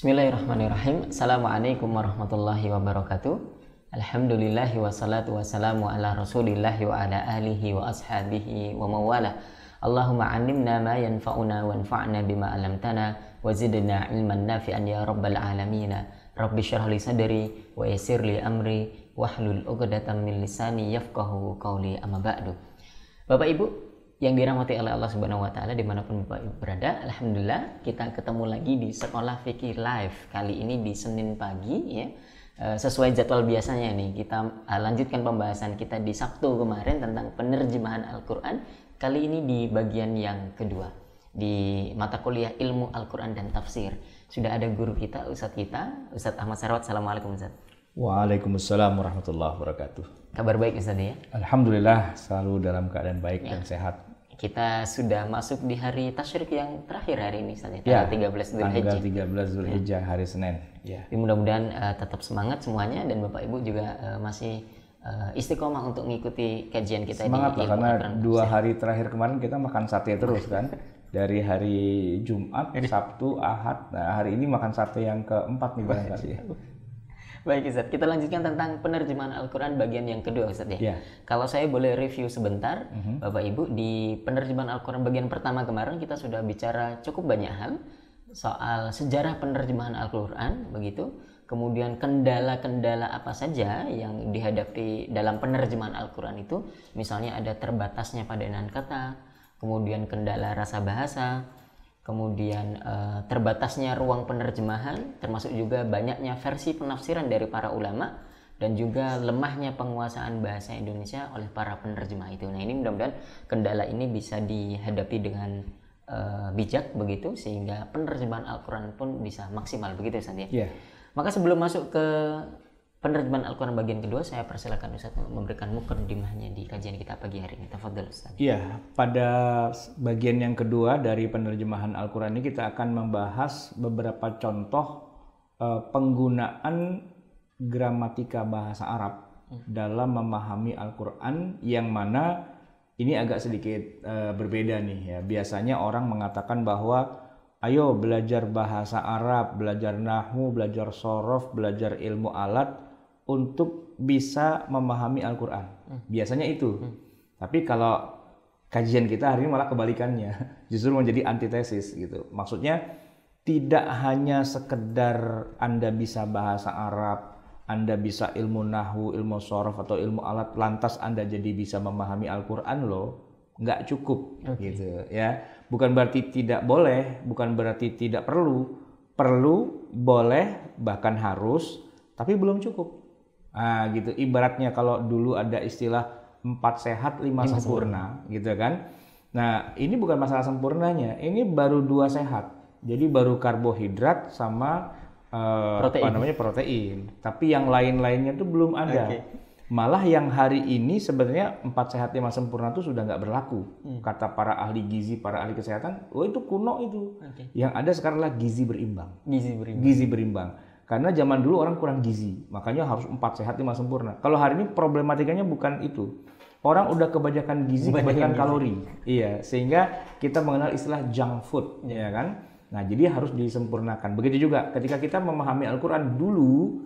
Bismillahirrahmanirrahim. Assalamualaikum warahmatullahi wabarakatuh. Alhamdulillahi wassalatu wassalamu ala rasulillahi wa ala alihi wa ashabihi wa mawala. Allahumma alimna ma yanfa'una wanfa'na bima alamtana wa zidna ilman nafi'an ya rabbal alamin. Rabbi syrah li sadri wa yassir li amri wahlul 'uqdatam min lisani yafqahu qawli, amma ba'du. Bapak Ibu yang dirahmati oleh Allah Subhanahu wa taala dimanapun Bapak Ibu berada, alhamdulillah kita ketemu lagi di Sekolah Fikih Live. Kali ini di Senin pagi ya. Sesuai jadwal biasanya nih, kita lanjutkan pembahasan kita di Sabtu kemarin tentang penerjemahan Al-Qur'an. Kali ini di bagian yang kedua di mata kuliah Ilmu Al-Qur'an dan Tafsir. Sudah ada guru kita, Ustadz Ahmad Sarawat. Assalamualaikum Ustadz. Waalaikumsalam warahmatullahi wabarakatuh. Kabar baik Ustadz ya? Alhamdulillah selalu dalam keadaan baik dan sehat. Kita sudah masuk di hari tasyrik yang terakhir hari ini Ustaz ya, tanggal 13 Dzulhijjah. Tanggal 13 Dzulhijjah hari Senin. Ya. Mudah-mudahan tetap semangat semuanya dan Bapak Ibu juga masih istiqomah untuk mengikuti kajian kita. Semangat di karena 2 hari terakhir kemarin kita makan sate terus kan. Dari hari Jumat, Sabtu, Ahad. Nah, hari ini makan sate yang keempat nih barangkali ya. Baik Ustaz, kita lanjutkan tentang penerjemahan Al-Quran bagian yang kedua Ustaz ya. Yeah. Kalau saya boleh review sebentar, Bapak Ibu, di penerjemahan Al-Quran bagian pertama kemarin kita sudah bicara cukup banyak hal soal sejarah penerjemahan Al-Quran, begitu. Kemudian kendala-kendala apa saja yang dihadapi dalam penerjemahan Al-Quran itu, misalnya ada terbatasnya padanan kata, kemudian kendala rasa bahasa, kemudian terbatasnya ruang penerjemahan, termasuk juga banyaknya versi penafsiran dari para ulama, dan juga lemahnya penguasaan bahasa Indonesia oleh para penerjemah itu. Nah, ini mudah-mudahan kendala ini bisa dihadapi dengan bijak begitu, sehingga penerjemahan Al-Quran pun bisa maksimal begitu Ustaz ya. Yeah. Maka sebelum masuk ke penerjemahan Al-Quran bagian kedua, saya persilakan Ustaz memberikan mukaddimahnya di kajian kita pagi hari ini. Tafadhol Ustaz. Iya, pada bagian yang kedua dari penerjemahan Al-Quran ini kita akan membahas beberapa contoh penggunaan gramatika bahasa Arab dalam memahami Al-Quran, yang mana ini agak sedikit berbeda nih ya. Biasanya orang mengatakan bahwa ayo belajar bahasa Arab, belajar nahwu, belajar shorof, belajar ilmu alat untuk bisa memahami Al-Quran. Biasanya itu. Tapi kalau kajian kita hari ini malah kebalikannya. Justru menjadi antitesis gitu. Maksudnya tidak hanya sekedar Anda bisa bahasa Arab, Anda bisa ilmu nahwu, ilmu shorof atau ilmu alat, lantas Anda jadi bisa memahami Al-Quran loh. Nggak cukup gitu ya. Bukan berarti tidak boleh, bukan berarti tidak perlu. Perlu, boleh, bahkan harus, tapi belum cukup. Nah gitu, ibaratnya kalau dulu ada istilah 4 sehat 5 sempurna gitu kan. Nah ini bukan masalah sempurnanya, ini baru 2 sehat. Jadi baru karbohidrat sama protein. Tapi yang lain-lainnya tuh belum ada. Malah yang hari ini sebenarnya 4 sehat 5 sempurna itu sudah nggak berlaku. Kata para ahli gizi, para ahli kesehatan, oh itu kuno itu. Yang ada sekarang adalah gizi berimbang. Gizi berimbang. Karena zaman dulu orang kurang gizi, makanya harus 4 sehat 5 sempurna. Kalau hari ini problematikanya bukan itu. Orang udah kebanyakan gizi, kebanyakan kalori. Iya, sehingga kita mengenal istilah junk food, ya kan? Nah, jadi harus disempurnakan. Begitu juga ketika kita memahami Al-Qur'an dulu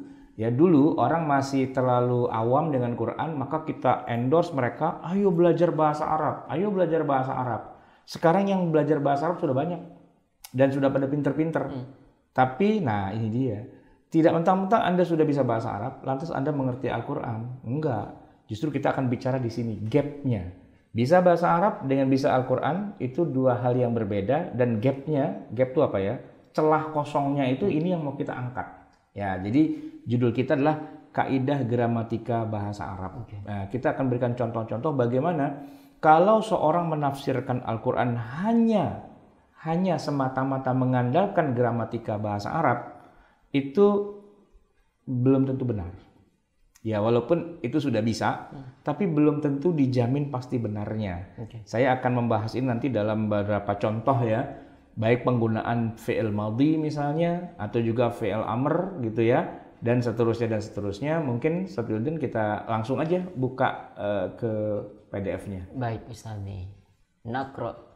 orang masih terlalu awam dengan Quran, maka kita endorse mereka, ayo belajar bahasa Arab, ayo belajar bahasa Arab. Sekarang yang belajar bahasa Arab sudah banyak dan sudah pada pinter-pinter. Tapi, nah ini dia. Tidak mentang-mentang Anda sudah bisa bahasa Arab, lantas Anda mengerti Al-Quran. Enggak. Justru kita akan bicara di sini, gapnya. Bisa bahasa Arab dengan bisa Al-Quran, itu 2 hal yang berbeda. Dan gapnya, gap itu apa ya? Celah kosongnya itu ini yang mau kita angkat. Ya, jadi judul kita adalah Kaidah Gramatika Bahasa Arab. Nah, kita akan berikan contoh-contoh bagaimana kalau seorang menafsirkan Al-Quran hanya semata-mata mengandalkan gramatika bahasa Arab, itu belum tentu benar. Ya walaupun itu sudah bisa, tapi belum tentu dijamin pasti benarnya. Saya akan membahas ini nanti dalam beberapa contoh ya, baik penggunaan fi'il madhi misalnya, atau juga fi'il amr gitu ya, dan seterusnya. Mungkin Safiuddin kita langsung aja buka ke PDF-nya. Baik Ustaz nih. Nakro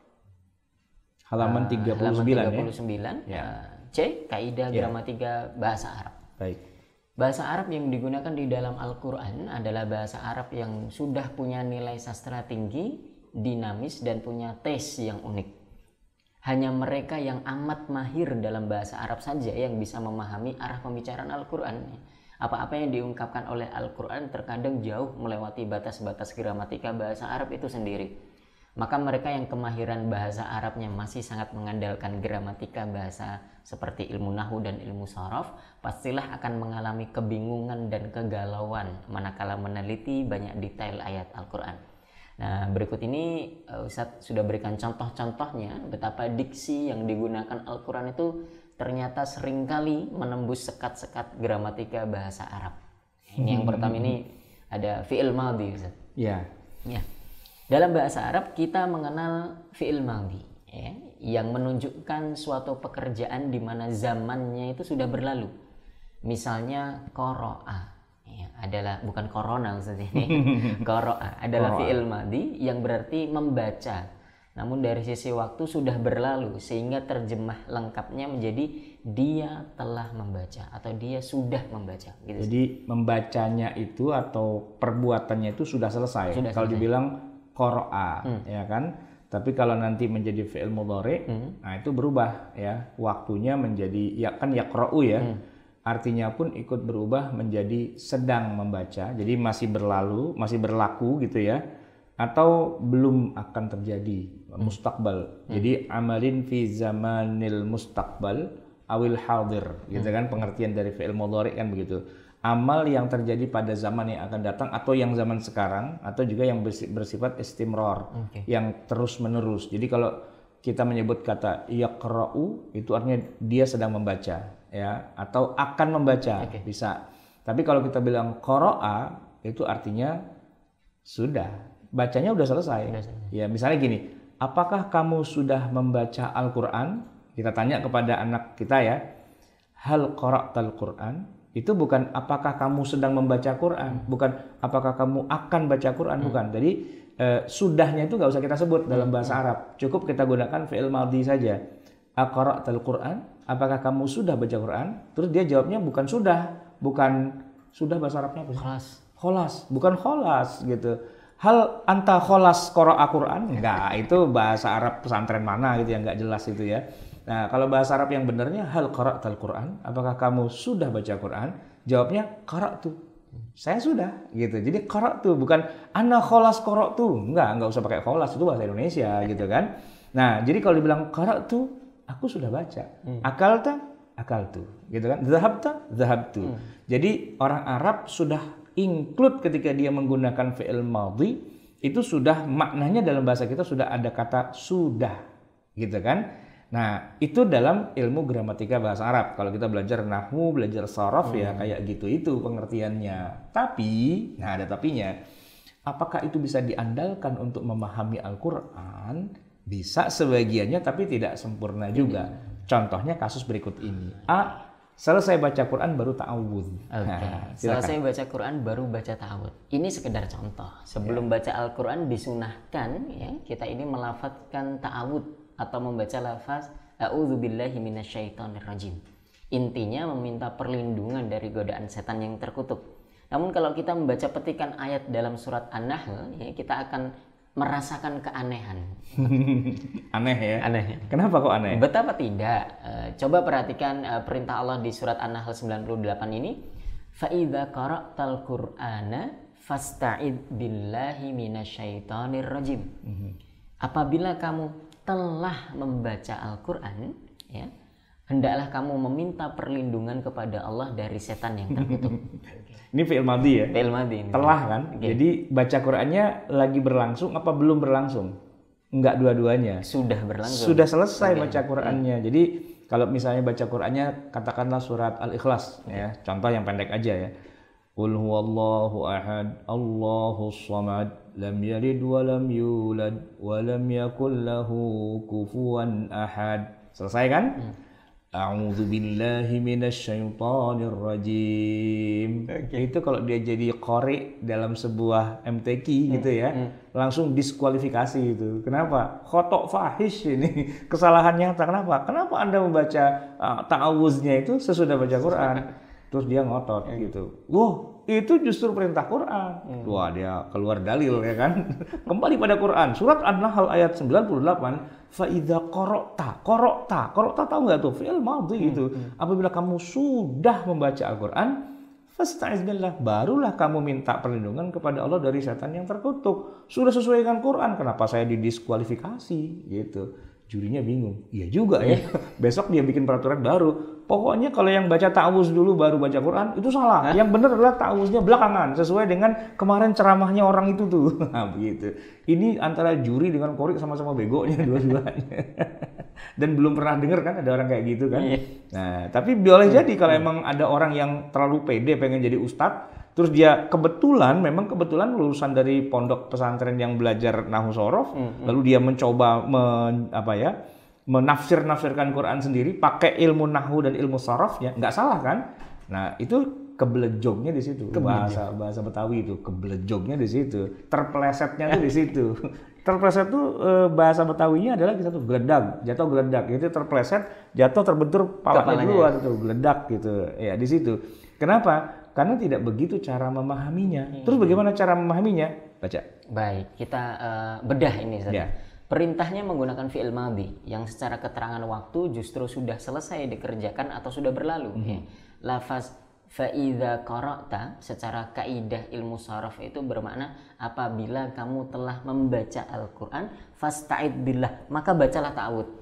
halaman 39 halaman 39 ya. C. Kaidah gramatika bahasa Arab. Baik. Bahasa Arab yang digunakan di dalam Al-Quran adalah bahasa Arab yang sudah punya nilai sastra tinggi, dinamis, dan punya taste yang unik. Hanya mereka yang amat mahir dalam bahasa Arab saja yang bisa memahami arah pembicaraan Al-Quran. Apa-apa yang diungkapkan oleh Al-Quran terkadang jauh melewati batas-batas gramatika bahasa Arab itu sendiri. Maka mereka yang kemahiran bahasa Arabnya masih sangat mengandalkan gramatika bahasa seperti ilmu nahu dan ilmu sorof, pastilah akan mengalami kebingungan dan kegalauan manakala meneliti banyak detail ayat Al-Quran. Nah, berikut ini Ustadz sudah berikan contoh-contohnya betapa diksi yang digunakan Al-Quran itu ternyata seringkali menembus sekat-sekat gramatika bahasa Arab. Ini yang pertama, ini ada fi'il madhi, Ustaz. Ya. Ya. Dalam bahasa Arab kita mengenal fi'il madhi, ya, yang menunjukkan suatu pekerjaan di mana zamannya itu sudah berlalu. Misalnya qara'a, ya, adalah bukan corona Ustaz ini. Qara'a adalah fi'il madhi yang berarti membaca. Namun dari sisi waktu sudah berlalu sehingga terjemah lengkapnya menjadi dia telah membaca atau dia sudah membaca. Gitu. Jadi membacanya itu atau perbuatannya itu sudah selesai. Kalau dibilang qara'a, ya kan? Tapi kalau nanti menjadi fi'il mudhari, nah itu berubah ya. Waktunya menjadi ya kan yaqra'u ya. Artinya pun ikut berubah menjadi sedang membaca. Jadi masih berlalu, masih berlaku gitu ya. Atau belum akan terjadi, mustaqbal. Jadi amalin fi zamanil mustaqbal awil hadir, gitu kan pengertian dari fi'il mudhari kan begitu. Amal yang terjadi pada zaman yang akan datang atau yang zaman sekarang atau juga yang bersifat istimrar, yang terus menerus. Jadi kalau kita menyebut kata yaqra'u itu artinya dia sedang membaca ya atau akan membaca, bisa. Tapi kalau kita bilang qara'a itu artinya sudah, bacanya udah selesai. Ya, misalnya gini, apakah kamu sudah membaca Al-Quran? Kita tanya kepada anak kita ya, hal qara'tal Quran? Itu bukan apakah kamu sedang membaca Quran, bukan apakah kamu akan baca Quran, bukan. Jadi sudahnya itu nggak usah kita sebut dalam bahasa Arab, cukup kita gunakan fi'il madhi saja. Aqra'tal Quran? Apakah kamu sudah baca Quran? Terus dia jawabnya bukan sudah, bukan sudah bahasa Arabnya apa? Kholas, bukan kholas gitu. Hal anta kholas qara'a Quran? Enggak, itu bahasa Arab pesantren mana gitu yang nggak jelas itu ya. Nah, kalau bahasa Arab yang benarnya hal qara'tal Quran? Apakah kamu sudah baca Quran? Jawabnya qara'tu. Saya sudah gitu. Jadi qara'tu bukan ana kholas qara'tu. Enggak usah pakai kholas, itu bahasa Indonesia gitu kan. Nah, jadi kalau dibilang qara'tu, aku sudah baca. Akalta? Akaltu. Gitu kan. Dhahabta? Dhahabtu. Jadi orang Arab sudah include ketika dia menggunakan fi'il madhi itu sudah maknanya dalam bahasa kita sudah ada kata sudah gitu kan. Nah itu dalam ilmu gramatika bahasa Arab. Kalau kita belajar nahwu, belajar sorof ya kayak gitu itu pengertiannya. Tapi, nah ada tapinya, apakah itu bisa diandalkan untuk memahami Al-Quran? Bisa sebagiannya tapi tidak sempurna juga. Contohnya kasus berikut ini. Selesai baca Quran baru ta'awudz. Nah, selesai baca Quran baru baca ta'awudz. Ini sekedar contoh. Sebelum baca Al-Quran disunahkan ya kita ini melafadzkan ta'awudz atau membaca lafaz a'udzubillahi minasyaitonirrajim. Intinya meminta perlindungan dari godaan setan yang terkutuk. Namun kalau kita membaca petikan ayat dalam surat An-Nahl ya kita akan merasakan keanehan. Aneh ya? Aneh. Kenapa kok aneh? Betapa tidak? Coba perhatikan perintah Allah di surat An-Nahl 98 ini. Fa'idza qara'tal Qur'ana fasta'id billahi minasyaitonirrajim. Apabila kamu telah membaca Al-Quran, ya, hendaklah kamu meminta perlindungan kepada Allah dari setan yang terkutuk. Ini fi'il madhi ya? Fi'il madhi. Telah kan? Jadi baca Qur'annya lagi berlangsung apa belum berlangsung? Enggak, dua-duanya. Sudah berlangsung. Sudah selesai baca Qur'annya. Jadi kalau misalnya baca Qur'annya katakanlah surat Al-Ikhlas ya. Contoh yang pendek aja ya. Qul huwallahu ahad, Allahus samad, lam yalid wa lam yulad wa lam yakul lahu kufuwan ahad. Selesai kan? A'udzu billahi minasyaitonir rajim. Itu kalau dia jadi qori dalam sebuah MTQ gitu ya, langsung diskualifikasi itu. Kenapa? Khotok fahish ini, kesalahan nyata. Kenapa? Kenapa Anda membaca ta'awuznya itu sesudah baca Quran? Terus dia ngotot gitu. Wah, itu justru perintah Quran. Wah, dia keluar dalil ya kan. Kembali pada Quran. Surat An-Nahl ayat 98. Fa'idha qara'ta tahu nggak tuh? Fi'il madhi itu. Apabila kamu sudah membaca Al-Quran, fasta'iz billah, barulah kamu minta perlindungan kepada Allah dari setan yang terkutuk. Sudah sesuai dengan Quran, kenapa saya didiskualifikasi gitu? Jurinya bingung. Iya juga ya. Besok dia bikin peraturan baru. Pokoknya kalau yang baca ta'awuz dulu baru baca Quran itu salah. Yang benar adalah ta'awuznya belakangan sesuai dengan kemarin ceramahnya orang itu tuh. Nah, begitu. Ini antara juri dengan qori sama-sama begonya dua-duanya. Dan belum pernah dengar kan ada orang kayak gitu kan. Nah, tapi boleh jadi kalau emang ada orang yang terlalu pede pengen jadi ustadz, terus dia memang kebetulan lulusan dari pondok pesantren yang belajar nahwu shorof, lalu dia mencoba menafsirkan Quran sendiri pakai ilmu nahwu dan ilmu shorofnya, nggak salah kan? Nah, itu kebelejognya di situ. Bahasa Betawi itu kebelejognya di situ. Terplesetnya tuh di situ. Terpleset tuh bahasa Betawinya adalah kita tuh geledag, jatuh geledak. Itu terpleset, jatuh terbentur palanya duluan tuh geledak gitu. Ya, di situ. Kenapa? Karena tidak begitu cara memahaminya. Terus bagaimana cara memahaminya? Baca. Baik, kita bedah ini. Perintahnya menggunakan fi'il madhi yang secara keterangan waktu justru sudah selesai dikerjakan atau sudah berlalu. Lafaz fa'idha qara'ta secara kaidah ilmu sharaf itu bermakna apabila kamu telah membaca Al-Quran fasta'id billah, maka bacalah ta'awud.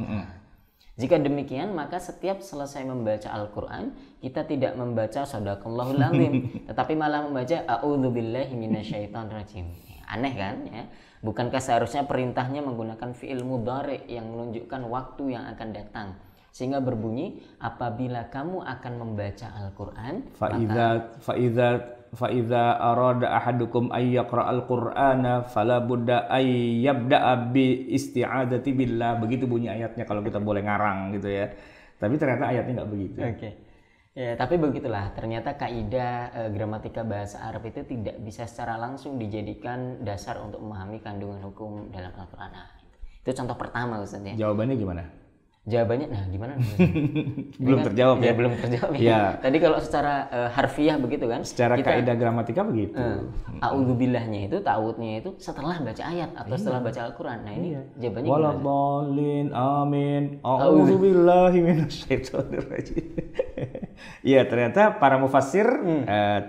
Jika demikian, maka setiap selesai membaca Al-Quran, kita tidak membaca Shadaqallahul Azim, tetapi malah membaca A'udzubillahi minasyaitonirrajim. Aneh kan? Ya? Bukankah seharusnya perintahnya menggunakan fi'il mudhari yang menunjukkan waktu yang akan datang? Sehingga berbunyi, apabila kamu akan membaca Al-Quran, fa'idha arada ahadukum ayyaqra'al qur'ana fala budda ayyabda'a bi isti'adati billah. Begitu bunyi ayatnya kalau kita boleh ngarang gitu ya. Tapi ternyata ayatnya nggak begitu. Ya, tapi begitulah. Ternyata kaidah gramatika bahasa Arab itu tidak bisa secara langsung dijadikan dasar untuk memahami kandungan hukum dalam Al-Quran. Itu contoh pertama, Ustaz ya. Jawabannya gimana? Jawabannya, gimana? Belum terjawab ya? Belum terjawab ya. Tadi kalau secara harfiah begitu kan? Secara kaidah gramatika begitu. A'udzubillahnya itu, ta'awudnya itu setelah baca ayat atau setelah baca Al-Quran. Nah ini jawabannya gimana? Waladhdallin, amin. A'udzubillahi minasyaitonirrajim. Iya, ternyata para mufassir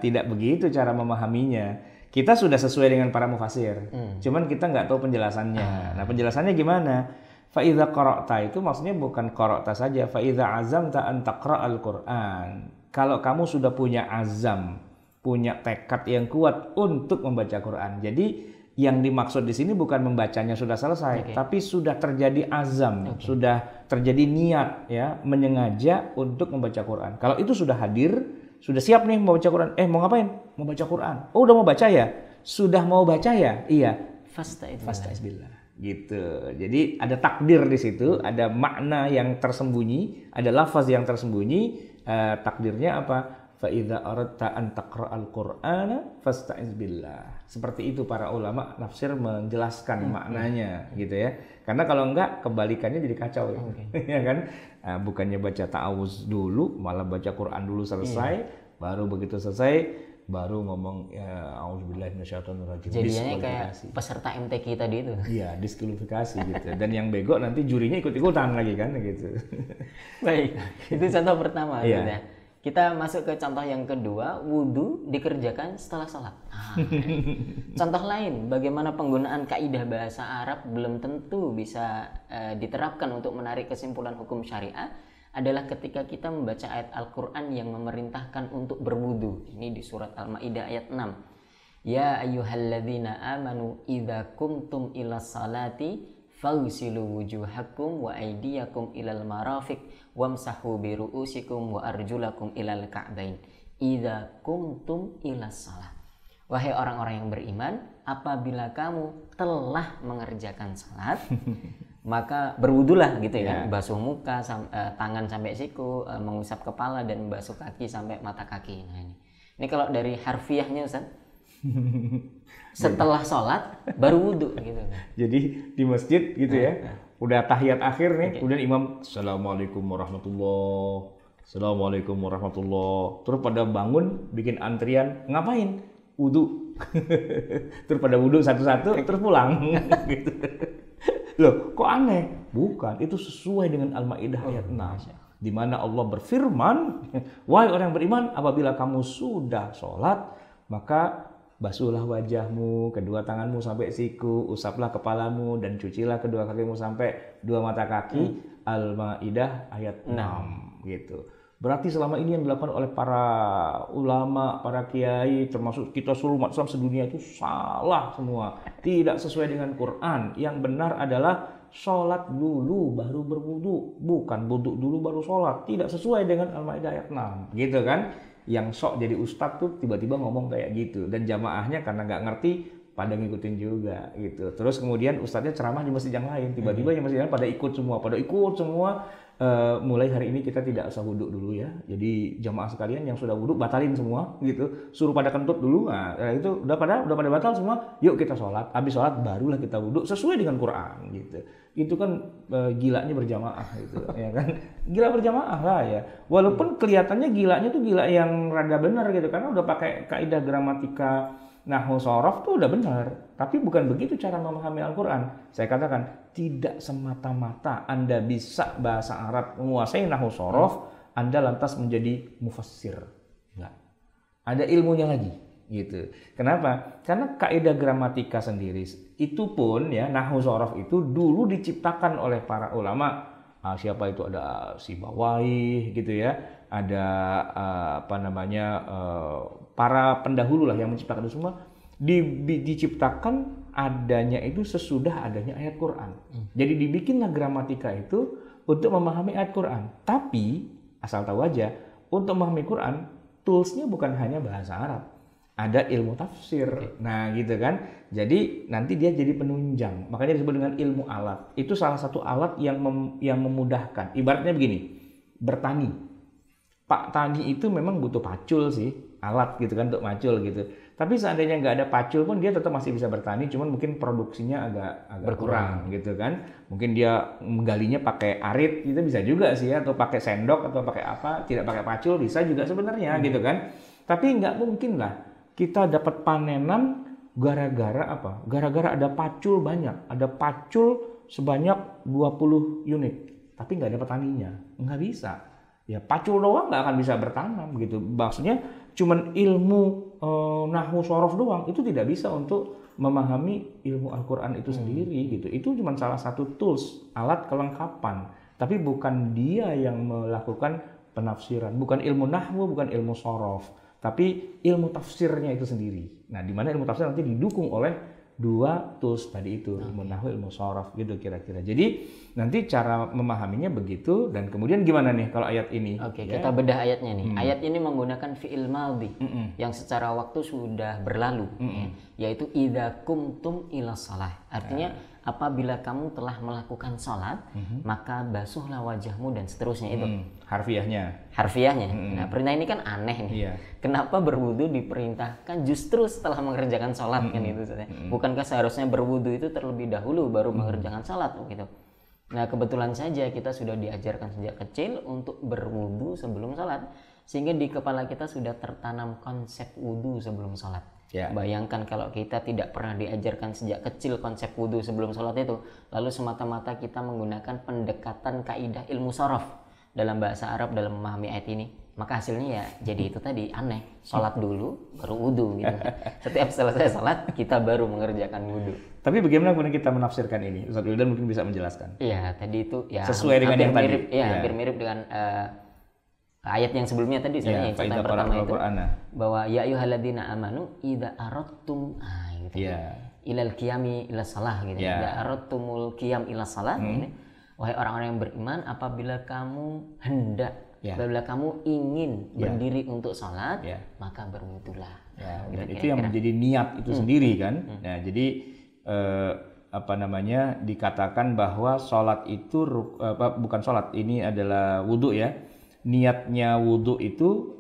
tidak begitu cara memahaminya. Kita sudah sesuai dengan para mufassir. Cuman kita nggak tahu penjelasannya. Nah, penjelasannya gimana? Fa'idha qara'ta itu maksudnya bukan qara'ta saja. Fa'idha azamta an taqra'al Qur'an. Kalau kamu sudah punya azam, punya tekad yang kuat untuk membaca Quran. Jadi yang dimaksud di sini bukan membacanya sudah selesai, tapi sudah terjadi azam, sudah terjadi niat ya, menyengaja untuk membaca Quran. Kalau itu sudah hadir, sudah siap nih mau baca Quran. Mau ngapain? Mau baca Quran. Oh, udah mau baca ya? Sudah mau baca ya? Iya. Fasta'iz billah. Gitu. Jadi ada takdir di situ, ada makna yang tersembunyi, ada lafaz yang tersembunyi. Takdirnya apa? Fa idza aradta an taqra'al Qur'ana fasta'iz billah. Seperti itu para ulama nafsir menjelaskan maknanya gitu ya. Karena kalau enggak kebalikannya jadi kacau ya kan? Bukannya baca ta'awuz dulu, malah baca Quran dulu selesai, baru begitu selesai baru ngomong ya auzubillahi minasyaitonirrajim. Jadinya kayak peserta MTQ tadi itu. Iya, diskualifikasi gitu. Dan yang bego nanti jurinya ikut-ikutan lagi kan gitu. Baik, itu contoh pertama gitu ya. Kita masuk ke contoh yang kedua, wudu dikerjakan setelah sholat. Contoh lain, bagaimana penggunaan kaidah bahasa Arab belum tentu bisa diterapkan untuk menarik kesimpulan hukum syariah adalah ketika kita membaca ayat Al-Quran yang memerintahkan untuk berwudu. Ini di surat Al-Ma'idah ayat 6. Ya ayyuhalladzina amanu idza kumtum ila salati faghsilu wujuhakum wa aydiyakum ilal marafiq wamsahu bi ru'usikum wa arjulakum ilal ka'bain idza kumtum ila salat. Wahai orang-orang yang beriman, apabila kamu telah mengerjakan salat, maka berwudulah gitu ya, basuh muka, tangan sampai siku, mengusap kepala dan membasuh kaki sampai mata kaki. Nah ini kalau dari harfiahnya Ustaz, setelah sholat baru wudu gitu. Jadi di masjid gitu ya, udah tahiyat akhir nih, kemudian imam Assalamualaikum warahmatullahi, Assalamualaikum warahmatullahi. Terus pada bangun bikin antrian, ngapain? Wudu. Terus pada wudu satu-satu, terus pulang. Gitu. Loh, kok aneh? Bukan, itu sesuai dengan Al-Maidah ayat 6. Di mana Allah berfirman, wahai orang yang beriman, apabila kamu sudah sholat, maka basuhlah wajahmu, kedua tanganmu sampai siku, usaplah kepalamu, dan cucilah kedua kakimu sampai dua mata kaki. Al-Maidah ayat 6 gitu. Berarti selama ini yang dilakukan oleh para ulama, para kiai, termasuk kita seluruh umat Islam sedunia itu salah semua. Tidak sesuai dengan Quran. Yang benar adalah sholat dulu baru berwudu, bukan wudu dulu baru sholat. Tidak sesuai dengan Al-Maidah ayat 6, gitu kan? Yang sok jadi ustadz tuh tiba-tiba ngomong kayak gitu, dan jamaahnya karena nggak ngerti pada ngikutin juga gitu. Terus kemudian ustadznya ceramah di masjid yang lain, tiba-tiba di masjid yang lain pada ikut semua. Mulai hari ini kita tidak usah wudhu dulu ya. Jadi jamaah sekalian yang sudah wudhu batalin semua gitu. Suruh pada kentut dulu. Nah, itu udah pada batal semua. Yuk kita sholat. Habis sholat barulah kita wudhu sesuai dengan Quran gitu. Itu kan gilanya berjamaah gitu ya kan. Gila berjamaah lah ya. Walaupun kelihatannya gilanya tuh gila yang rada benar gitu, karena udah pakai kaidah gramatika nahwu shorof tuh udah benar. Tapi bukan begitu cara memahami Al-Quran. Saya katakan, tidak semata-mata Anda bisa bahasa Arab, menguasai nahwu shorof, Anda lantas menjadi mufassir. Enggak. Ada ilmunya lagi. Gitu. Kenapa? Karena kaidah gramatika sendiri, itu pun ya, nahwu shorof itu dulu diciptakan oleh para ulama. Siapa itu? Ada Sibawayh gitu ya. Ada para pendahulu lah yang menciptakan itu semua. Diciptakan adanya itu sesudah adanya ayat Quran. Jadi dibikinlah gramatika itu untuk memahami ayat Quran. Tapi asal tahu aja, untuk memahami Quran toolsnya bukan hanya bahasa Arab, ada ilmu tafsir. Nah gitu kan. Jadi nanti dia jadi penunjang. Makanya disebut dengan ilmu alat. Itu salah satu alat yang memudahkan. Ibaratnya begini, bertani. Pak tani itu memang butuh pacul sih, alat gitu kan untuk macul gitu. Tapi seandainya nggak ada pacul pun dia tetap masih bisa bertani, cuman mungkin produksinya agak berkurang gitu kan. Mungkin dia menggalinya pakai arit gitu bisa juga sih ya, atau pakai sendok atau pakai apa, tidak pakai pacul bisa juga sebenarnya gitu kan. Tapi nggak mungkin lah kita dapat panenan gara-gara apa? Gara-gara ada pacul banyak, ada pacul sebanyak 20 unit, tapi nggak ada petaninya, nggak bisa. Ya pacul doang nggak akan bisa bertanam gitu. Maksudnya cuman ilmu nahwu shorof doang itu tidak bisa untuk memahami ilmu Al-Quran itu sendiri gitu. Itu cuma salah satu tools, alat kelengkapan. Tapi bukan dia yang melakukan penafsiran, bukan ilmu nahwu, bukan ilmu shorof, tapi ilmu tafsirnya itu sendiri. Nah, di mana ilmu tafsir nanti didukung oleh dua tools tadi itu, ilmu nahwu, ilmu shorof gitu kira-kira. Jadi nanti cara memahaminya begitu. Dan kemudian gimana nih kalau ayat ini? Oke, kita bedah ayatnya nih. Ayat ini menggunakan fi'il madhi yang secara waktu sudah berlalu, yaitu idza kumtum ila shalah. Artinya apabila kamu telah melakukan sholat, maka basuhlah wajahmu dan seterusnya itu. Harfiahnya. Nah, perintah ini kan aneh nih. Iya. Kenapa berwudu diperintahkan justru setelah mengerjakan sholat kan itu? Bukankah seharusnya berwudu itu terlebih dahulu baru mengerjakan sholat gitu? Nah, kebetulan saja kita sudah diajarkan sejak kecil untuk berwudu sebelum sholat, sehingga di kepala kita sudah tertanam konsep wudu sebelum sholat. Ya. Bayangkan kalau kita tidak pernah diajarkan sejak kecil konsep wudu sebelum sholat itu, lalu semata-mata kita menggunakan pendekatan kaidah ilmu shorof dalam bahasa Arab dalam memahami ayat ini, maka hasilnya ya jadi itu tadi, aneh. Sholat dulu baru wudu gitu. Setiap selesai sholat kita baru mengerjakan wudu. Tapi bagaimana kemudian kita menafsirkan ini? Ustaz Wildan mungkin bisa menjelaskan. Iya, tadi itu ya sesuai dengan yang mirip, tadi. Hampir mirip dengan ayat yang sebelumnya tadi, yang cerita pertama itu, bahwa ya ayyuhalladzina amanu idza aradtum gitu. Ilal qiyami ila shalah gitu. Idza aradtumul qiyam ila shalah ini. Wahai orang-orang yang beriman, apabila kamu hendak, apabila kamu ingin berdiri untuk sholat, maka berwudulah. Dan itu yang menjadi niat itu sendiri kan. Nah, jadi dikatakan bahwa sholat itu bukan sholat, ini adalah wudhu ya. Niatnya wudhu itu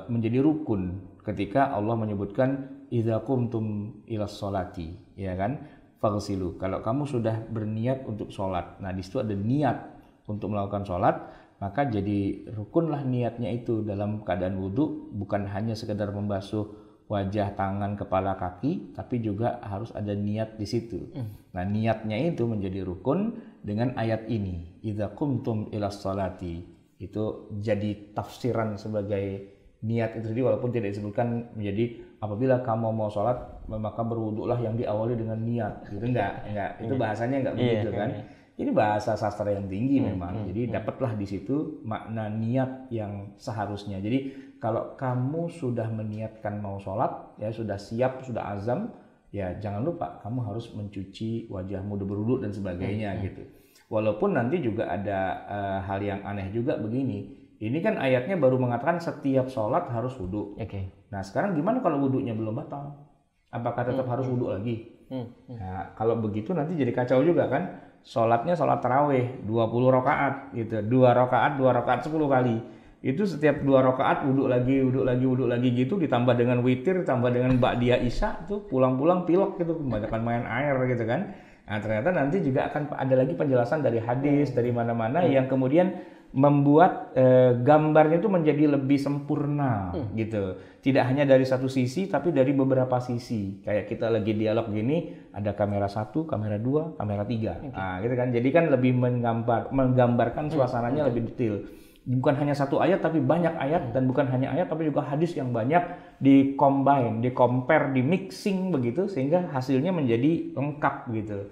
menjadi rukun ketika Allah menyebutkan idza qumtum ilas sholati, ya kan? Faghsilu. Kalau kamu sudah berniat untuk sholat, nah di situ ada niat untuk melakukan sholat, maka jadi rukunlah niatnya itu dalam keadaan wudhu, bukan hanya sekedar membasuh wajah, tangan, kepala, kaki, tapi juga harus ada niat di situ. Nah, niatnya itu menjadi rukun dengan ayat ini, idza qumtum ilas sholati. Itu jadi tafsiran sebagai niat itu sendiri, walaupun tidak disebutkan menjadi apabila kamu mau sholat maka berwudhulah yang diawali dengan niat. Gitu enggak. Itu bahasanya enggak begitu kan. Ini bahasa sastra yang tinggi memang. Jadi dapatlah di situ makna niat yang seharusnya. Jadi kalau kamu sudah meniatkan mau sholat, ya sudah siap, sudah azam, ya jangan lupa kamu harus mencuci wajahmu, berwudu dan sebagainya gitu. Walaupun nanti juga ada hal yang aneh juga begini. Ini kan ayatnya baru mengatakan setiap sholat harus wudu. Nah sekarang gimana kalau wudunya belum batal? Apakah tetap harus wudu lagi? Nah kalau begitu nanti jadi kacau juga kan? Sholatnya sholat tarawih 20 rakaat gitu, 2 rakaat 10 kali. Itu setiap 2 rakaat wudu lagi gitu, ditambah dengan witir, ditambah dengan ba'diyah isya, tuh pulang-pulang pilek gitu, kebanyakan main air gitu kan. Nah ternyata nanti juga akan ada lagi penjelasan dari hadis, dari mana-mana yang kemudian membuat gambarnya itu menjadi lebih sempurna gitu. Tidak hanya dari satu sisi tapi dari beberapa sisi. Kayak kita lagi dialog gini, ada kamera 1, kamera 2, kamera 3. Nah, gitu kan. Jadi kan lebih menggambarkan suasananya lebih detail. Bukan hanya satu ayat tapi banyak ayat, dan bukan hanya ayat tapi juga hadis yang banyak di-combine, di-compare, di-mixing begitu sehingga hasilnya menjadi lengkap gitu.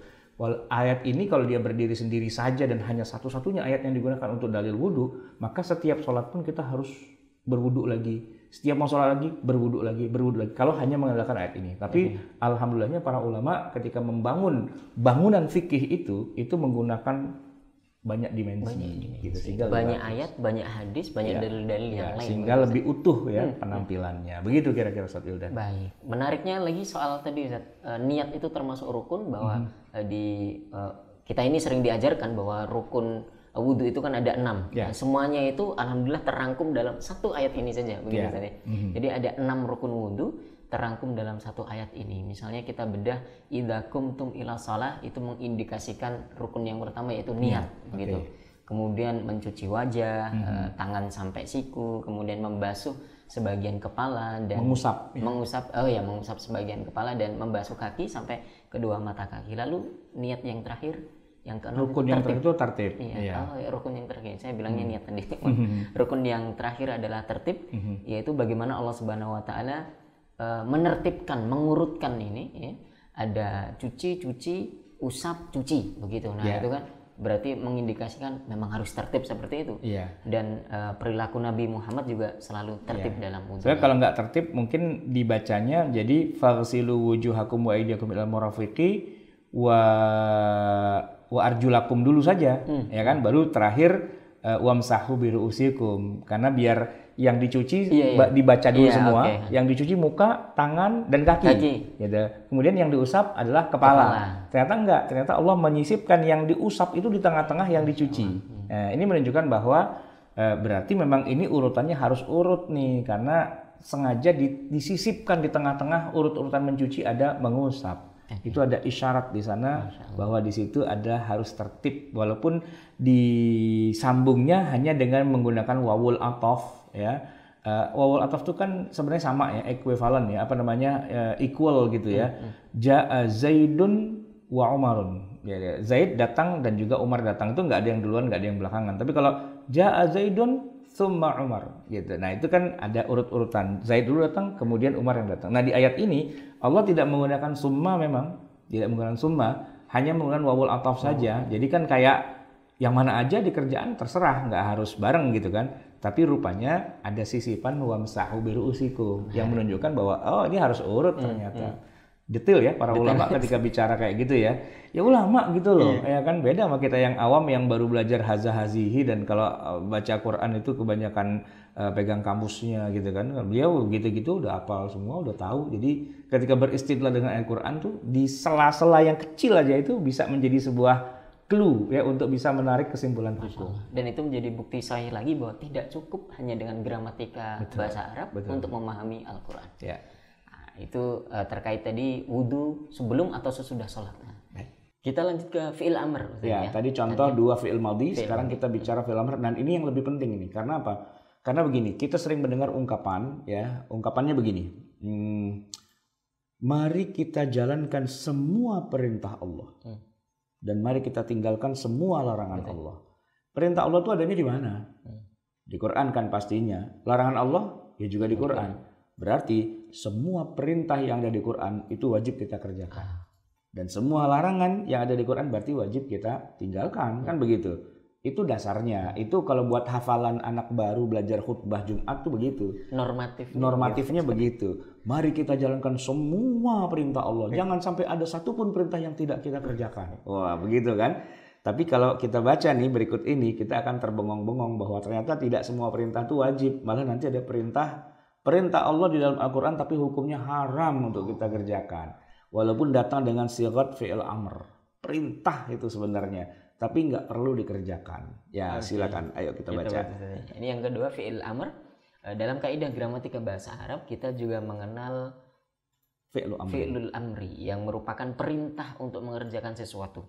Ayat ini kalau dia berdiri sendiri saja dan hanya satu-satunya ayat yang digunakan untuk dalil wudhu, maka setiap sholat pun kita harus berwudhu lagi. Setiap mau sholat lagi, berwudhu lagi. Kalau hanya mengandalkan ayat ini. Tapi alhamdulillahnya para ulama ketika membangun bangunan fikih itu menggunakan banyak dimensi. Gitu. Sehingga banyak ayat, banyak hadis, banyak dalil-dalil yang lain. Sehingga lebih utuh ya penampilannya. Begitu kira-kira Ustaz Wildan. Baik. Menariknya lagi soal tadi Ustaz, niat itu termasuk rukun, bahwa kita ini sering diajarkan bahwa rukun wudhu itu kan ada 6. Semuanya itu alhamdulillah terangkum dalam satu ayat ini saja, begitu tadi. Jadi ada 6 rukun wudhu terangkum dalam satu ayat ini. Misalnya kita bedah idza qumtum ila shalah, itu mengindikasikan rukun yang pertama yaitu niat, begitu. Kemudian mencuci wajah, tangan sampai siku, kemudian membasuh sebagian kepala dan mengusap sebagian kepala dan membasuh kaki sampai kedua mata kaki. Lalu niat yang terakhir, yang keenam, rukun yang terakhir itu tertib. Rukun yang terakhir. Saya bilangnya niat tadi. Rukun yang terakhir adalah tertib, yaitu bagaimana Allah Subhanahu wa taala menertibkan, mengurutkan ini ya. Ada cuci, usap, cuci begitu. Nah, itu kan berarti mengindikasikan memang harus tertib seperti itu. Dan perilaku Nabi Muhammad juga selalu tertib dalam wudhu. Soalnya kalau nggak tertib mungkin dibacanya jadi faghsilu wujuhakum wa aydiyakum ilal marafiqi wa arjulakum dulu saja, ya kan, baru terakhir wamsahu biru'usikum, karena biar yang dicuci dibaca dulu semua, yang dicuci muka, tangan dan kaki. Gitu. Kemudian yang diusap adalah kepala. Ternyata enggak, ternyata Allah menyisipkan yang diusap itu di tengah-tengah yang dicuci. Nah, ini menunjukkan bahwa berarti memang ini urutannya harus urut nih, karena sengaja disisipkan di tengah-tengah urut-urutan mencuci ada mengusap. Itu ada isyarat di sana bahwa di situ ada harus tertib, walaupun disambungnya hanya dengan menggunakan wawul ataf ya. Wawul ataf itu kan sebenarnya sama ya, ekuivalen ya, equal gitu ya. Ja'a Zaidun wa Umarun. Ya, Zaid datang dan juga Umar datang, itu nggak ada yang duluan, nggak ada yang belakangan. Tapi kalau Ja'a Zaidun tsumma Umar gitu. Nah, itu kan ada urut-urutan. Zaid dulu datang, kemudian Umar yang datang. Nah, di ayat ini Allah tidak menggunakan summa, memang tidak menggunakan summa, hanya menggunakan wawul ataf saja. Jadi kan kayak yang mana aja di kerjaan terserah, nggak harus bareng gitu kan. Tapi rupanya ada sisipan wamsahu biru'usikum yang menunjukkan bahwa ini harus urut ternyata. Detail ya para ulama ketika bicara kayak gitu ya. Ya ulama gitu loh. Ya kan beda sama kita yang awam yang baru belajar haza hazihi, dan kalau baca Quran itu kebanyakan pegang kamusnya gitu kan. Beliau gitu-gitu udah hafal semua, udah tahu. Jadi ketika beristidlal dengan Al-Qur'an tuh di sela-sela yang kecil aja itu bisa menjadi sebuah clue ya untuk bisa menarik kesimpulan hukum. Dan itu menjadi bukti sahih lagi bahwa tidak cukup hanya dengan gramatika bahasa Arab untuk memahami Al-Qur'an. Ya. Nah, itu terkait tadi wudu sebelum atau sesudah sholat. Kita lanjut ke fi'il amr. Ya, tadi contoh dua fi'il madhi, sekarang kita bicara fi'il amr, dan ini yang lebih penting ini. Karena apa? Karena begini, kita sering mendengar ungkapan, ya, ungkapannya begini. Mari kita jalankan semua perintah Allah. Dan mari kita tinggalkan semua larangan Allah. Perintah Allah itu adanya di mana? Di Quran kan pastinya. Larangan Allah ya juga di Quran. Berarti semua perintah yang ada di Quran itu wajib kita kerjakan. Dan semua larangan yang ada di Quran berarti wajib kita tinggalkan, kan begitu. Itu dasarnya. Itu kalau buat hafalan anak baru belajar khutbah Jumat tuh begitu. Normatifnya begitu. Mari kita jalankan semua perintah Allah. Jangan sampai ada satupun perintah yang tidak kita kerjakan. Wah, begitu kan? Tapi kalau kita baca nih berikut ini, kita akan terbengong-bengong bahwa ternyata tidak semua perintah itu wajib. Malah nanti ada perintah Allah di dalam Al-Quran tapi hukumnya haram untuk kita kerjakan. Walaupun datang dengan sigat fi'il amr, perintah itu sebenarnya, tapi nggak perlu dikerjakan. Ya silakan, ayo kita baca. Ini yang kedua fi'il amr. Dalam kaidah gramatika bahasa Arab kita juga mengenal fi'lul amri yang merupakan perintah untuk mengerjakan sesuatu.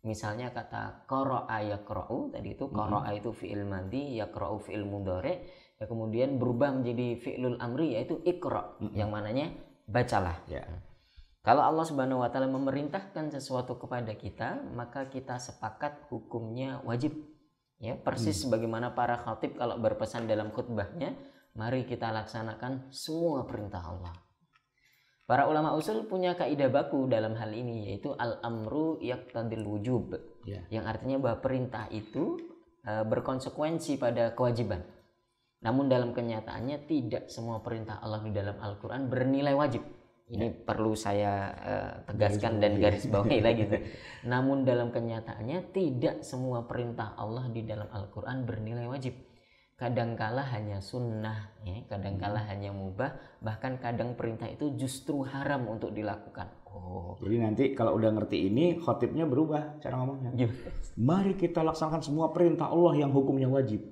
Misalnya kata qara'a yaqra'u, tadi itu qara'a itu fi'il madhi, yaqra'u fi'il mudhari', ya kemudian berubah menjadi fi'lul amri yaitu iqra', yang mananya bacalah. Ya. Kalau Allah Subhanahu wa taala memerintahkan sesuatu kepada kita, maka kita sepakat hukumnya wajib. Ya, persis sebagaimana para khatib kalau berpesan dalam khutbahnya, mari kita laksanakan semua perintah Allah. Para ulama usul punya kaidah baku dalam hal ini, yaitu al-amru yaqtadil wujub. Yang artinya bahwa perintah itu berkonsekuensi pada kewajiban. Namun dalam kenyataannya tidak semua perintah Allah di dalam Al-Qur'an bernilai wajib. Ini perlu saya tegaskan dan garis bawahi lagi. Namun dalam kenyataannya tidak semua perintah Allah di dalam Al-Quran bernilai wajib. Kadangkala hanya sunnah, ya, kadangkala hanya mubah, bahkan kadang perintah itu justru haram untuk dilakukan. Jadi nanti kalau udah ngerti ini, khotibnya berubah cara ngomongnya. Mari kita laksanakan semua perintah Allah yang hukumnya wajib.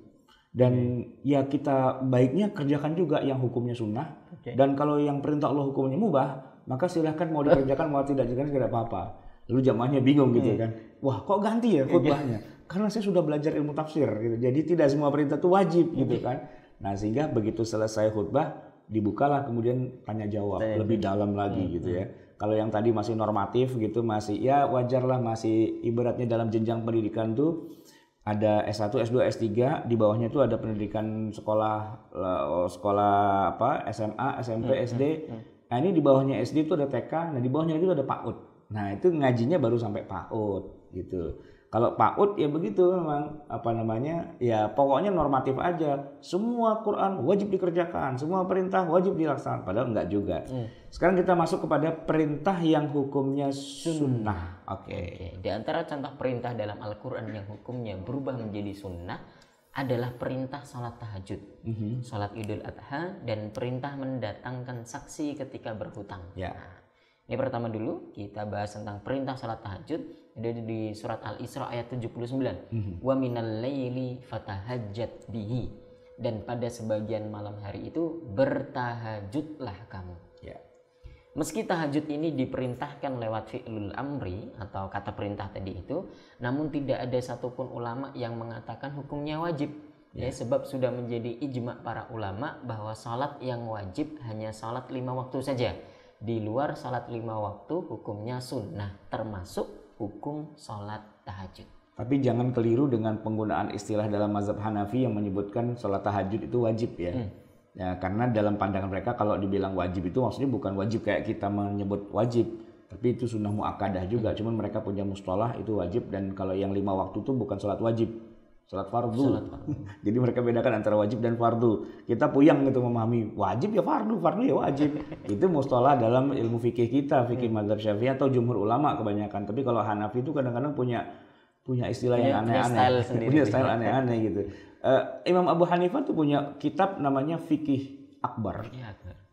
Dan ya kita baiknya kerjakan juga yang hukumnya sunnah. Dan kalau yang perintah Allah hukumnya mubah, maka silahkan mau dikerjakan mau tidak dikerjakan tidak apa-apa. Lalu jamaahnya bingung gitu kan. Wah, kok ganti ya khutbahnya? Karena saya sudah belajar ilmu tafsir gitu. Jadi tidak semua perintah itu wajib gitu kan. Nah, sehingga begitu selesai khutbah dibukalah kemudian tanya jawab lebih dalam lagi gitu ya. Kalau yang tadi masih normatif gitu, masih ya wajarlah, masih ibaratnya dalam jenjang pendidikan tuh ada S1, S2, S3, di bawahnya itu ada pendidikan sekolah apa SMA, SMP, SD. Nah, ini di bawahnya SD itu ada TK, nah di bawahnya itu ada PAUD. Nah, itu ngajinya baru sampai PAUD gitu. Kalau PAUD ya begitu memang apa namanya? Ya pokoknya normatif aja. Semua Quran wajib dikerjakan, semua perintah wajib dilaksanakan, padahal enggak juga. Sekarang kita masuk kepada perintah yang hukumnya sunnah. Oke. Di antara contoh perintah dalam Al-Quran yang hukumnya berubah menjadi sunnah adalah perintah salat tahajud, salat Idul Adha, dan perintah mendatangkan saksi ketika berhutang. Nah, ini pertama dulu kita bahas tentang perintah salat tahajud. Ada di surat Al-Isra ayat 79. Wa minal laili fatahajjat bihi. Dan pada sebagian malam hari itu bertahajudlah kamu. Meski tahajud ini diperintahkan lewat fi'lul amri atau kata perintah tadi itu, namun tidak ada satupun ulama yang mengatakan hukumnya wajib. Ya, sebab sudah menjadi ijma para ulama bahwa salat yang wajib hanya salat 5 waktu saja. Di luar salat 5 waktu hukumnya sunnah, termasuk hukum salat tahajud. Tapi jangan keliru dengan penggunaan istilah dalam mazhab Hanafi yang menyebutkan salat tahajud itu wajib ya. Ya, karena dalam pandangan mereka kalau dibilang wajib itu maksudnya bukan wajib kayak kita menyebut wajib, tapi itu sunnah muakkadah juga. Cuman mereka punya mustalah itu wajib, dan kalau yang 5 waktu itu bukan salat wajib, salat fardu. Jadi mereka bedakan antara wajib dan fardu. Kita puyang gitu memahami wajib ya fardu, fardu ya wajib. Itu mustalah dalam ilmu fikih kita, fikih mazhab Syafi'i atau jumhur ulama kebanyakan. Tapi kalau Hanafi itu kadang-kadang punya istilah yang aneh-aneh, punya style aneh-aneh gitu. Imam Abu Hanifah tuh punya kitab namanya Fikih Akbar.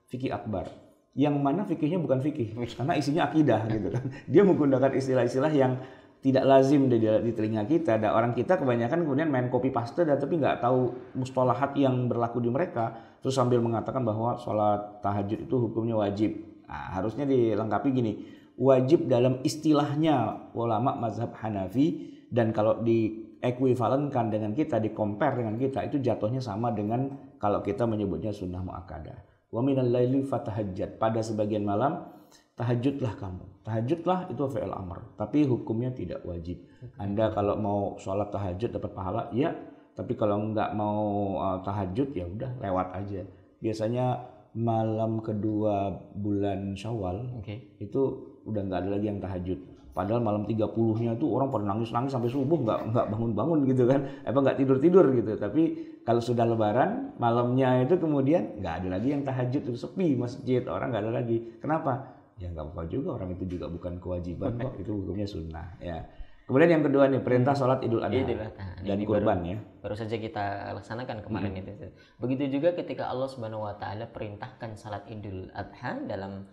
Fikih Akbar. Yang mana fikihnya bukan fikih, karena isinya akidah gitu kan. Dia menggunakan istilah-istilah yang tidak lazim di telinga kita. Ada orang kita kebanyakan kemudian main copy paste dan tapi nggak tahu mustalahat yang berlaku di mereka. Terus sambil mengatakan bahwa sholat tahajud itu hukumnya wajib. Nah, harusnya dilengkapi gini, wajib dalam istilahnya ulama mazhab Hanafi, dan kalau di ekuivalenkan dengan kita, di compare dengan kita, itu jatuhnya sama dengan kalau kita menyebutnya sunnah muakkadah. Wa minal laili fatahajjat, pada sebagian malam tahajudlah kamu. Tahajudlah itu fi'il amr, tapi hukumnya tidak wajib. Anda kalau mau sholat tahajud dapat pahala, ya. Tapi kalau nggak mau tahajud ya udah lewat aja. Biasanya malam kedua bulan Syawal itu udah nggak ada lagi yang tahajud. Padahal malam 30-nya itu orang pada nangis-nangis sampai subuh nggak bangun-bangun gitu kan. Nggak tidur-tidur gitu. Tapi kalau sudah lebaran malamnya itu kemudian nggak ada lagi yang tahajud, itu sepi masjid, orang nggak ada lagi. Kenapa? Ya nggak apa-apa juga, orang itu juga bukan kewajiban kok, itu hukumnya sunnah ya. Kemudian yang kedua nih, perintah sholat Idul Adha dan kurban ya. Baru saja kita laksanakan kemarin itu. Begitu juga ketika Allah Subhanahu wa taala perintahkan salat Idul Adha dalam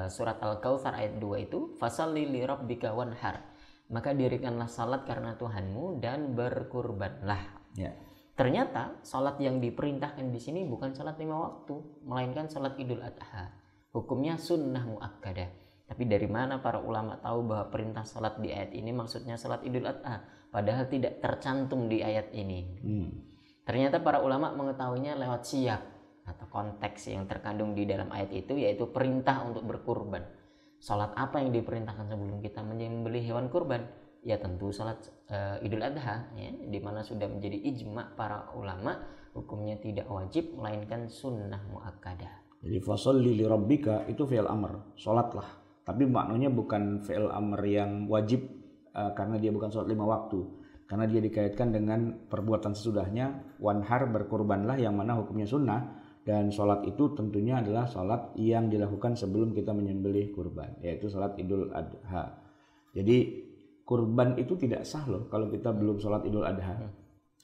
surat Al-Kautsar ayat 2 itu, fasalli li rabbika wanhar. Maka dirikanlah salat karena Tuhanmu dan berkurbanlah. Ya. Ternyata salat yang diperintahkan di sini bukan salat 5 waktu, melainkan salat Idul Adha. Hukumnya sunnah muakkadah. Tapi dari mana para ulama tahu bahwa perintah salat di ayat ini maksudnya salat Idul Adha, padahal tidak tercantum di ayat ini. Ternyata para ulama mengetahuinya lewat siyaq atau konteks yang terkandung di dalam ayat itu, yaitu perintah untuk berkurban. Salat apa yang diperintahkan sebelum kita menyembelih hewan kurban? Ya tentu salat Idul Adha ya, di mana sudah menjadi ijma para ulama, hukumnya tidak wajib melainkan sunnah muakkadah. Jadi fasalli li rabbika itu fi'il amr, salatlah. Tapi maknanya bukan fi'il amr yang wajib karena dia bukan salat 5 waktu. Karena dia dikaitkan dengan perbuatan sesudahnya, wanhar, berkurbanlah, yang mana hukumnya sunnah. Dan salat itu tentunya adalah salat yang dilakukan sebelum kita menyembelih kurban, yaitu salat Idul Adha. Jadi kurban itu tidak sah loh kalau kita belum salat Idul Adha.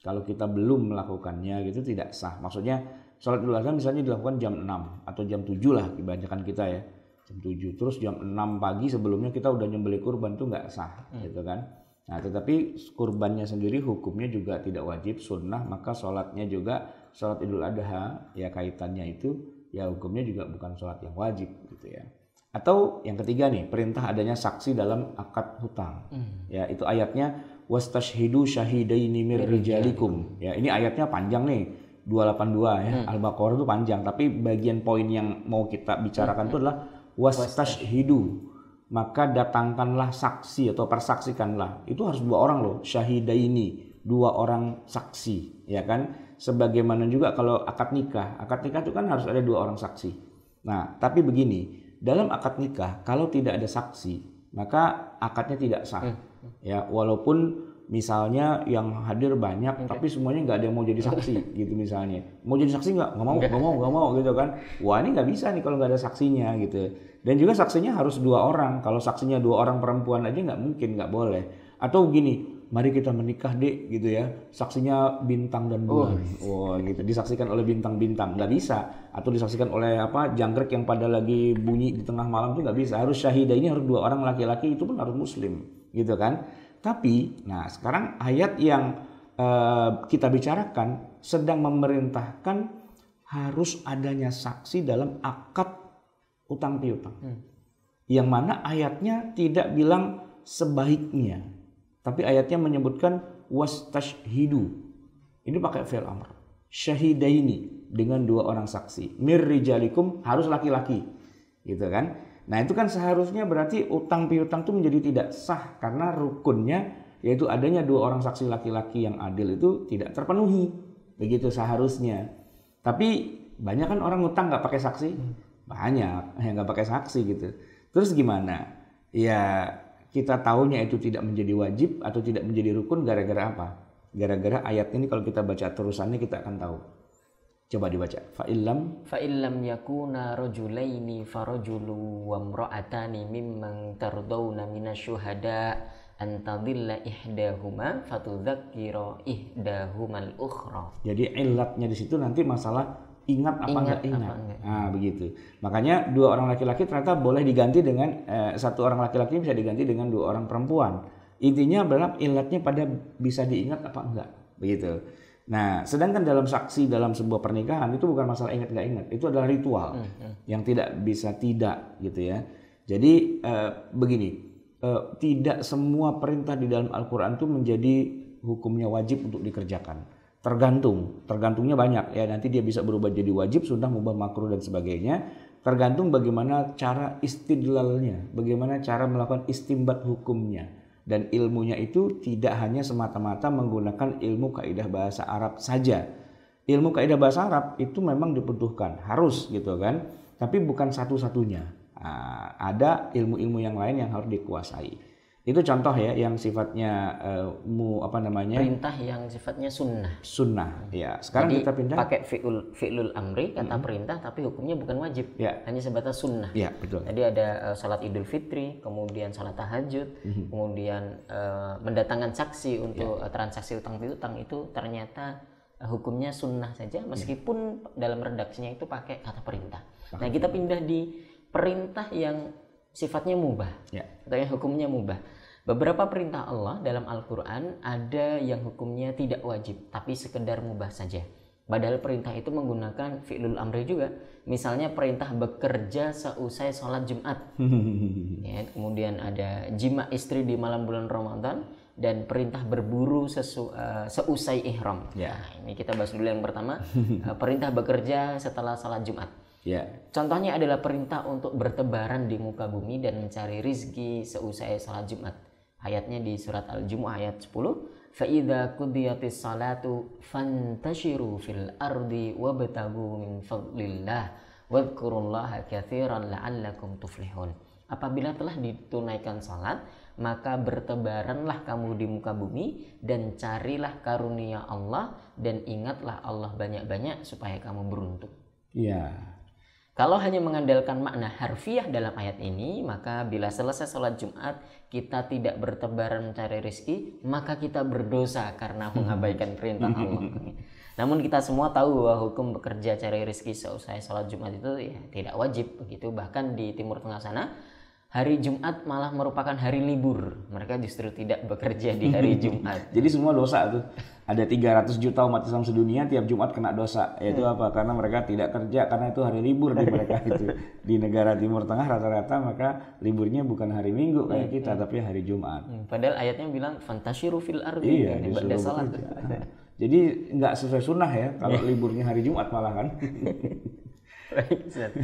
Kalau kita belum melakukannya gitu tidak sah. Maksudnya salat Idul Adha misalnya dilakukan jam 6 atau jam 7 lah kebanyakan kita ya. Jam 7. Terus jam 6 pagi sebelumnya kita udah nyembelih kurban, itu nggak sah gitu kan. Nah, tetapi kurbannya sendiri hukumnya juga tidak wajib, sunnah, maka sholatnya juga sholat Idul Adha ya kaitannya itu ya hukumnya juga bukan sholat yang wajib gitu ya. Atau yang ketiga nih, perintah adanya saksi dalam akad hutang. Ya, itu ayatnya wastashhidu syahidaini mir rijalikum. Ya, ini ayatnya panjang nih. 282 ya. Al-Baqarah itu panjang, tapi bagian poin yang mau kita bicarakan itu adalah wastashhidu. Maka datangkanlah saksi atau persaksikanlah. Itu harus 2 orang loh, syahidaini, 2 orang saksi, ya kan? Sebagaimana juga kalau akad nikah itu kan harus ada 2 orang saksi. Nah, tapi begini, dalam akad nikah kalau tidak ada saksi, maka akadnya tidak sah. Ya, walaupun misalnya yang hadir banyak, tapi semuanya nggak ada yang mau jadi saksi, gitu misalnya. Mau jadi saksi nggak mau gitu kan? Wah, ini nggak bisa nih kalau nggak ada saksinya gitu. Dan juga saksinya harus 2 orang. Kalau saksinya 2 orang perempuan aja nggak mungkin, nggak boleh. Atau gini, mari kita menikah dek gitu ya. Saksinya bintang dan bulan. Gitu. Disaksikan oleh bintang-bintang, nggak bisa. Atau disaksikan oleh jangkrik yang pada lagi bunyi di tengah malam itu nggak bisa. Harus syahidah ini harus 2 orang laki-laki, itu pun harus muslim, gitu kan? Tapi, nah sekarang ayat yang kita bicarakan sedang memerintahkan harus adanya saksi dalam akad utang piutang. Yang mana ayatnya tidak bilang sebaiknya, tapi ayatnya menyebutkan wastashhidu. Ini pakai fi'il amr. Syahidaini, dengan 2 orang saksi. Mir rijalikum, harus laki-laki. Gitu kan? Nah, itu kan seharusnya berarti utang piutang itu menjadi tidak sah karena rukunnya yaitu adanya 2 orang saksi laki-laki yang adil itu tidak terpenuhi. Begitu seharusnya. Tapi banyak kan orang utang nggak pakai saksi. Banyak yang nggak pakai saksi gitu. Terus gimana? Ya kita tahunya itu tidak menjadi wajib atau tidak menjadi rukun gara-gara apa? Gara-gara ayat ini kalau kita baca terusannya kita akan tahu. Coba dibaca. Fa'illam yakuna rajulaini farajulu wa imra'atani mimman tardawna minasyuhada antadilla ihdahuma fatudzakkira ihdahumal ukhra. Jadi ilatnya di situ nanti masalah ingat apa enggak ingat. Nah, begitu. Makanya dua orang laki-laki ternyata boleh diganti dengan satu orang laki-laki bisa diganti dengan dua orang perempuan. Intinya adalah ilatnya pada bisa diingat apa enggak, begitu. Nah, sedangkan dalam saksi dalam sebuah pernikahan itu bukan masalah ingat nggak ingat, itu adalah ritual yang tidak bisa tidak, gitu ya. Jadi begini. Tidak semua perintah di dalam Al-Quran itu menjadi hukumnya wajib untuk dikerjakan. Tergantungnya banyak ya. Nanti dia bisa berubah jadi wajib, sunnah, mubah, makruh dan sebagainya. Tergantung bagaimana cara istidlalnya, bagaimana cara melakukan istimbat hukumnya. Dan ilmunya itu tidak hanya semata-mata menggunakan ilmu kaidah bahasa Arab saja. Ilmu kaidah bahasa Arab itu memang dibutuhkan, harus gitu kan. Tapi bukan satu-satunya. Nah, ada ilmu-ilmu yang lain yang harus dikuasai. Itu contoh ya yang sifatnya perintah yang sifatnya sunnah. Ya, sekarang jadi, kita pindah pakai fi'lul amri kata perintah tapi hukumnya bukan wajib. Ya. Hanya sebatas sunnah. Ya, betul. Jadi ada salat Idul Fitri, kemudian salat tahajud, kemudian mendatangkan saksi untuk transaksi utang piutang itu ternyata hukumnya sunnah saja meskipun dalam redaksinya itu pakai kata perintah. Nah, kita pindah di perintah yang sifatnya mubah, atau yang hukumnya mubah. Beberapa perintah Allah dalam Al-Quran ada yang hukumnya tidak wajib, tapi sekedar mubah saja. Padahal perintah itu menggunakan fi'lul amri juga. Misalnya perintah bekerja seusai sholat Jumat. Ya, kemudian ada jima istri di malam bulan Ramadan dan perintah berburu seusai ihram. Nah, ini kita bahas dulu yang pertama, perintah bekerja setelah sholat Jumat. Contohnya adalah perintah untuk bertebaran di muka bumi dan mencari rizki seusai salat Jumat. Ayatnya di surat Al-Jumu'ah ayat 10. فَإِذَا قُضِيَتِ الصَّلَاةُ فَانْتَشِرُوا فِي الْأَرْضِ وَابْتَغُوا مِنْ فَضْلِ اللَّهِ وَاذْكُرُوا اللَّهَ كَثِيرًا لَعَلَّكُمْ تُفْلِحُونَ. Apabila telah ditunaikan salat, maka bertebaranlah kamu di muka bumi dan carilah karunia Allah dan ingatlah Allah banyak-banyak supaya kamu beruntung. Kalau hanya mengandalkan makna harfiah dalam ayat ini, maka bila selesai sholat Jumat kita tidak bertebaran mencari rezeki, maka kita berdosa karena mengabaikan perintah Allah. Namun kita semua tahu bahwa hukum bekerja cari rezeki seusai sholat Jumat itu ya tidak wajib begitu. Bahkan di Timur Tengah sana hari Jumat malah merupakan hari libur. Mereka justru tidak bekerja di hari Jumat. Jadi semua dosa tuh. Ada 300 juta umat Islam sedunia tiap Jumat kena dosa. Yaitu apa? Karena mereka tidak kerja, karena itu hari libur di mereka itu. Di negara Timur Tengah rata-rata maka liburnya bukan hari Minggu kayak kita, tapi hari Jumat. Padahal ayatnya bilang fantasyiru fil ardi. Iya, salat. Jadi nggak sesuai sunnah ya kalau liburnya hari Jumat malah kan. Baik, Ustaz.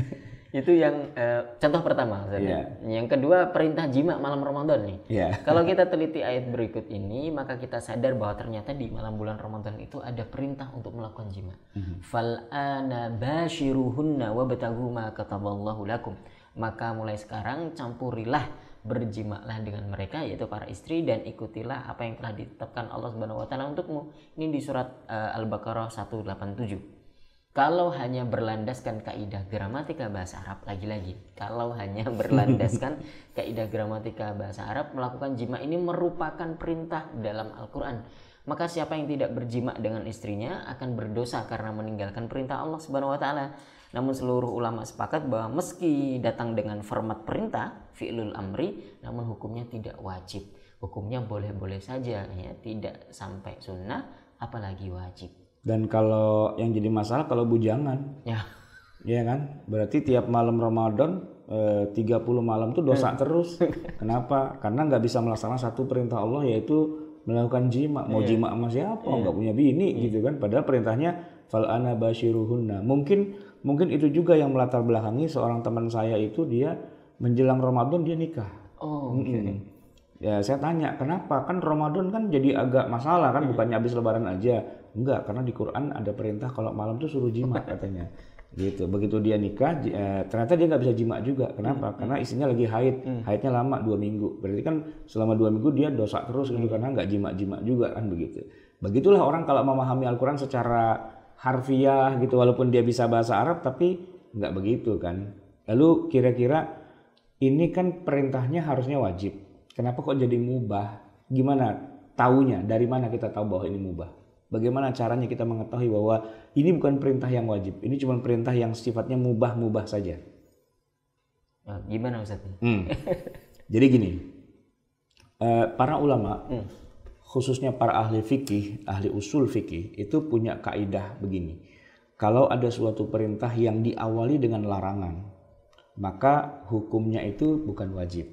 Itu yang contoh pertama, Ustaz. Yang kedua perintah jima malam Ramadan nih. Kalau kita teliti ayat berikut ini, maka kita sadar bahwa ternyata di malam bulan Ramadan itu ada perintah untuk melakukan jima. Fal ana bashiruhunna wabtaghu ma kataballahu lakum. Maka mulai sekarang campurilah, berjimalah dengan mereka yaitu para istri dan ikutilah apa yang telah ditetapkan Allah Subhanahu wa taala untukmu. Ini di surat Al-Baqarah 187. Kalau hanya berlandaskan kaidah gramatika bahasa Arab, lagi-lagi kalau hanya berlandaskan kaidah gramatika bahasa Arab, melakukan jima ini merupakan perintah dalam Al-Quran. Maka siapa yang tidak berjima dengan istrinya akan berdosa karena meninggalkan perintah Allah Subhanahu wa taala. Namun seluruh ulama sepakat bahwa meski datang dengan format perintah fi'lul amri, namun hukumnya tidak wajib. Hukumnya boleh-boleh saja ya, tidak sampai sunnah apalagi wajib. Dan kalau yang jadi masalah kalau bujangan, ya kan, berarti tiap malam Ramadan 30 malam tuh dosa terus. Kenapa? Karena nggak bisa melaksanakan satu perintah Allah yaitu melakukan jima. Mau jima sama siapa? Nggak punya bini gitu kan. Padahal perintahnya fal ana basyiruhunna. Mungkin itu juga yang melatar belakangi seorang teman saya itu dia menjelang Ramadan dia nikah. Ya saya tanya kenapa, kan Ramadan kan jadi agak masalah kan, bukannya habis lebaran aja. Enggak, karena di Quran ada perintah kalau malam tuh suruh jima katanya. Gitu. Begitu dia nikah ternyata dia nggak bisa jima juga. Kenapa? Karena istrinya lagi haid. Haidnya lama 2 minggu. Berarti kan selama 2 minggu dia dosa terus gitu karena nggak jima-jima juga kan begitu. Begitulah orang kalau memahami Al-Quran secara harfiah gitu, walaupun dia bisa bahasa Arab tapi nggak begitu kan. Lalu kira-kira ini kan perintahnya harusnya wajib. Kenapa kok jadi mubah? Gimana taunya? Dari mana kita tahu bahwa ini mubah? Bagaimana caranya kita mengetahui bahwa ini bukan perintah yang wajib, ini cuma perintah yang sifatnya mubah-mubah saja? Gimana Ustaz? Jadi gini, para ulama, khususnya para ahli fikih, ahli usul fikih, itu punya kaidah begini. Kalau ada suatu perintah yang diawali dengan larangan, maka hukumnya itu bukan wajib.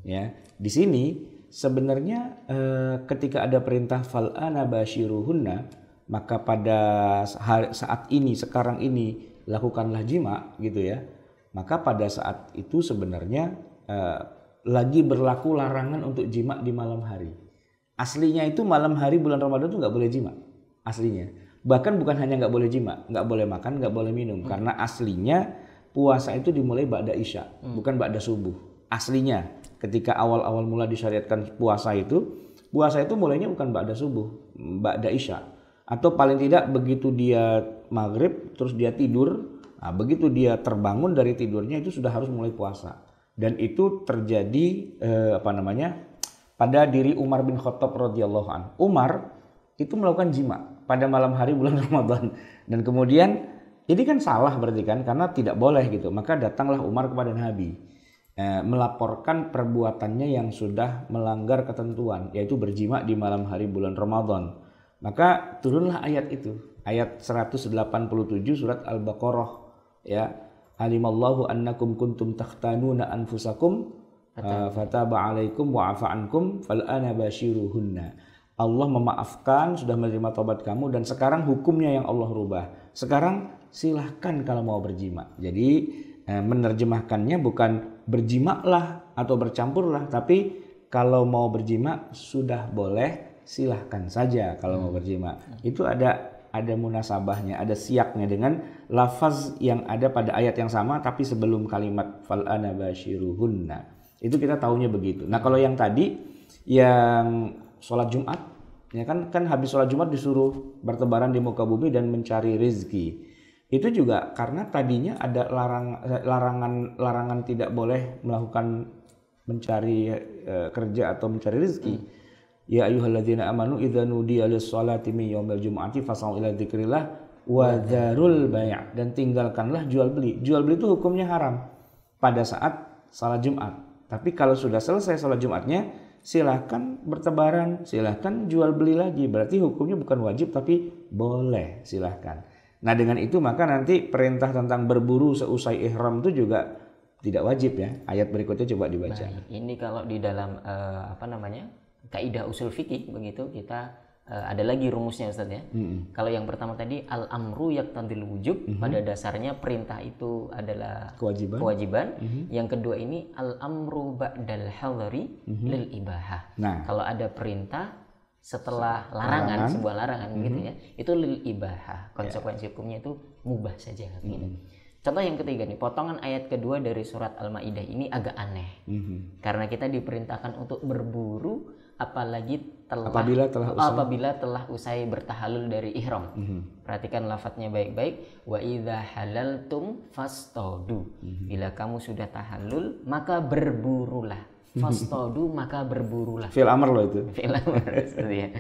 Ya, di sini sebenarnya ketika ada perintah fal'ana basyiruhunna, maka pada saat ini, sekarang ini lakukanlah jima, gitu ya. Maka pada saat itu sebenarnya lagi berlaku larangan untuk jima di malam hari. Aslinya itu malam hari bulan Ramadan itu nggak boleh jima, aslinya. Bahkan bukan hanya nggak boleh jima, nggak boleh makan, nggak boleh minum, karena aslinya puasa itu dimulai ba'da isya, bukan ba'da subuh. Aslinya ketika awal-awal mula disyariatkan puasa itu mulainya bukan ba'da subuh, ba'da isya. Atau paling tidak begitu dia maghrib terus dia tidur, nah, begitu dia terbangun dari tidurnya itu sudah harus mulai puasa. Dan itu terjadi pada diri Umar bin Khattab radhiyallahu anhu. Umar itu melakukan jima pada malam hari bulan Ramadan, dan kemudian ini kan salah berarti kan, karena tidak boleh gitu. Maka datanglah Umar kepada Nabi melaporkan perbuatannya yang sudah melanggar ketentuan, yaitu berjima di malam hari bulan Ramadan. Maka turunlah ayat itu, ayat 187 surat Al-Baqarah, ya, alimallahu annakum kuntum takhtanuna anfusakum fataba alaikum wa afa ankum fal'ana basyiruhunna. Allah memaafkan, sudah menerima taubat kamu, dan sekarang hukumnya yang Allah rubah. Sekarang silahkan kalau mau berjima. Jadi menerjemahkannya bukan berjimalah atau bercampurlah, tapi kalau mau berjima sudah boleh, silahkan saja kalau mau berjima. Itu ada munasabahnya, ada siaknya dengan lafaz yang ada pada ayat yang sama, tapi sebelum kalimat fal'ana basyiruhunna. Itu kita tahunya begitu. Nah kalau yang tadi yang sholat Jumat, ya kan habis sholat Jumat disuruh bertebaran di muka bumi dan mencari rezeki. Itu juga karena tadinya ada larangan tidak boleh melakukan mencari kerja atau mencari rezeki. Ya ayyuhalladzina amanu idza nudiya lis-sholati min yaumil jumu'ati fas'au ila dzikrillah wa dzarul bai', dan tinggalkanlah jual beli. Jual beli itu hukumnya haram pada saat salat Jumat. Tapi kalau sudah selesai salat Jumatnya, silahkan bertebaran, silahkan jual beli lagi. Berarti hukumnya bukan wajib tapi boleh, silahkan. Nah dengan itu maka nanti perintah tentang berburu seusai ihram itu juga tidak wajib ya. Ayat berikutnya coba dibaca. Baik, ini kalau di dalam kaidah usul fikih begitu kita ada lagi rumusnya Ustaz ya. Kalau yang pertama tadi al-amru yaqtadil wujub, pada dasarnya perintah itu adalah kewajiban. Yang kedua ini al-amru ba'dal hadari lil ibahah. Nah, kalau ada perintah setelah larangan, sebuah larangan gitu ya, itu lil ibahah. Konsekuensi hukumnya itu mubah saja gitu. Contoh yang ketiga nih, potongan ayat kedua dari surat Al-Maidah ini agak aneh. Karena kita diperintahkan untuk berburu apabila telah usai bertahalul dari ihram. Perhatikan lafadznya baik-baik. Wa idza halaltum fastaudu. Bila kamu sudah tahallul maka berburulah. Fastaudu maka berburulah. Fi'il amr loh itu. Fi'il amr ya.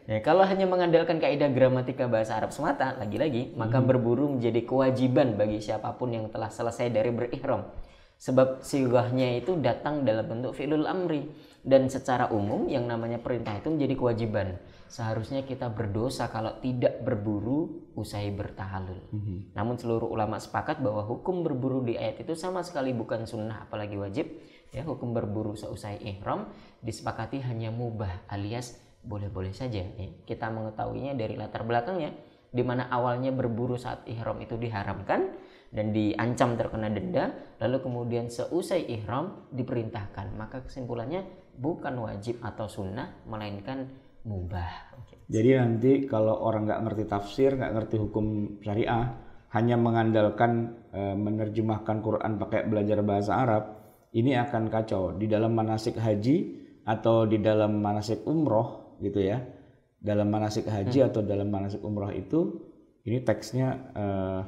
Ya, kalau hanya mengandalkan kaidah gramatika bahasa Arab semata, lagi-lagi maka berburu menjadi kewajiban bagi siapapun yang telah selesai dari berihram. Sebab sigahnya itu datang dalam bentuk fi'lul amri, dan secara umum yang namanya perintah itu menjadi kewajiban. Seharusnya kita berdosa kalau tidak berburu usai bertahalul. Namun seluruh ulama sepakat bahwa hukum berburu di ayat itu sama sekali bukan sunnah apalagi wajib. Ya, hukum berburu seusai ihram disepakati hanya mubah alias boleh-boleh saja. Ya, kita mengetahuinya dari latar belakangnya, di mana awalnya berburu saat ihram itu diharamkan dan diancam terkena denda, lalu kemudian seusai ihram diperintahkan. Maka kesimpulannya bukan wajib atau sunnah, melainkan mubah. Jadi nanti kalau orang nggak ngerti tafsir, nggak ngerti hukum syariah, hanya mengandalkan menerjemahkan Quran pakai belajar bahasa Arab, ini akan kacau di dalam manasik haji atau di dalam manasik umroh gitu ya. Dalam manasik haji atau dalam manasik umroh itu, ini teksnya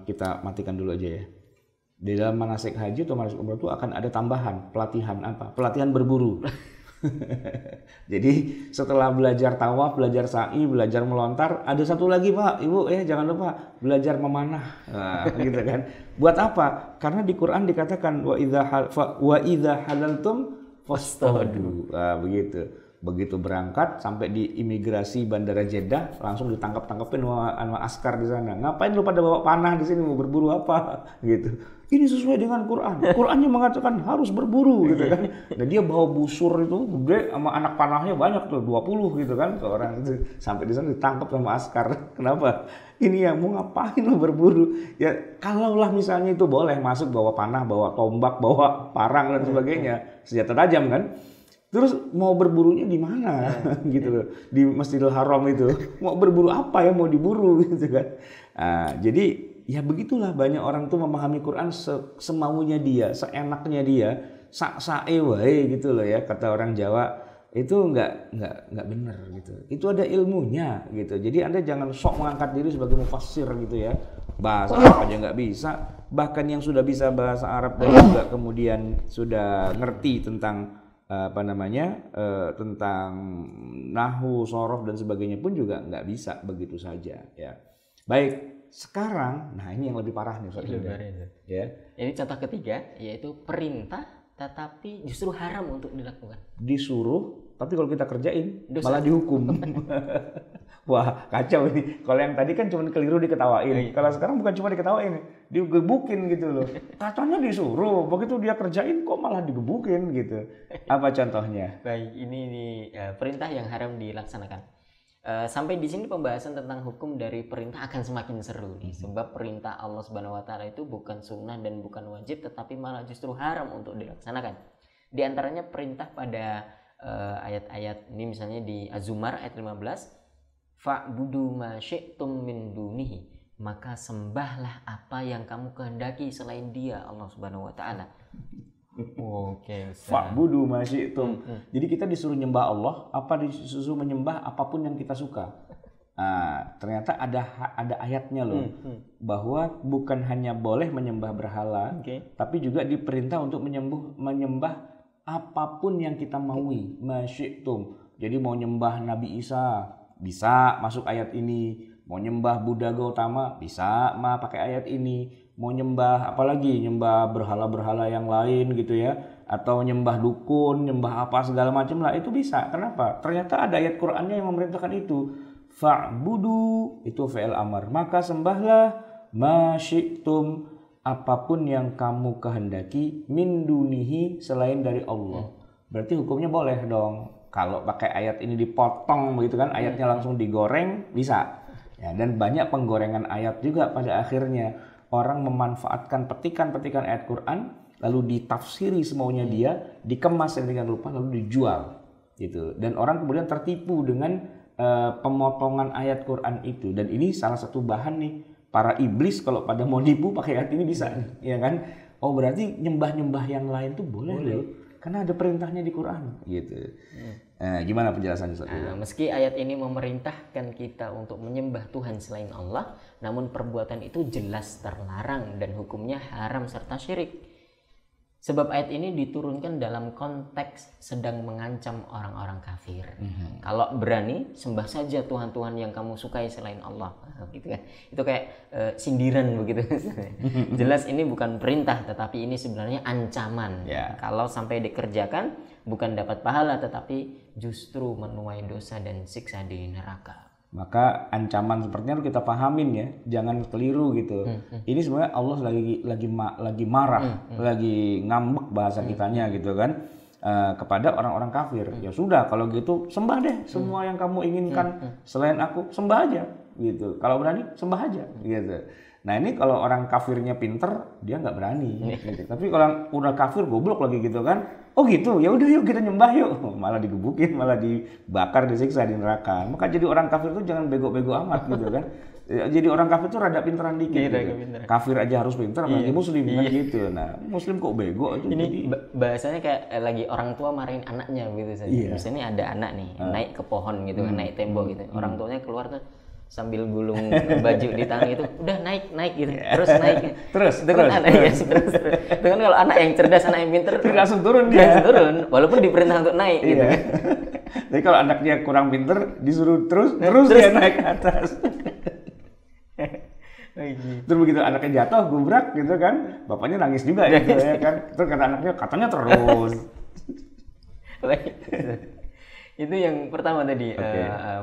kita matikan dulu aja ya. Di dalam manasik haji atau manasik umroh itu akan ada tambahan pelatihan apa? Pelatihan berburu. Jadi setelah belajar tawaf, belajar sa'i, belajar melontar, ada satu lagi Pak, Ibu jangan lupa belajar memanah. Nah, gitu kan. Buat apa? Karena di Quran dikatakan wa idza halaltum fastadu. Nah, begitu. Begitu berangkat sampai di imigrasi Bandara Jeddah langsung ditangkap-tangkapin sama askar di sana. Ngapain lu pada bawa panah di sini, mau berburu apa? Gitu. Ini sesuai dengan Quran. Qurannya mengatakan harus berburu gitu kan. Nah dia bawa busur itu gede sama anak panahnya banyak tuh 20 gitu kan ke orang itu. Sampai di sana ditangkap sama askar. Kenapa? Ini yang mau ngapain lo berburu? Ya kalaulah misalnya itu boleh masuk bawa panah, bawa tombak, bawa parang dan sebagainya, senjata tajam kan. Terus mau berburunya di mana gitu loh, di Masjidil Haram itu mau berburu apa ya, mau diburu gitu kan. Nah, jadi ya begitulah banyak orang tuh memahami Quran semaunya dia, seenaknya dia, sak-sae wae gitu loh ya kata orang Jawa. Itu nggak benar gitu. Itu ada ilmunya gitu. Jadi Anda jangan sok mengangkat diri sebagai mufassir gitu ya. Bahasa Arab aja nggak bisa, bahkan yang sudah bisa bahasa Arab dan juga kemudian sudah ngerti tentang tentang nahwu, sorof dan sebagainya pun juga nggak bisa begitu saja ya. Baik, sekarang nah ini yang lebih parah nih Ustaz. Ya. Ini contoh ketiga yaitu perintah tetapi justru haram untuk dilakukan. Disuruh tapi kalau kita kerjain malah dihukum. Wah kacau ini. Kalau yang tadi kan cuma keliru diketawain. Kalau sekarang bukan cuma diketawain, digebukin gitu loh. Katanya disuruh, begitu dia kerjain kok malah digebukin gitu. Apa contohnya? Baik, ini perintah yang haram dilaksanakan. Sampai di sini pembahasan tentang hukum dari perintah akan semakin seru nih. Sebab perintah Allah Subhanahu wa taala itu bukan sunnah dan bukan wajib, tetapi malah justru haram untuk dilaksanakan. Di antaranya perintah pada ayat-ayat ini misalnya di Az-Zumar ayat 15, fa'budu ma syi'tum min dunihi, maka sembahlah apa yang kamu kehendaki selain Dia, Allah Subhanahu wa taala. Oke, fa'budu ma syi'tum. Jadi kita disuruh nyembah Allah, apa disuruh menyembah apapun yang kita suka. Nah, ternyata ada ayatnya loh, bahwa bukan hanya boleh menyembah berhala, tapi juga diperintah untuk menyembah apapun yang kita maui, ma syi'tum. Jadi mau nyembah Nabi Isa bisa masuk ayat ini, mau nyembah Buddha Gautama bisa pakai ayat ini, mau nyembah apalagi nyembah berhala-berhala yang lain gitu ya, atau nyembah dukun, nyembah apa segala macam lah, itu bisa. Kenapa? Ternyata ada ayat Qur'annya yang memerintahkan itu. Fa'budu itu fi'il amar, maka sembahlah ma syi'tum apapun yang kamu kehendaki min dunihi selain dari Allah. Berarti hukumnya boleh dong. Kalau pakai ayat ini dipotong begitu kan, ayatnya langsung digoreng bisa. Ya, dan banyak penggorengan ayat juga pada akhirnya. Orang memanfaatkan petikan-petikan ayat Quran lalu ditafsiri semaunya dia, dikemas dengan rupa lalu dijual gitu. Dan orang kemudian tertipu dengan pemotongan ayat Quran itu. Dan ini salah satu bahan nih para iblis kalau pada mau nipu pakai ayat ini bisa, ya kan? Oh berarti nyembah-nyembah yang lain tuh boleh. Loh. Karena ada perintahnya di Quran gitu. Gimana penjelasannya? Meski ayat ini memerintahkan kita untuk menyembah Tuhan selain Allah, namun perbuatan itu jelas terlarang dan hukumnya haram serta syirik. Sebab ayat ini diturunkan dalam konteks sedang mengancam orang-orang kafir. Kalau berani, sembah saja Tuhan-Tuhan yang kamu sukai selain Allah. Gitu kan. Itu kayak sindiran begitu. Jelas ini bukan perintah, tetapi ini sebenarnya ancaman. Kalau sampai dikerjakan, bukan dapat pahala, tetapi justru menuai dosa dan siksa di neraka. Maka ancaman sepertinya kita pahamin ya, jangan keliru gitu. Ini sebenarnya Allah lagi marah, lagi ngambek bahasa kitanya gitu kan, kepada orang-orang kafir. Ya sudah kalau gitu sembah deh semua yang kamu inginkan selain aku, sembah aja gitu. Kalau berani sembah aja gitu. Nah ini kalau orang kafirnya pinter dia nggak berani. Gitu. Tapi kalau udah kafir goblok lagi gitu kan, oh gitu, ya udah yuk kita nyembah yuk, malah digebukin, malah dibakar, disiksa di neraka. Maka jadi orang kafir itu jangan bego-bego amat gitu kan. Jadi orang kafir itu rada pinteran dikit. Gitu. Kafir aja harus pinter, apalagi muslim kan gitu. Nah muslim kok bego itu. Ini jadi bahasanya kayak lagi orang tua marahin anaknya gitu saja. Misalnya ada anak nih naik ke pohon gitu, naik tembok gitu. Orang tuanya keluar tuh, sambil gulung baju di tangan itu, udah naik gitu, terus naik. Terus. Itu kan kalau anak yang cerdas, anak yang pinter, langsung turun dia. Turun, walaupun diperintah untuk naik gitu. Jadi kalau anaknya kurang pinter, disuruh terus dia naik ke atas. Terus begitu anaknya jatuh, gubrak gitu kan, bapaknya nangis juga gitu ya kan. Terus kata anaknya, katanya terus. Itu yang pertama tadi,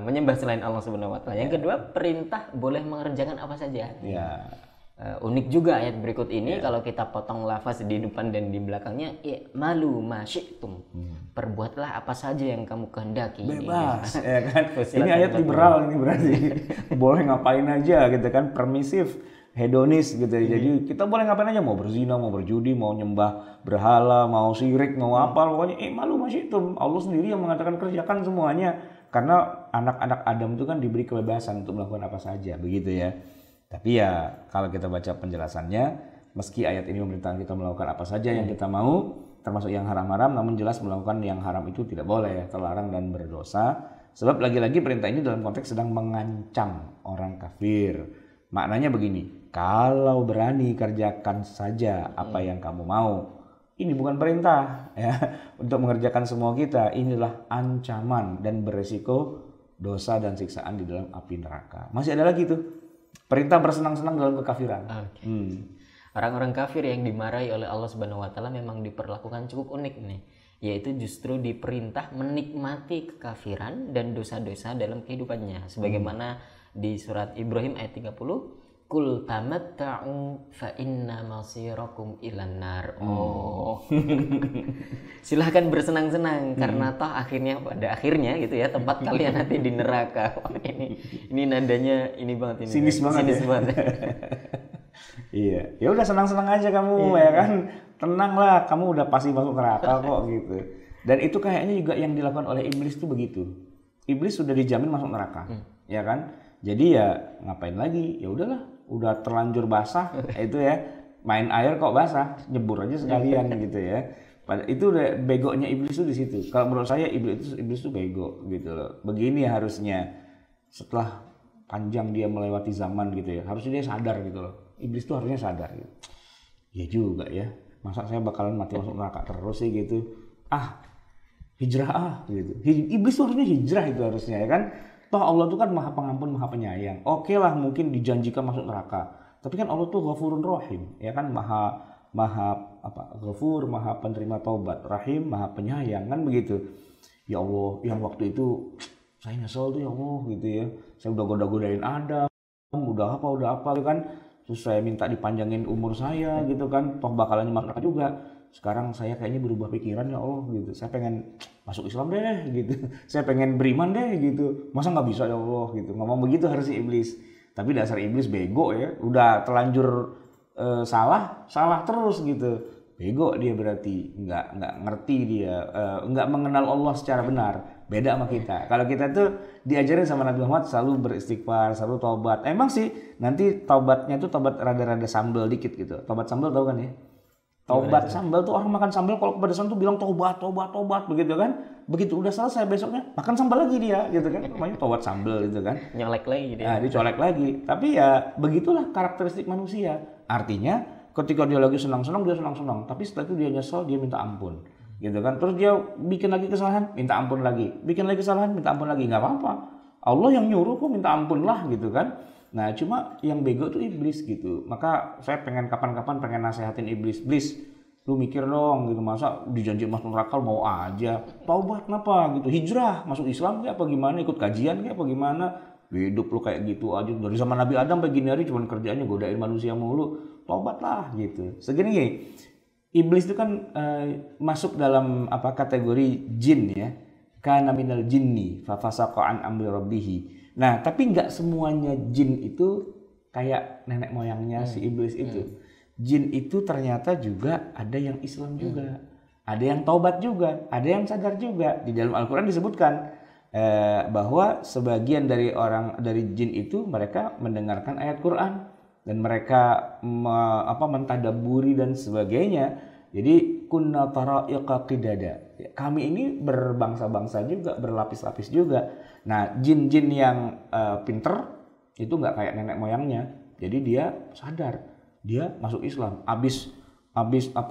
menyembah selain Allah Subhanahu wa taala. Yang kedua, perintah boleh mengerjakan apa saja. Ya. Unik juga ayat berikut ini, kalau kita potong lafaz di depan dan di belakangnya, malu masyitum. Perbuatlah apa saja yang kamu kehendaki. Bebas, ya kan. Ini ayat liberal ini berarti. Boleh ngapain aja gitu kan, permisif, hedonis gitu. Jadi kita boleh ngapain aja, mau berzina, mau berjudi, mau nyembah berhala, mau syirik, mau apa, pokoknya malu masyitum. Allah sendiri yang mengatakan kerjakan semuanya. Karena anak-anak Adam itu kan diberi kebebasan untuk melakukan apa saja, begitu ya. Tapi ya kalau kita baca penjelasannya, meski ayat ini memerintahkan kita melakukan apa saja yang kita mau, termasuk yang haram-haram, namun jelas melakukan yang haram itu tidak boleh, terlarang dan berdosa. Sebab lagi-lagi perintah ini dalam konteks sedang mengancam orang kafir. Maknanya begini, kalau berani kerjakan saja apa yang kamu mau. Ini bukan perintah ya untuk mengerjakan semua kita. Inilah ancaman dan beresiko dosa dan siksaan di dalam api neraka. Masih ada lagi tuh. Perintah bersenang-senang dalam kekafiran. Orang-orang kafir yang dimarahi oleh Allah Subhanahu wa taala memang diperlakukan cukup unik nih. Yaitu justru diperintah menikmati kekafiran dan dosa-dosa dalam kehidupannya. Sebagaimana di surat Ibrahim ayat 30, Qul tamatta'u fa inna masirakum ilan nar. Silahkan bersenang-senang karena toh pada akhirnya gitu ya, tempat kalian nanti di neraka. Ini nadanya ini banget ini. Sinis banget. Iya, ya udah senang-senang aja kamu ya kan. Tenanglah, kamu udah pasti masuk neraka kok gitu. Dan itu kayaknya juga yang dilakukan oleh iblis tuh begitu. Iblis sudah dijamin masuk neraka, ya kan? Jadi ya ngapain lagi? Ya udahlah, udah terlanjur basah itu ya, main air kok basah, nyebur aja sekalian gitu ya. Itu udah begonya iblis tuh di situ. Kalau menurut saya iblis tuh bego gitu loh. Begini harusnya setelah panjang dia melewati zaman gitu ya, harusnya dia sadar gitu loh. Iblis tuh harusnya sadar gitu. Ya juga ya, masa saya bakalan mati masuk neraka terus sih gitu. Hijrah gitu. Iblis tuh harusnya hijrah itu harusnya ya kan. Toh Allah tuh kan maha pengampun, maha penyayang. Oke lah mungkin dijanjikan masuk neraka. Tapi kan Allah tuh ghafurun rahim. Ya kan maha ghafur, maha penerima taubat. Rahim, maha penyayang kan begitu. Ya Allah, yang waktu itu saya nyesel tuh ya Allah gitu ya. Saya udah goda-godain Adam, udah apa kan. Terus saya minta dipanjangin umur saya gitu kan. Toh bakalannya masuk neraka juga. Sekarang saya kayaknya berubah pikiran ya Allah gitu. Saya pengen masuk Islam deh gitu. Saya pengen beriman deh gitu. Masa nggak bisa ya Allah gitu. Ngomong begitu harusnya iblis. Tapi dasar iblis bego ya. Udah terlanjur salah terus gitu. Bego dia berarti. Nggak ngerti dia. Nggak mengenal Allah secara benar. Beda sama kita. Kalau kita tuh diajarin sama Nabi Muhammad selalu beristighfar, selalu taubat. Emang sih nanti taubatnya tuh taubat rada-rada sambal dikit gitu. Taubat sambal tahu kan ya? Taubat sambal tuh orang makan sambal kalau kepedesan tuh bilang tobat begitu kan. Begitu udah selesai besoknya makan sambal lagi dia gitu kan. Namanya tobat sambal gitu kan. Nyolek lagi dia. Nah, dicolek lagi. Tapi ya begitulah karakteristik manusia. Artinya ketika dia lagi senang-senang dia senang-senang. Tapi setelah itu dia nyesel, dia minta ampun. Gitu kan. Terus dia bikin lagi kesalahan, minta ampun lagi. Bikin lagi kesalahan, minta ampun lagi. Enggak apa-apa. Allah yang nyuruh kok minta ampun lah gitu kan. Nah cuma yang bego tuh iblis gitu. Maka saya pengen kapan-kapan pengen nasehatin iblis. Iblis, lu mikir dong gitu. Masa dijanji masuk neraka mau aja. Taubat kenapa gitu. Hijrah masuk Islam kayak apa gimana. Ikut kajian kayak apa gimana. Hidup lu kayak gitu aja. Dari zaman Nabi Adam sampai gini hari cuma kerjaannya godain manusia mulu. Taubat lah gitu. Segini gini. Iblis itu kan masuk dalam kategori jin ya. Kana minal jinni fa fasaqa an amri rabbih. Nah, tapi nggak semuanya jin itu kayak nenek moyangnya si iblis itu. Jin itu ternyata juga ada yang Islam juga. Ada yang taubat juga, ada yang sadar juga. Di dalam Al-Qur'an disebutkan bahwa sebagian dari jin itu mereka mendengarkan ayat Qur'an dan mereka mentadabburi dan sebagainya. Jadi kunna tara'iqa qidada. Kami ini berbangsa-bangsa juga, berlapis-lapis juga. Nah, jin-jin yang pinter itu nggak kayak nenek moyangnya. Jadi dia sadar, dia masuk Islam. Abis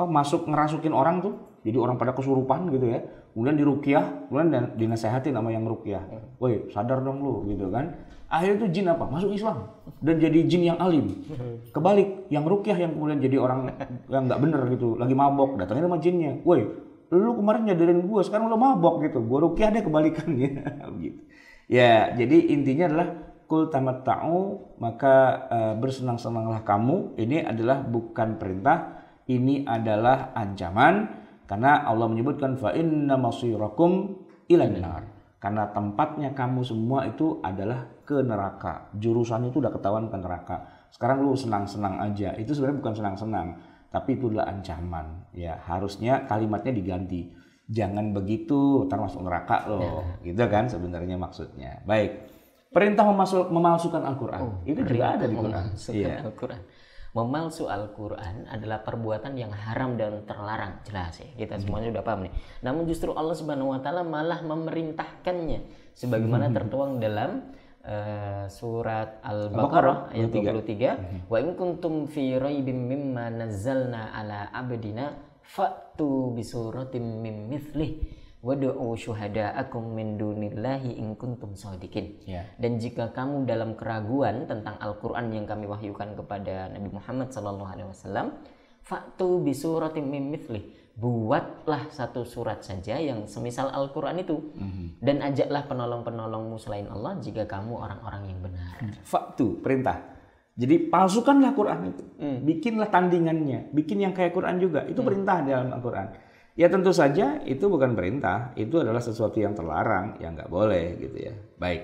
masuk ngerasukin orang tuh, jadi orang pada kesurupan gitu ya. Kemudian diruqyah, kemudian dinasehatin sama yang ruqyah. Woi, sadar dong lu gitu kan. Akhirnya tuh jin apa? Masuk Islam dan jadi jin yang alim. Kebalik, yang ruqyah yang kemudian jadi orang yang nggak bener gitu, lagi mabok, datangnya sama jinnya. Woi, lu kemarin nyadarin gue, sekarang lu mabok gitu. Gue ruqyah deh kebalikannya gitu. Ya, jadi intinya adalah kul tamatta'u, maka bersenang-senanglah kamu. Ini adalah bukan perintah, ini adalah ancaman, karena Allah menyebutkan fa inna masirakum ilan nar. Karena tempatnya kamu semua itu adalah ke neraka. Jurusannya itu udah ketahuan ke neraka. Sekarang lu senang-senang aja. Itu sebenarnya bukan senang-senang, tapi itu adalah ancaman. Ya, harusnya kalimatnya diganti. Jangan begitu, ntar masuk neraka loh. Gitu kan sebenarnya maksudnya. Baik. Perintah memalsukan Al-Quran. Itu juga ada di Quran. Iya. Al-Quran. Memalsu Al-Quran adalah perbuatan yang haram dan terlarang, jelas ya, kita semuanya udah paham nih. Namun justru Allah Subhanahu wa taala malah memerintahkannya sebagaimana tertuang dalam surat Al-Baqarah ayat 23, wa in kuntum fi raibim mimma nazzalna ala abdina fa'tu bisuratim min mithlih wad'u syuhada'akum min dunillahi in kuntum shadiqin. Dan jika kamu dalam keraguan tentang Al-Qur'an yang kami wahyukan kepada Nabi Muhammad sallallahu alaihi wasallam, fa'tu bi suratin min mithlih. Buatlah satu surat saja yang semisal Al-Qur'an itu. Dan ajaklah penolong-penolongmu selain Allah jika kamu orang-orang yang benar. Fa'tu, perintah. Jadi palsukanlah Quran itu. Bikinlah tandingannya, bikin yang kayak Quran juga. Itu perintah dalam Al-Qur'an. Ya tentu saja itu bukan perintah, itu adalah sesuatu yang terlarang, yang nggak boleh gitu ya. Baik.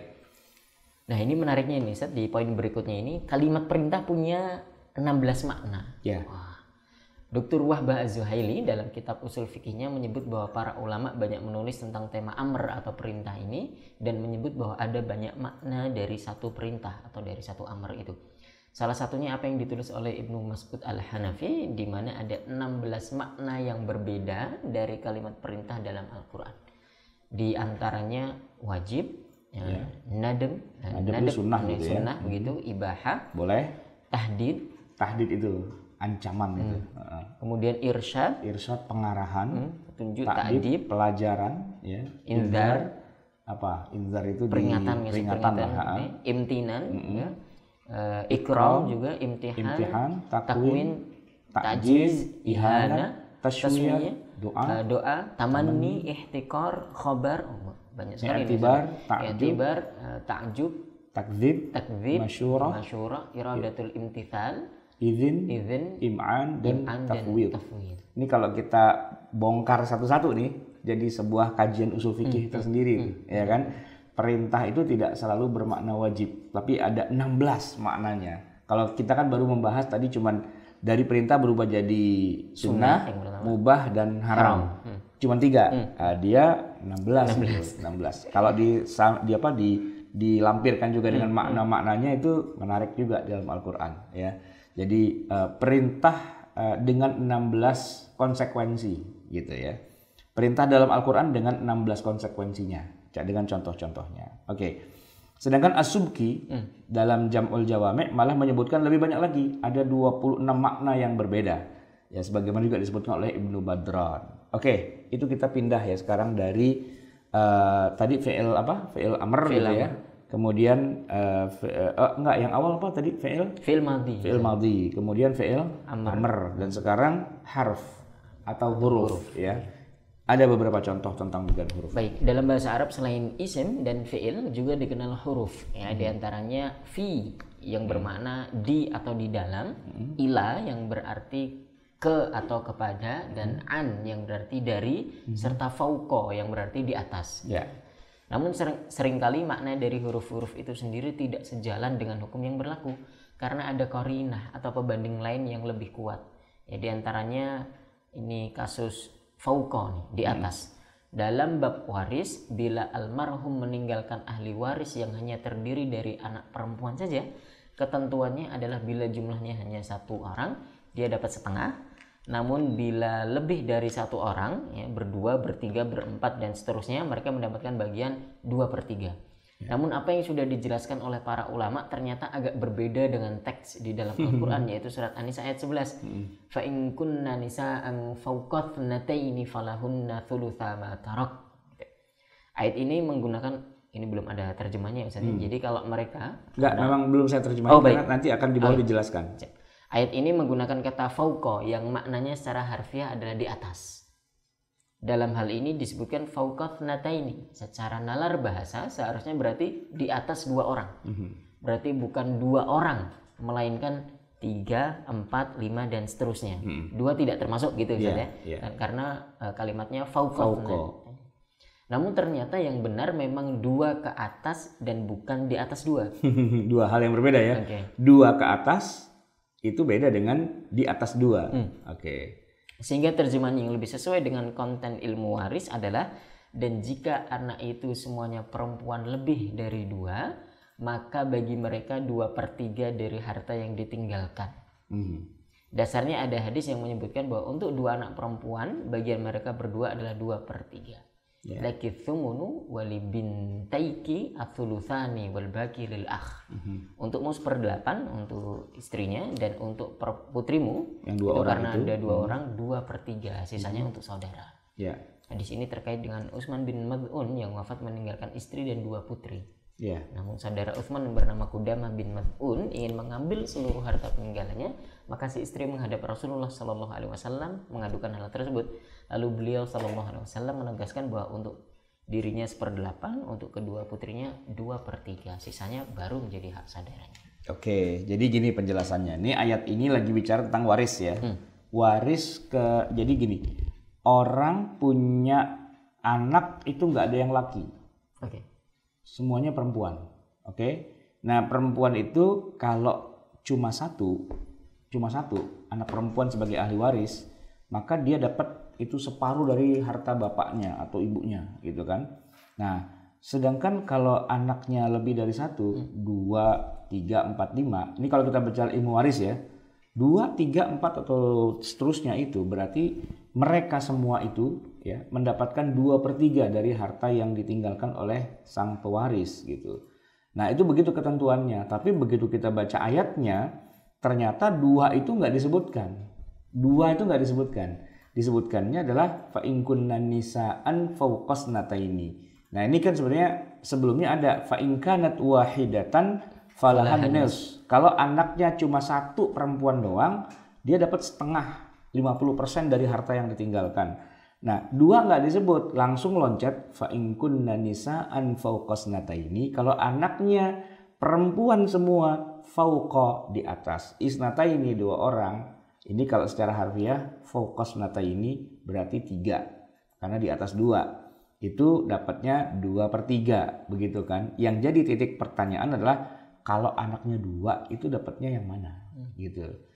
Nah ini menariknya nih, Ustaz, di poin berikutnya ini kalimat perintah punya 16 makna. Ya. Wah. Dr. Wahbah Az-Zuhaili dalam kitab usul fikihnya menyebut bahwa para ulama banyak menulis tentang tema amr atau perintah ini dan menyebut bahwa ada banyak makna dari satu perintah atau dari satu amr itu. Salah satunya apa yang ditulis oleh Ibnu Mas'ud Al-Hanafi, di mana ada 16 makna yang berbeda dari kalimat perintah dalam Al-Quran. Di antaranya wajib, nadem itu sunnah gitu ya. Sunnah begitu, ibahah, boleh, tahdid itu ancaman gitu. Kemudian irsyad, pengarahan, petunjuk, ta'dib, pelajaran, ya. Inzar, inzar itu peringatan, imtinan, ya. Ikram juga, imtihan, takwin, ta'jiz, ihana, tasmiyah, doa, tamanni, ihtikar, khabar, banyak sekali. I'tibar, ta'jub, takdzib, masyurah, iradatul imtithal, izin, im'an, dan tafwid. Ini kalau kita bongkar satu-satu nih, jadi sebuah kajian usul fikih tersendiri, ya kan? Perintah itu tidak selalu bermakna wajib, tapi ada 16 maknanya. Kalau kita kan baru membahas tadi cuman dari perintah berubah jadi sunnah, mubah dan haram. Cuman 3. Dia 16. Kalau dilampirkan juga dengan makna-maknanya itu menarik juga dalam Al-Qur'an ya. Jadi perintah dengan 16 konsekuensi gitu ya. Perintah dalam Al-Qur'an dengan 16 konsekuensinya. Dengan contoh-contohnya. Oke. Sedangkan As-Subki dalam Jam'ul Jawami' malah menyebutkan lebih banyak lagi. Ada 26 makna yang berbeda. Ya sebagaimana juga disebutkan oleh Ibnu Badran. Oke, itu kita pindah ya sekarang dari tadi fi'il amr gitu ya. Kemudian yang awal apa tadi? Fi'il madhi. Kemudian fi'il amr dan sekarang harf atau huruf ya. Ada beberapa contoh tentang bukan huruf. Baik, dalam bahasa Arab selain isim dan fi'il juga dikenal huruf. Ya, di antaranya fi yang bermakna di atau di dalam, ila yang berarti ke atau kepada, dan an yang berarti dari, serta fauqa yang berarti di atas. Ya. Namun seringkali makna dari huruf-huruf itu sendiri tidak sejalan dengan hukum yang berlaku karena ada qarinah atau pembanding lain yang lebih kuat. Ya, di antaranya ini kasus fauqa nih, di atas. Dalam bab waris, bila almarhum meninggalkan ahli waris yang hanya terdiri dari anak perempuan saja, ketentuannya adalah bila jumlahnya hanya 1 orang, dia dapat setengah. Namun bila lebih dari 1 orang, ya, berdua, bertiga, berempat, dan seterusnya, mereka mendapatkan bagian 2/3. Namun apa yang sudah dijelaskan oleh para ulama ternyata agak berbeda dengan teks di dalam Al-Quran, yaitu surat An-Nisa ayat 11. Fa in kunna nisa'an fawqa thnataini falahunna thulutsa ma tarak. Ayat ini menggunakan, ini belum ada terjemahnya ya Ustaz. Jadi kalau mereka memang belum saya terjemahkan karena nanti akan di bawah dijelaskan. Ayat ini menggunakan kata fauqa yang maknanya secara harfiah adalah di atas. Dalam hal ini disebutkan fauqa thnataini. Secara nalar bahasa seharusnya berarti di atas 2 orang. Berarti bukan 2 orang, melainkan 3, 4, 5 dan seterusnya. 2 tidak termasuk gitu Ustaz ya. Karena kalimatnya fauqa. Namun ternyata yang benar memang 2 ke atas dan bukan di atas 2. 2 hal yang berbeda ya. 2 ke atas itu beda dengan di atas 2. Sehingga terjemahan yang lebih sesuai dengan konten ilmu waris adalah, dan jika anak itu semuanya perempuan lebih dari 2, maka bagi mereka 2/3 dari harta yang ditinggalkan. Dasarnya ada hadis yang menyebutkan bahwa untuk 2 anak perempuan, bagian mereka berdua adalah 2/3. Laki thumunu wali bintaiki athuluthani wal baki lil akh. Untukmu 1/8 untuk istrinya, dan untuk putrimu yang 2 orang karena itu, ada 2 orang 2/3, sisanya untuk saudara. Hadis ini terkait dengan Utsman bin Mad'un yang wafat meninggalkan istri dan 2 putri. Namun saudara Utsman yang bernama Qudamah bin Mad'un ingin mengambil seluruh harta peninggalannya, maka si istri menghadap Rasulullah Shallallahu Alaihi Wasallam mengadukan hal tersebut. Lalu beliau Shallallahu Alaihi Wasallam menegaskan bahwa untuk dirinya 1/8, untuk kedua putrinya 2/3, sisanya baru menjadi hak saudaranya. Jadi gini penjelasannya. Ini ayat ini lagi bicara tentang waris ya. Jadi gini, orang punya anak itu nggak ada yang laki. Semuanya perempuan. Nah perempuan itu kalau cuma satu anak perempuan sebagai ahli waris, maka dia dapat itu separuh dari harta bapaknya atau ibunya gitu kan. Nah sedangkan kalau anaknya lebih dari 1, 2, 3, 4, 5, ini kalau kita bicara ilmu waris ya, 2, 3, 4 atau seterusnya, itu berarti mereka semua itu ya mendapatkan 2/3 dari harta yang ditinggalkan oleh sang pewaris gitu. Nah itu begitu ketentuannya. Tapi begitu kita baca ayatnya, ternyata 2 itu nggak disebutkan. 2 itu nggak disebutkan. Disebutkannya adalah fa in kunna nisa'an fawqasnataini. Nah ini kan sebenarnya sebelumnya ada fa in kanat wahidatan falahan nis. Kalau anaknya cuma 1 perempuan doang, dia dapat setengah, 50% dari harta yang ditinggalkan. Nah 2 nggak disebut, langsung loncat fa in kunna nisa'an fawqasnataini. Kalau anaknya perempuan semua, fauqa di atas, isnataini 2 orang. Ini kalau secara harfiah fawqasnataini berarti 3, karena di atas 2 itu dapatnya 2/3 begitu kan. Yang jadi titik pertanyaan adalah kalau anaknya 2 itu dapatnya yang mana gitu.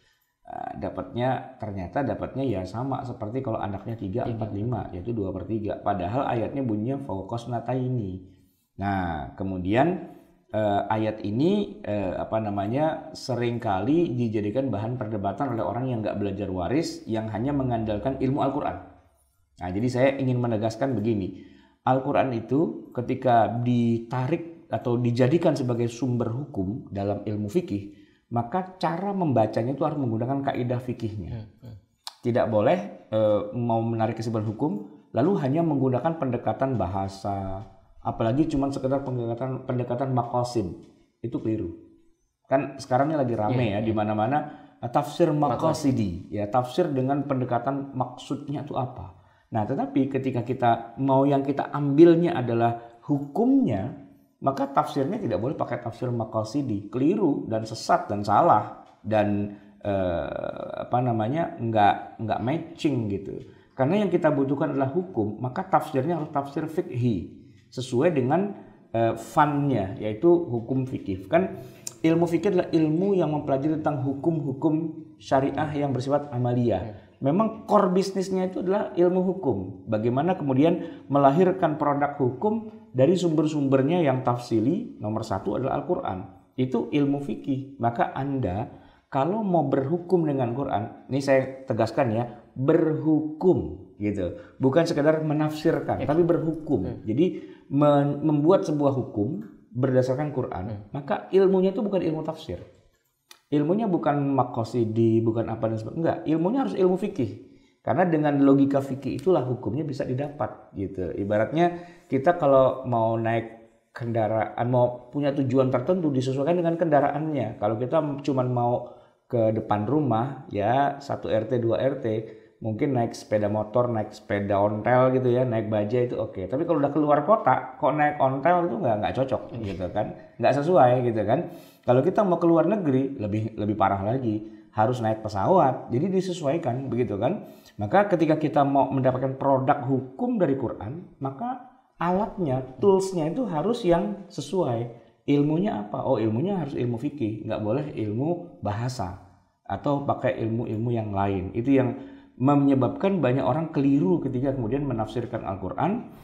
Ternyata dapatnya ya sama seperti kalau anaknya 3, 4, 5, yaitu 2/3. Padahal ayatnya bunyinya fawqasnataini. Nah kemudian ayat ini seringkali dijadikan bahan perdebatan oleh orang yang nggak belajar waris, yang hanya mengandalkan ilmu Al-Quran. Nah jadi saya ingin menegaskan begini, Al-Quran itu ketika ditarik atau dijadikan sebagai sumber hukum dalam ilmu fikih, maka cara membacanya itu harus menggunakan kaidah fikihnya. Tidak boleh mau menarik kesimpulan hukum lalu hanya menggunakan pendekatan bahasa, apalagi cuma sekedar pendekatan maqasid. Itu keliru. Kan sekarang ini lagi rame di mana-mana tafsir maqasidi, ya tafsir dengan pendekatan maksudnya itu apa. Nah, tetapi ketika kita yang kita ambilnya adalah hukumnya, maka tafsirnya tidak boleh pakai tafsir maqasidi, keliru dan sesat dan salah dan nggak matching gitu. Karena yang kita butuhkan adalah hukum, maka tafsirnya harus tafsir fikhi sesuai dengan funnya, yaitu hukum fikih. Kan ilmu fikih adalah ilmu yang mempelajari tentang hukum-hukum syariah yang bersifat amaliyah. Memang core bisnisnya itu adalah ilmu hukum. Bagaimana kemudian melahirkan produk hukum dari sumber-sumbernya yang tafsili, nomor 1 adalah Al-Quran. Itu ilmu fikih. Maka Anda kalau mau berhukum dengan Quran, ini saya tegaskan ya, berhukum gitu. Bukan sekedar menafsirkan, tapi berhukum. Jadi membuat sebuah hukum berdasarkan Quran, maka ilmunya itu bukan ilmu tafsir. Ilmunya bukan maqasidi, bukan apa dan sebagainya. Enggak, ilmunya harus ilmu fikih. Karena dengan logika fikih itulah hukumnya bisa didapat gitu. Ibaratnya kita kalau mau naik kendaraan, mau punya tujuan tertentu disesuaikan dengan kendaraannya. Kalau kita cuma mau ke depan rumah ya 1 RT 2 RT, mungkin naik sepeda motor, naik sepeda ontel gitu ya, naik bajai itu oke. Tapi kalau udah keluar kota, kok naik ontel itu nggak cocok gitu kan, nggak sesuai gitu kan. Kalau kita mau keluar negeri lebih parah lagi, harus naik pesawat. Jadi disesuaikan begitu kan. Maka ketika kita mau mendapatkan produk hukum dari Quran, maka alatnya, toolsnya itu harus yang sesuai. Ilmunya apa? Oh, ilmunya harus ilmu fikih, nggak boleh ilmu bahasa atau pakai ilmu-ilmu yang lain. Itu yang menyebabkan banyak orang keliru ketika kemudian menafsirkan Al-Quran.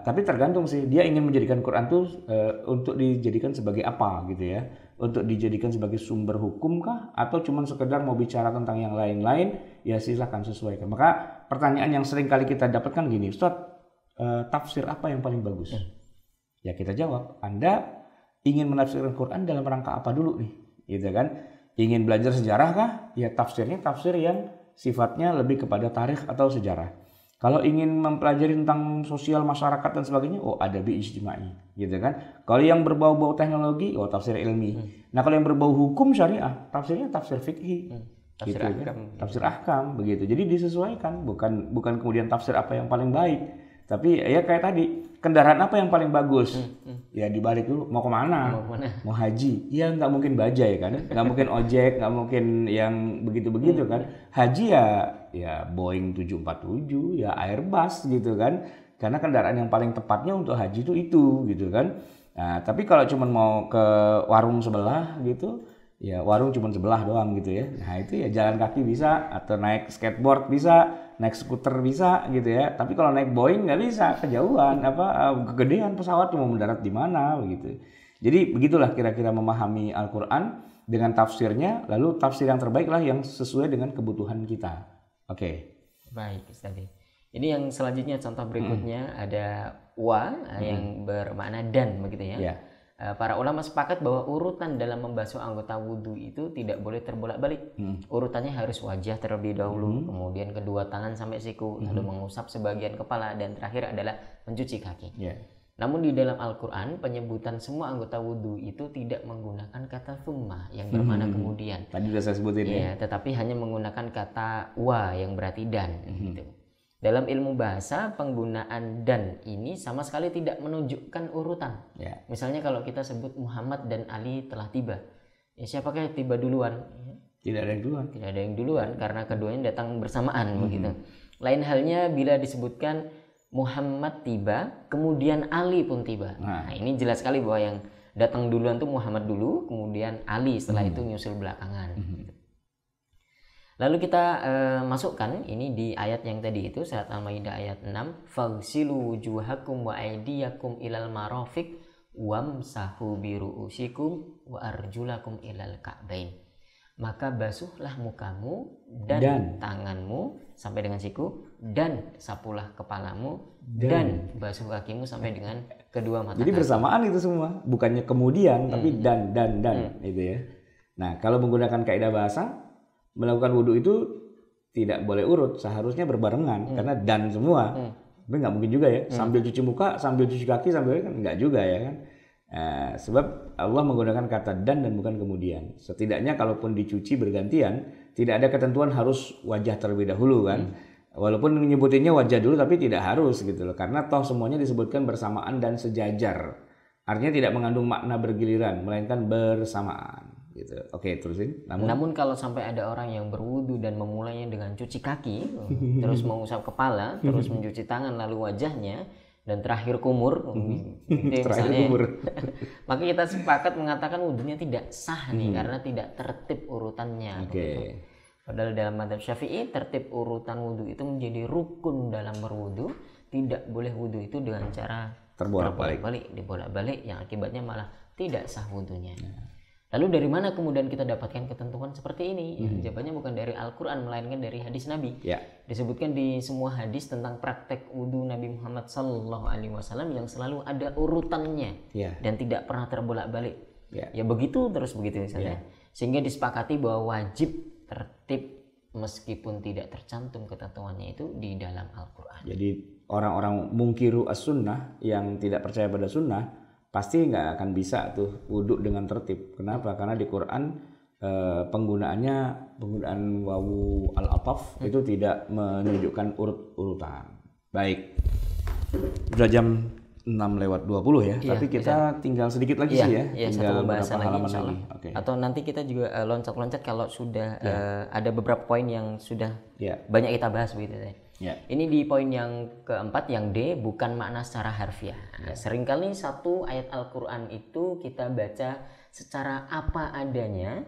Tapi tergantung sih, dia ingin menjadikan Quran itu untuk dijadikan sebagai apa gitu ya. Untuk dijadikan sebagai sumber hukum kah? Atau cuma sekedar mau bicara tentang yang lain-lain? Ya silahkan sesuaikan. Maka pertanyaan yang sering kali kita dapatkan gini, Ustaz, tafsir apa yang paling bagus? Ya kita jawab, Anda ingin menafsirkan Quran dalam rangka apa dulu nih? Gitu kan? Ingin belajar sejarah kah? Ya tafsirnya tafsir yang sifatnya lebih kepada tarikh atau sejarah. Kalau ingin mempelajari tentang sosial masyarakat dan sebagainya, oh adabi ijtimai, gitu kan. Kalau yang berbau-bau teknologi, oh tafsir ilmi. Nah kalau yang berbau hukum syariah, tafsirnya tafsir fikih, tafsir gitu, ahkam, kan? Tafsir ahkam, begitu. Jadi disesuaikan, bukan kemudian tafsir apa yang paling baik, tapi ya kayak tadi, kendaraan apa yang paling bagus? Ya dibalik dulu, mau kemana? Mau haji? Ya nggak mungkin bajai kan, nggak mungkin ojek, nggak mungkin yang begitu-begitu kan. Haji ya Boeing 747, ya Airbus gitu kan. Karena kendaraan yang paling tepatnya untuk haji itu gitu kan. Nah, tapi kalau cuma mau ke warung sebelah gitu, ya warung cuma sebelah doang gitu ya. Nah itu ya jalan kaki bisa, atau naik skateboard bisa, naik skuter bisa gitu ya. Tapi kalau naik Boeing nggak bisa, kejauhan, kegedean pesawat mau mendarat di mana begitu. Jadi begitulah kira-kira memahami Al-Quran dengan tafsirnya. Lalu tafsir yang terbaik lah yang sesuai dengan kebutuhan kita. Oke. Baik Ustaz. Ini yang selanjutnya contoh berikutnya ada wa yang bermakna dan begitu ya. Yeah. Para ulama sepakat bahwa urutan dalam membasuh anggota wudhu itu tidak boleh terbolak-balik. Urutannya harus wajah terlebih dahulu, kemudian kedua tangan sampai siku, lalu mengusap sebagian kepala, dan terakhir adalah mencuci kaki. Namun di dalam Al-Quran penyebutan semua anggota wudhu itu tidak menggunakan kata thumma yang bermakna kemudian. Tadi sudah saya sebutin ya. Tetapi hanya menggunakan kata wa yang berarti dan. Gitu. Dalam ilmu bahasa, penggunaan dan ini sama sekali tidak menunjukkan urutan. Misalnya kalau kita sebut Muhammad dan Ali telah tiba, ya siapakah yang tiba duluan? Tidak ada yang duluan. Tidak ada yang duluan karena keduanya datang bersamaan begitu. Lain halnya bila disebutkan Muhammad tiba, kemudian Ali pun tiba. Nah ini jelas sekali bahwa yang datang duluan tuh Muhammad dulu, kemudian Ali setelah itu nyusul belakangan. Lalu kita masukkan ini di ayat yang tadi itu, surat Al-Maidah ayat 6, faghsilu wujuhakum wa aydiyakum ilal marafiq wamsahu bi ru'usikum wa arjulakum ilal ka'bain. Maka basuhlah mukamu dan tanganmu sampai dengan siku, dan sapulah kepalamu dan basuh kakimu sampai dengan kedua mata. Jadi bersamaan itu semua, bukannya kemudian tapi dan itu ya. Nah, kalau menggunakan kaidah bahasa, melakukan wudhu itu tidak boleh urut, seharusnya berbarengan karena dan semua. Tapi nggak mungkin juga ya, sambil cuci muka, sambil cuci kaki, sambil kan nggak juga ya kan. Sebab Allah menggunakan kata dan bukan kemudian. Setidaknya kalaupun dicuci bergantian, tidak ada ketentuan harus wajah terlebih dahulu kan. Walaupun menyebutinnya wajah dulu tapi tidak harus gitu loh. Karena toh semuanya disebutkan bersamaan dan sejajar. Artinya tidak mengandung makna bergiliran, melainkan bersamaan. Gitu. Oke, terusin. Namun kalau sampai ada orang yang berwudu dan memulainya dengan cuci kaki, terus mengusap kepala, terus mencuci tangan, lalu wajahnya, dan terakhir kumur, maka kita sepakat mengatakan wudunya tidak sah nih karena tidak tertib urutannya. Padahal dalam mazhab Syafi'i tertib urutan wudu itu menjadi rukun dalam berwudu. Tidak boleh wudu itu dengan cara terbolak-balik, dibolak-balik, yang akibatnya malah tidak sah wudunya. Lalu dari mana kemudian kita dapatkan ketentuan seperti ini? Jawabannya bukan dari Al-Quran, melainkan dari hadis Nabi. Disebutkan di semua hadis tentang praktek wudhu Nabi Muhammad SAW yang selalu ada urutannya dan tidak pernah terbolak-balik. Ya begitu terus begitu misalnya. Sehingga disepakati bahwa wajib tertib meskipun tidak tercantum ketentuannya itu di dalam Al-Quran. Jadi orang-orang mungkiru as-sunnah yang tidak percaya pada sunnah pasti nggak akan bisa tuh wudhu dengan tertib. Kenapa? Karena di Quran penggunaan wawu al-ataf itu tidak menunjukkan urut-urutan. Baik, udah jam 6:20 ya, tapi kita tinggal sedikit lagi sih ya. Tinggal beberapa halaman lagi. Atau nanti kita juga loncat-loncat kalau sudah ada beberapa poin yang sudah banyak kita bahas begitu ya. Ini di poin yang keempat, yang D, bukan makna secara harfiah. Seringkali satu ayat Al-Quran itu kita baca secara apa adanya,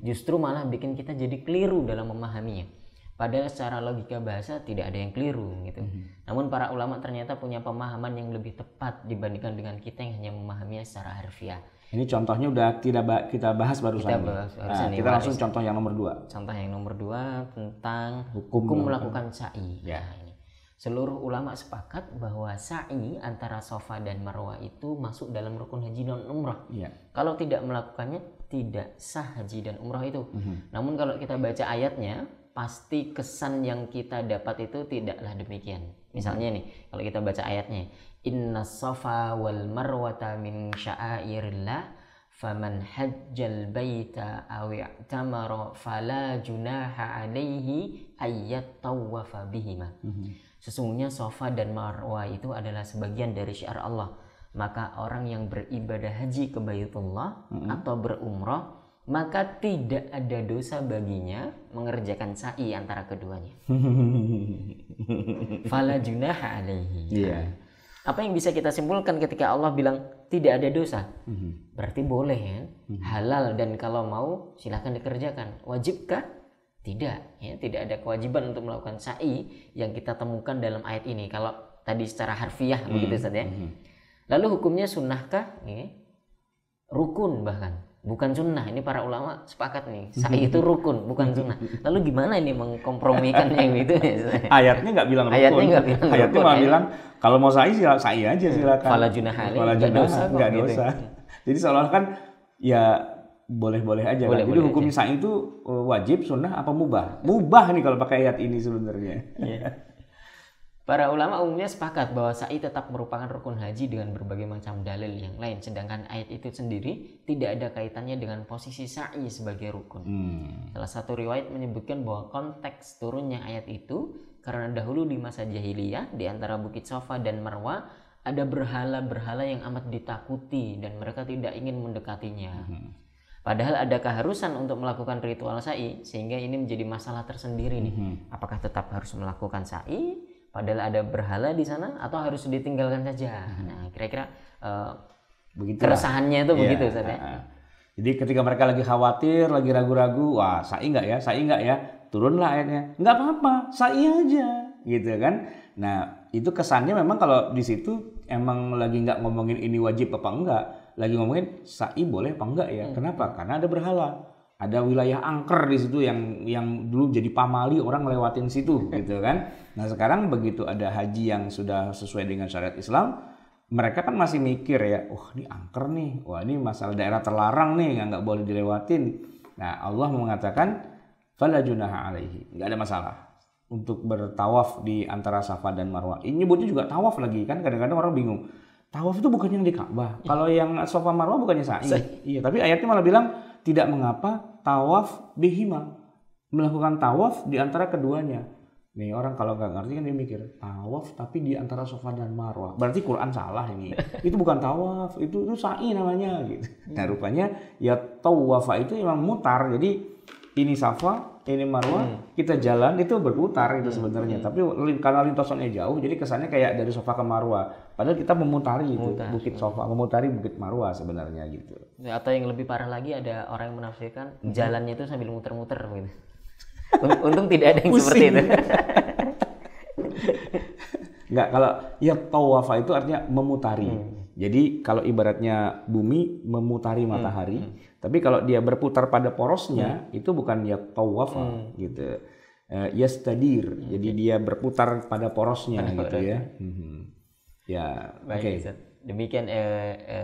justru malah bikin kita jadi keliru dalam memahaminya. Padahal secara logika bahasa tidak ada yang keliru gitu. Namun para ulama ternyata punya pemahaman yang lebih tepat dibandingkan dengan kita yang hanya memahaminya secara harfiah. Ini contohnya udah kita bahas barusan. Kita langsung contoh yang nomor 2. Contoh yang nomor 2 tentang hukum melakukan sa'i. Ini. Seluruh ulama sepakat bahwa sa'i antara Safa dan Marwah itu masuk dalam rukun haji dan umrah. Kalau tidak melakukannya tidak sah haji dan umrah itu. Namun kalau kita baca ayatnya, pasti kesan yang kita dapat itu tidaklah demikian. Misalnya nih, kalau kita baca ayatnya, Inna Safa wal Marwata min sya'airillah faman hajjal baita aw i'tamara fala junaha alaihi ayyat tawafa bihima. Sesungguhnya Safa dan Marwah itu adalah sebagian dari syiar Allah. Maka orang yang beribadah haji ke Baitullah atau berumrah, maka tidak ada dosa baginya mengerjakan sa'i antara keduanya. Fala junaha alaihi. Apa yang bisa kita simpulkan ketika Allah bilang tidak ada dosa? Berarti boleh ya, halal, dan kalau mau silahkan dikerjakan. Wajibkah? Tidak, ya, tidak ada kewajiban untuk melakukan sa'i yang kita temukan dalam ayat ini. Kalau tadi secara harfiah begitu Ustaz ya. Lalu hukumnya sunnahkah? Rukun bahkan, bukan sunnah. Ini para ulama sepakat nih, sa'i itu rukun, bukan sunnah. Lalu gimana ini mengkompromikannya gitu? Ayatnya nggak bilang rukun. Ayatnya malah bilang kalau mau sa'i aja silakan. Fala junaha alaihi, nggak dosa. Jadi seolah-olah kan ya boleh-boleh aja. Jadi hukumnya sa'i itu wajib, sunnah, apa mubah? Mubah nih kalau pakai ayat ini sebenarnya. Para ulama umumnya sepakat bahwa sa'i tetap merupakan rukun haji dengan berbagai macam dalil yang lain. Sedangkan ayat itu sendiri tidak ada kaitannya dengan posisi sa'i sebagai rukun. Salah satu riwayat menyebutkan bahwa konteks turunnya ayat itu karena dahulu di masa jahiliyah di antara Bukit Safa dan Marwah ada berhala-berhala yang amat ditakuti dan mereka tidak ingin mendekatinya. Padahal ada keharusan untuk melakukan ritual sa'i, sehingga ini menjadi masalah tersendiri nih. Apakah tetap harus melakukan sa'i padahal ada berhala di sana, atau harus ditinggalkan saja? Nah, kira-kira keresahannya itu begitu Ustaz ya. Jadi ketika mereka lagi khawatir, lagi ragu-ragu, wah sa'i nggak ya, turunlah ayatnya, nggak apa-apa, sa'i aja, gitu kan. Nah itu kesannya memang kalau di situ emang lagi nggak ngomongin ini wajib apa enggak, lagi ngomongin sa'i boleh apa enggak ya. Kenapa? Karena ada berhala. Ada wilayah angker di situ yang dulu jadi pamali, orang ngelewatin situ gitu kan. Nah sekarang begitu ada haji yang sudah sesuai dengan syariat Islam, mereka kan masih mikir ya, ini angker nih, wah ini masalah daerah terlarang nih, nggak boleh dilewatin. Nah Allah mengatakan fala junaha alaihi, nggak ada masalah untuk bertawaf di antara Safa dan Marwah. Ini nyebutnya juga tawaf lagi kan, kadang-kadang orang bingung. Tawaf itu bukan yang di Ka'bah. Kalau yang Safa Marwah bukannya sa'i. Iya, tapi ayatnya malah bilang tidak mengapa tawaf bihima, melakukan tawaf di antara keduanya. Nih orang kalau nggak ngerti kan dia mikir tawaf tapi di antara Safa dan Marwah. Berarti Quran salah ini. Itu bukan tawaf, itu sa'i namanya gitu. Nah rupanya ya tawafa itu memang mutar. Jadi ini Safa, ini Marwah, kita jalan itu berputar itu sebenarnya. Tapi karena lintasannya jauh, jadi kesannya kayak dari Safa ke Marwah. Padahal kita memutari itu Bukit Safa, memutari Bukit Marwah sebenarnya gitu. Atau yang lebih parah lagi ada orang yang menafsirkan jalannya itu sambil muter-muter gitu. Untung tidak ada yang seperti itu. Enggak, kalau ya tawafa itu artinya memutari. Jadi kalau ibaratnya bumi memutari matahari, tapi kalau dia berputar pada porosnya itu bukan ya tawafa gitu. Yastadir. Jadi dia berputar pada porosnya gitu ya. Ya, baik, Ustaz. Demikian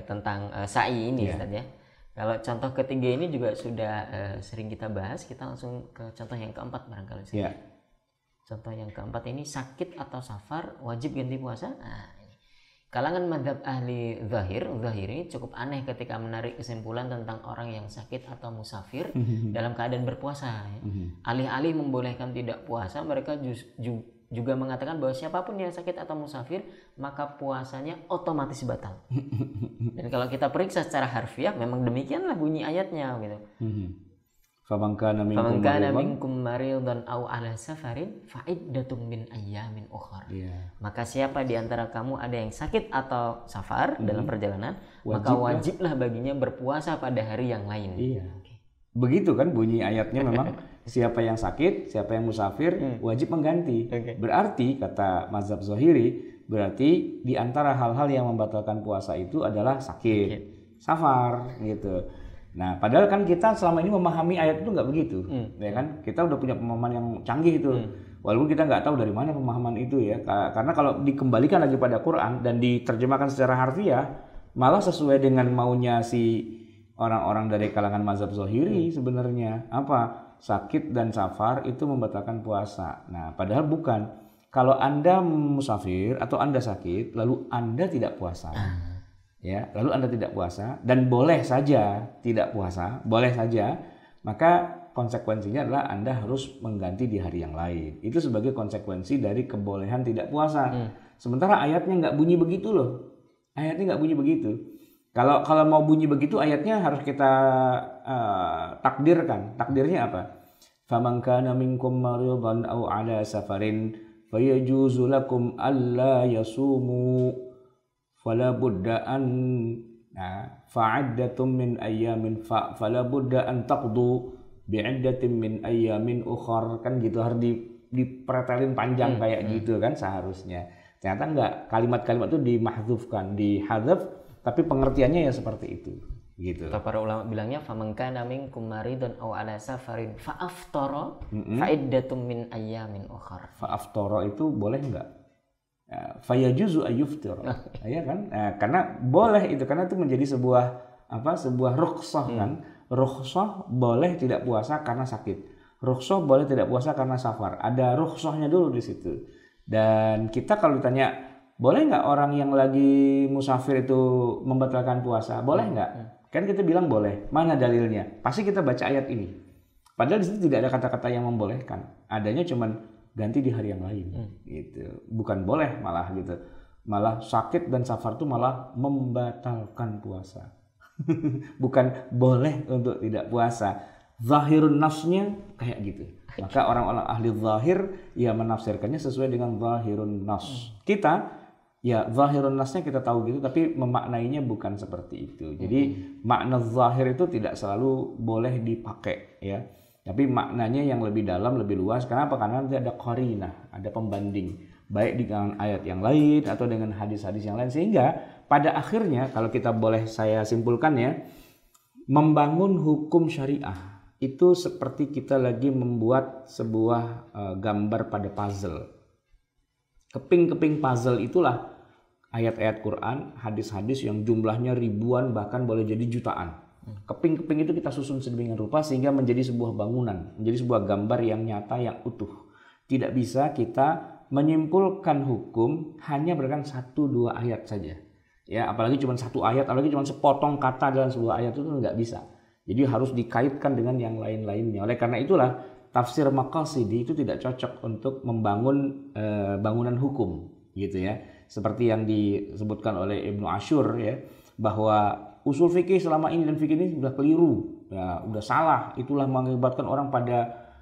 tentang sa'i ini, Ustaz ya. Kalau contoh ketiga ini juga sudah sering kita bahas, kita langsung ke contoh yang keempat barangkali, Ustaz. Contoh yang keempat ini, sakit atau safar wajib ganti puasa. Nah, kalangan mazhab ahli zahiri cukup aneh ketika menarik kesimpulan tentang orang yang sakit atau musafir dalam keadaan berpuasa. Alih-alih membolehkan tidak puasa, mereka juga mengatakan bahwa siapapun yang sakit atau musafir maka puasanya otomatis batal. Dan kalau kita periksa secara harfiah memang demikianlah bunyi ayatnya gitu. Faman kana minkum maridan aw ala safarin fa iddatum min ayyamin ukhra. Maka siapa di antara kamu ada yang sakit atau safar dalam perjalanan, maka wajiblah baginya berpuasa pada hari yang lain. Begitu kan bunyi ayatnya memang siapa yang sakit, siapa yang musafir wajib mengganti. Berarti kata mazhab Zahiri, berarti di antara hal-hal yang membatalkan puasa itu adalah sakit, safar gitu. Nah, padahal kan kita selama ini memahami ayat itu nggak begitu, ya kan? Kita udah punya pemahaman yang canggih itu, walaupun kita nggak tahu dari mana pemahaman itu ya. Karena kalau dikembalikan lagi pada Quran dan diterjemahkan secara harfiah, malah sesuai dengan maunya si orang-orang dari kalangan mazhab Zahiri sebenarnya. Apa? Sakit dan safar itu membatalkan puasa. Nah, padahal bukan. Kalau Anda musafir atau Anda sakit, lalu Anda tidak puasa. Ya, lalu Anda tidak puasa dan boleh saja tidak puasa, boleh saja, maka konsekuensinya adalah Anda harus mengganti di hari yang lain. Itu sebagai konsekuensi dari kebolehan tidak puasa. Sementara ayatnya nggak bunyi begitu loh. Ayatnya nggak bunyi begitu. Kalau mau bunyi begitu, ayatnya harus kita takdirkan. Takdirnya apa? Faman kana minkum maridan aw ala safarin fayajuzu lakum alla yasumu fala budda an fa'iddatun min ayyamin fala budda an taqdu bi'iddatin min ayyamin ukhar, kan gitu, harus dipretelin panjang kayak gitu kan seharusnya. Ternyata enggak, kalimat-kalimat itu dimahdzufkan, dihadzaf, tapi pengertiannya ya seperti itu gitu. Kata para ulama bilangnya faman kana minkum maridun aw ala safarin fa'aftara fa'iddatun min ayyamin ukhar. Fa'aftara itu boleh enggak? Fayajuzu ayyuftir, ya kan? Karena boleh itu, karena itu menjadi sebuah rukhsah kan. Rukhsah boleh tidak puasa karena sakit. Rukhsah boleh tidak puasa karena safar. Ada rukhsahnya dulu di situ. Dan kita kalau ditanya, boleh nggak orang yang lagi musafir itu membatalkan puasa? Boleh nggak? Kan kita bilang boleh. Mana dalilnya? Pasti kita baca ayat ini. Padahal di situ tidak ada kata-kata yang membolehkan. Adanya cuman ganti di hari yang lain, gitu. Bukan boleh malah gitu. Malah sakit dan safar itu malah membatalkan puasa. Bukan boleh untuk tidak puasa. Zahirun nafsnya kayak gitu. Maka orang-orang ahli zahir ya menafsirkannya sesuai dengan zahirun nafs. Kita ya zahirun nasnya kita tahu gitu, tapi memaknainya bukan seperti itu. Jadi makna zahir itu tidak selalu boleh dipakai ya. Tapi maknanya yang lebih dalam, lebih luas. Kenapa? Karena nanti ada qarinah, ada pembanding. Baik dengan ayat yang lain atau dengan hadis-hadis yang lain. Sehingga pada akhirnya, kalau kita boleh saya simpulkan ya, membangun hukum syariah itu seperti kita lagi membuat sebuah gambar pada puzzle. Keping-keping puzzle itulah ayat-ayat Quran, hadis-hadis yang jumlahnya ribuan, bahkan boleh jadi jutaan. Keping-keping itu kita susun sedemikian rupa sehingga menjadi sebuah bangunan, menjadi sebuah gambar yang nyata, yang utuh. Tidak bisa kita menyimpulkan hukum hanya berdasarkan 1-2 ayat saja. Ya, apalagi cuma satu ayat, apalagi cuma sepotong kata dalam sebuah ayat itu nggak bisa. Jadi harus dikaitkan dengan yang lain-lainnya. Oleh karena itulah tafsir maqasidi itu tidak cocok untuk membangun bangunan hukum, gitu ya. Seperti yang disebutkan oleh Ibnu Ashur ya, bahwa usul fikih selama ini dan fikih ini sudah keliru, ya, udah salah. Itulah mengakibatkan orang pada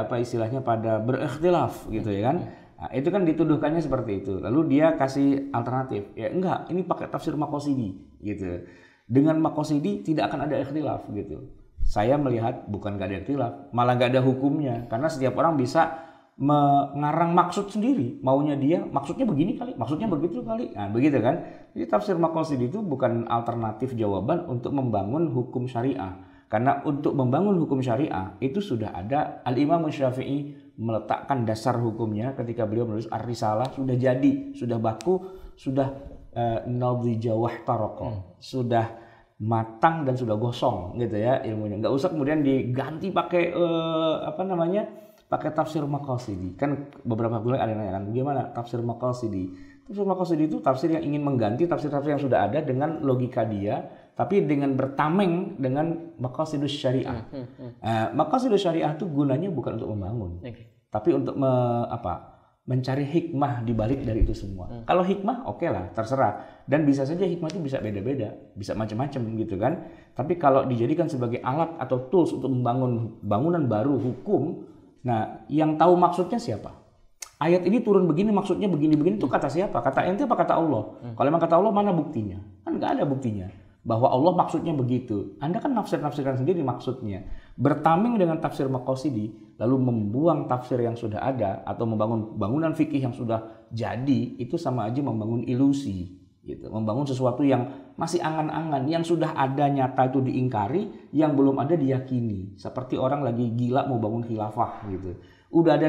apa istilahnya, pada berikhtilaf gitu ya kan. Nah, itu kan dituduhkannya seperti itu. Lalu dia kasih alternatif. Ya enggak, ini pakai tafsir maqasidi gitu. Dengan maqasidi tidak akan ada ikhtilaf gitu. Saya melihat bukan gak ada ikhtilaf, malah gak ada hukumnya. Karena setiap orang bisa mengarang maksud sendiri, maunya dia, maksudnya begini kali, maksudnya begitu kali. Nah, begitu kan? Jadi tafsir Maqasid itu bukan alternatif jawaban untuk membangun hukum syariah. Karena untuk membangun hukum syariah itu sudah ada Al-Imam Syafi'i meletakkan dasar hukumnya ketika beliau menulis Ar-Risalah, sudah jadi, sudah baku, sudah nadhija wahtaraka, sudah matang dan sudah gosong gitu ya ilmunya. Nggak usah kemudian diganti pakai pakai tafsir Maqasidi. Kan beberapa bulan ada yang nanya, bagaimana tafsir Maqasidi? Tafsir Maqasidi itu tafsir yang ingin mengganti tafsir-tafsir yang sudah ada dengan logika dia, tapi dengan bertameng dengan Maqasidus Syariah. Maqasidus Syariah itu gunanya bukan untuk membangun, tapi untuk mencari hikmah di balik dari itu semua. Kalau hikmah oke lah, terserah. Dan bisa saja hikmah itu bisa beda-beda, bisa macam-macam gitu kan. Tapi kalau dijadikan sebagai alat atau tools untuk membangun bangunan baru hukum, nah, yang tahu maksudnya siapa? Ayat ini turun begini, maksudnya begini-begini itu kata siapa? Kata ente apa kata Allah? Kalau memang kata Allah, mana buktinya? Kan nggak ada buktinya bahwa Allah maksudnya begitu. Anda kan nafsir-nafsirkan sendiri maksudnya. Bertameng dengan tafsir Maqasidi, lalu membuang tafsir yang sudah ada atau membangun bangunan fikih yang sudah jadi, itu sama aja membangun ilusi. Gitu. Membangun sesuatu yang masih angan-angan, yang sudah ada nyata itu diingkari, yang belum ada diyakini. Seperti orang lagi gila mau bangun khilafah gitu. Udah ada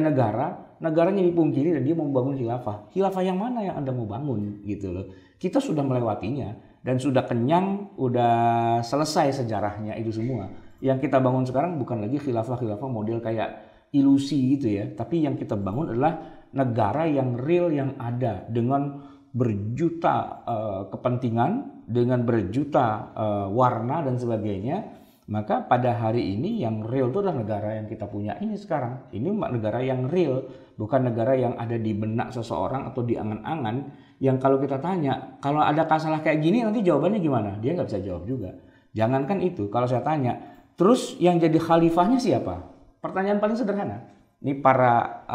negaranya dipungkiri dan dia mau bangun khilafah. Khilafah yang mana yang Anda mau bangun gitu loh. Kita sudah melewatinya dan sudah kenyang, udah selesai sejarahnya itu semua. Yang kita bangun sekarang bukan lagi khilafah-khilafah model kayak ilusi gitu ya, tapi yang kita bangun adalah negara yang real, yang ada dengan berjuta kepentingan, dengan berjuta warna dan sebagainya. Maka pada hari ini yang real itu adalah negara yang kita punya ini sekarang. Ini negara yang real, bukan negara yang ada di benak seseorang atau di angan-angan. Yang kalau kita tanya, kalau ada masalah kayak gini nanti jawabannya gimana? Dia nggak bisa jawab juga. Jangankan itu, kalau saya tanya, terus yang jadi khalifahnya siapa? Pertanyaan paling sederhana. Ini para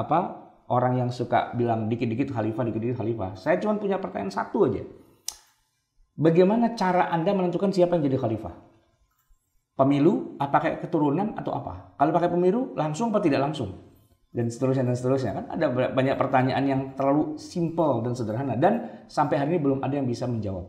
orang yang suka bilang dikit-dikit khalifah, dikit-dikit khalifah. Saya cuma punya pertanyaan satu aja. Bagaimana cara Anda menentukan siapa yang jadi khalifah? Pemilu, pakai keturunan atau apa? Kalau pakai pemilu, langsung atau tidak langsung? Dan seterusnya kan ada banyak pertanyaan yang terlalu simpel dan sederhana dan sampai hari ini belum ada yang bisa menjawab.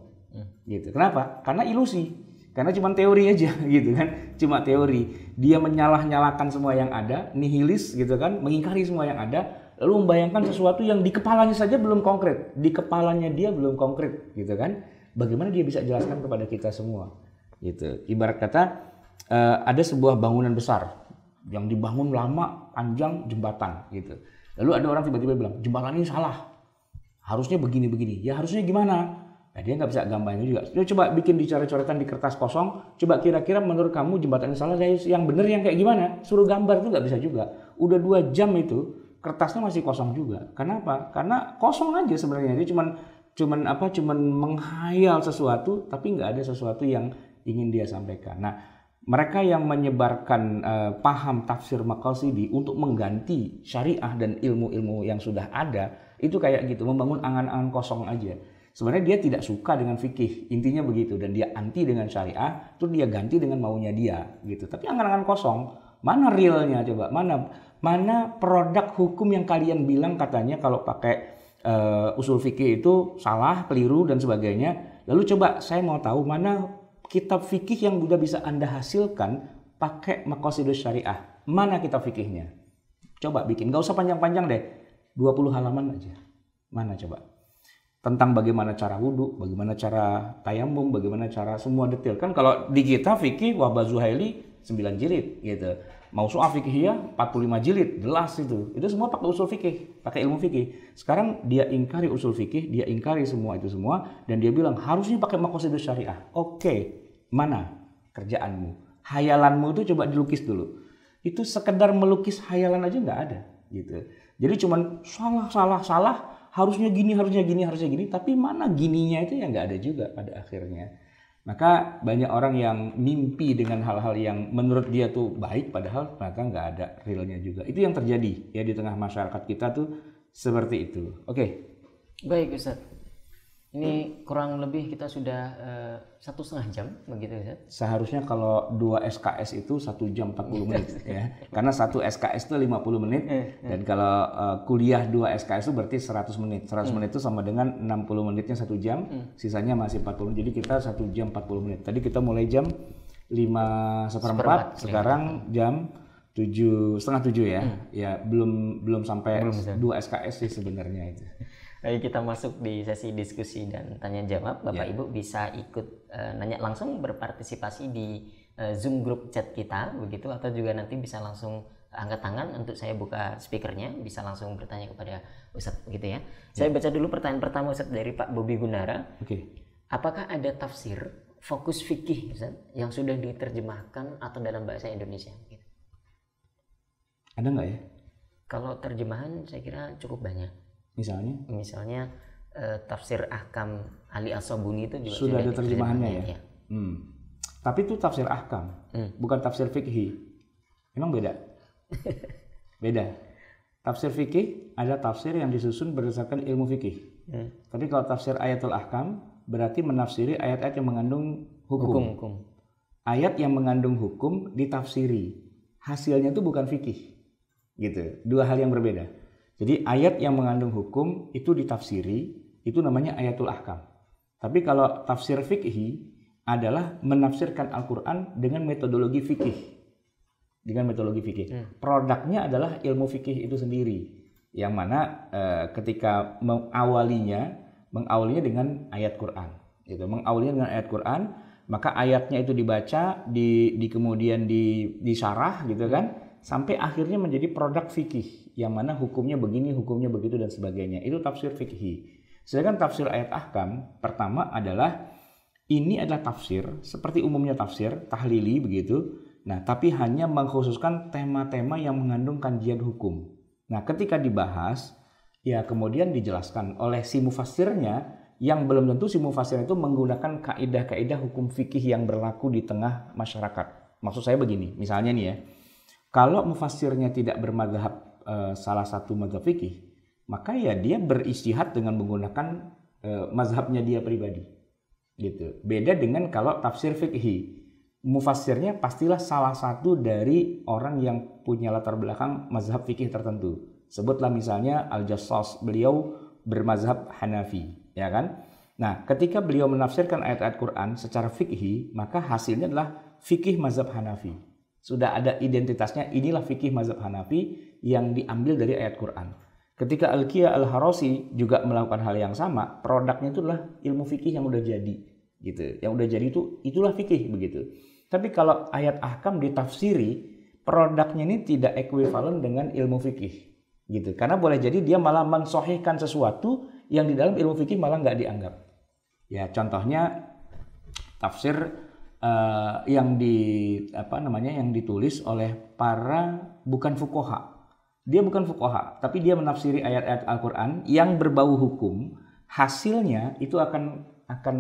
Gitu. Kenapa? Karena ilusi. Karena cuma teori aja gitu kan. Cuma teori. Dia menyalah-nyalahkan semua yang ada, nihilis gitu kan, mengingkari semua yang ada, lalu membayangkan sesuatu yang di kepalanya saja belum konkret. Di kepalanya dia belum konkret gitu kan. Bagaimana dia bisa jelaskan kepada kita semua? Gitu. Ibarat kata ada sebuah bangunan besar yang dibangun lama, panjang, jembatan gitu. Lalu ada orang tiba-tiba bilang, jembatan ini salah, harusnya begini-begini. Ya harusnya gimana? Nah, dia nggak bisa gambarnya juga. Dia coba bikin dicoret-coretan di kertas kosong. Coba kira-kira menurut kamu jembatan ini salah, yang bener yang kayak gimana? Suruh gambar itu nggak bisa juga. Udah 2 jam itu kertasnya masih kosong juga. Kenapa? Karena kosong aja sebenarnya. Dia cuman menghayal sesuatu, tapi nggak ada sesuatu yang ingin dia sampaikan. Nah, mereka yang menyebarkan paham tafsir Maqasidi untuk mengganti syariah dan ilmu-ilmu yang sudah ada, itu kayak gitu, membangun angan-angan kosong aja. Sebenarnya dia tidak suka dengan fikih, intinya begitu, dan dia anti dengan syariah, terus dia ganti dengan maunya dia gitu. Tapi angan-angan kosong, mana realnya coba? Mana produk hukum yang kalian bilang katanya kalau pakai usul fikih itu salah, keliru dan sebagainya. Lalu coba saya mau tahu mana kitab fikih yang udah bisa Anda hasilkan pakai Maqasidus Syariah. Mana kitab fikihnya? Coba bikin, nggak usah panjang-panjang deh. 20 halaman aja. Mana coba? Tentang bagaimana cara wudhu, bagaimana cara tayamum, bagaimana cara semua detail. Kan kalau di kitab fikih Wahbah Zuhaili 9 jilid gitu. Mausu'ah Fiqhiyah 45 jilid, jelas itu. Itu semua pakai usul fikih, pakai ilmu fikih. Sekarang dia ingkari usul fikih, dia ingkari semua itu semua, dan dia bilang harusnya pakai Maqasidus Syariah. Oke, mana kerjaanmu? Hayalanmu itu coba dilukis dulu. Itu sekedar melukis hayalan aja nggak ada gitu. Jadi cuman salah, harusnya gini, tapi mana gininya itu ya nggak ada juga pada akhirnya. Maka banyak orang yang mimpi dengan hal-hal yang menurut dia tuh baik, padahal ternyata nggak ada realnya juga. Itu yang terjadi ya di tengah masyarakat kita tuh seperti itu. Oke. Baik Ustaz. Ini kurang lebih kita sudah 1,5 jam begitu Ustaz? Seharusnya kalau 2 SKS itu 1 jam 40 menit ya. Karena 1 SKS itu 50 menit dan kalau kuliah 2 SKS itu berarti 100 menit. 100 menit itu sama dengan 60 menitnya 1 jam, sisanya masih 40 menit. Jadi kita 1 jam 40 menit. Tadi kita mulai jam 5:15, sekarang jam 6:30 ya. Ya belum sampai 2 SKS sih sebenarnya itu. Ayo kita masuk di sesi diskusi dan tanya jawab. Bapak Ibu bisa ikut nanya langsung, berpartisipasi di Zoom grup chat kita begitu, atau juga nanti bisa langsung angkat tangan untuk saya buka speakernya, bisa langsung bertanya kepada Ustadz gitu ya. Saya baca dulu pertanyaan pertama Ustadz dari Pak Bobi Gunara. Apakah ada tafsir fokus fikih Ustadz yang sudah diterjemahkan atau dalam bahasa Indonesia? Gitu. Ada nggak ya? Kalau terjemahan saya kira cukup banyak. Misalnya tafsir Ahkam Ali As-Sabuni itu juga sudah ada terjemahannya ya. Tapi itu tafsir Ahkam, bukan tafsir fikih. Emang beda? Beda. Tafsir fikih ada tafsir yang disusun berdasarkan ilmu fikih. Tapi kalau tafsir ayatul Ahkam berarti menafsiri ayat-ayat yang mengandung hukum. Ayat yang mengandung hukum ditafsiri. Hasilnya itu bukan fikih. Gitu. Dua hal yang berbeda. Jadi ayat yang mengandung hukum itu ditafsiri, itu namanya ayatul ahkam. Tapi kalau tafsir fikih adalah menafsirkan Al-Quran dengan metodologi fikih. Produknya adalah ilmu fikih itu sendiri. Yang mana ketika mengawalinya dengan ayat Quran. Gitu. Mengawalinya dengan ayat Quran, maka ayatnya itu dibaca, kemudian disyarah gitu kan. Sampai akhirnya menjadi produk fikih yang mana hukumnya begini, hukumnya begitu dan sebagainya. Itu tafsir fikih. Sedangkan tafsir ayat ahkam pertama adalah ini adalah tafsir seperti umumnya tafsir tahlili begitu. Nah, tapi hanya mengkhususkan tema-tema yang mengandung kajian hukum. Nah, ketika dibahas ya kemudian dijelaskan oleh si mufassirnya yang belum tentu si mufassir itu menggunakan kaidah-kaidah hukum fikih yang berlaku di tengah masyarakat. Maksud saya begini, misalnya nih ya. Kalau mufassirnya tidak bermadzhab salah satu mazhab fikih, maka ya dia beristihad dengan menggunakan mazhabnya dia pribadi. Gitu. Beda dengan kalau tafsir fikih, mufassirnya pastilah salah satu dari orang yang punya latar belakang mazhab fikih tertentu. Sebutlah misalnya Al-Jassas, beliau bermazhab Hanafi, ya kan? Nah, ketika beliau menafsirkan ayat-ayat Quran secara fikih, maka hasilnya adalah fikih mazhab Hanafi. Sudah ada identitasnya, inilah fikih mazhab Hanafi yang diambil dari ayat Quran. Ketika Al-Qiyah Al-Harasi juga melakukan hal yang sama, produknya itu adalah ilmu fikih yang udah jadi, gitu. Yang udah jadi itulah fikih begitu. Tapi kalau ayat ahkam ditafsiri, produknya ini tidak ekuivalen dengan ilmu fikih, gitu. Karena boleh jadi dia malah mensohihkan sesuatu yang di dalam ilmu fikih malah nggak dianggap. Ya contohnya tafsir yang ditulis oleh para bukan fuqaha. Dia bukan fuqaha, tapi dia menafsiri ayat-ayat Al-Qur'an yang berbau hukum, hasilnya itu akan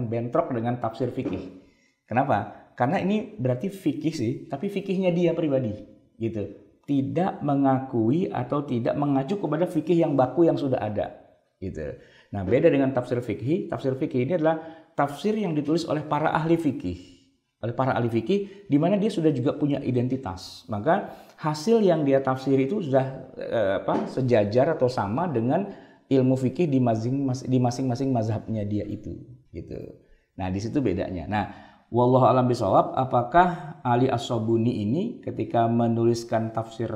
bentrok dengan tafsir fikih. Kenapa? Karena ini berarti fikih sih, tapi fikihnya dia pribadi, gitu. Tidak mengakui atau tidak mengacu kepada fikih yang baku yang sudah ada, gitu. Nah, beda dengan tafsir fikih. Tafsir fikih ini adalah tafsir yang ditulis oleh para ahli fikih. Di mana dia sudah juga punya identitas. Maka hasil yang dia tafsiri itu sudah sejajar atau sama dengan ilmu fikih di masing-masing mazhabnya dia itu, gitu. Nah, di situ bedanya. Nah, wallahu a'lam bishawab, apakah Ali As-Sabuni ini ketika menuliskan tafsir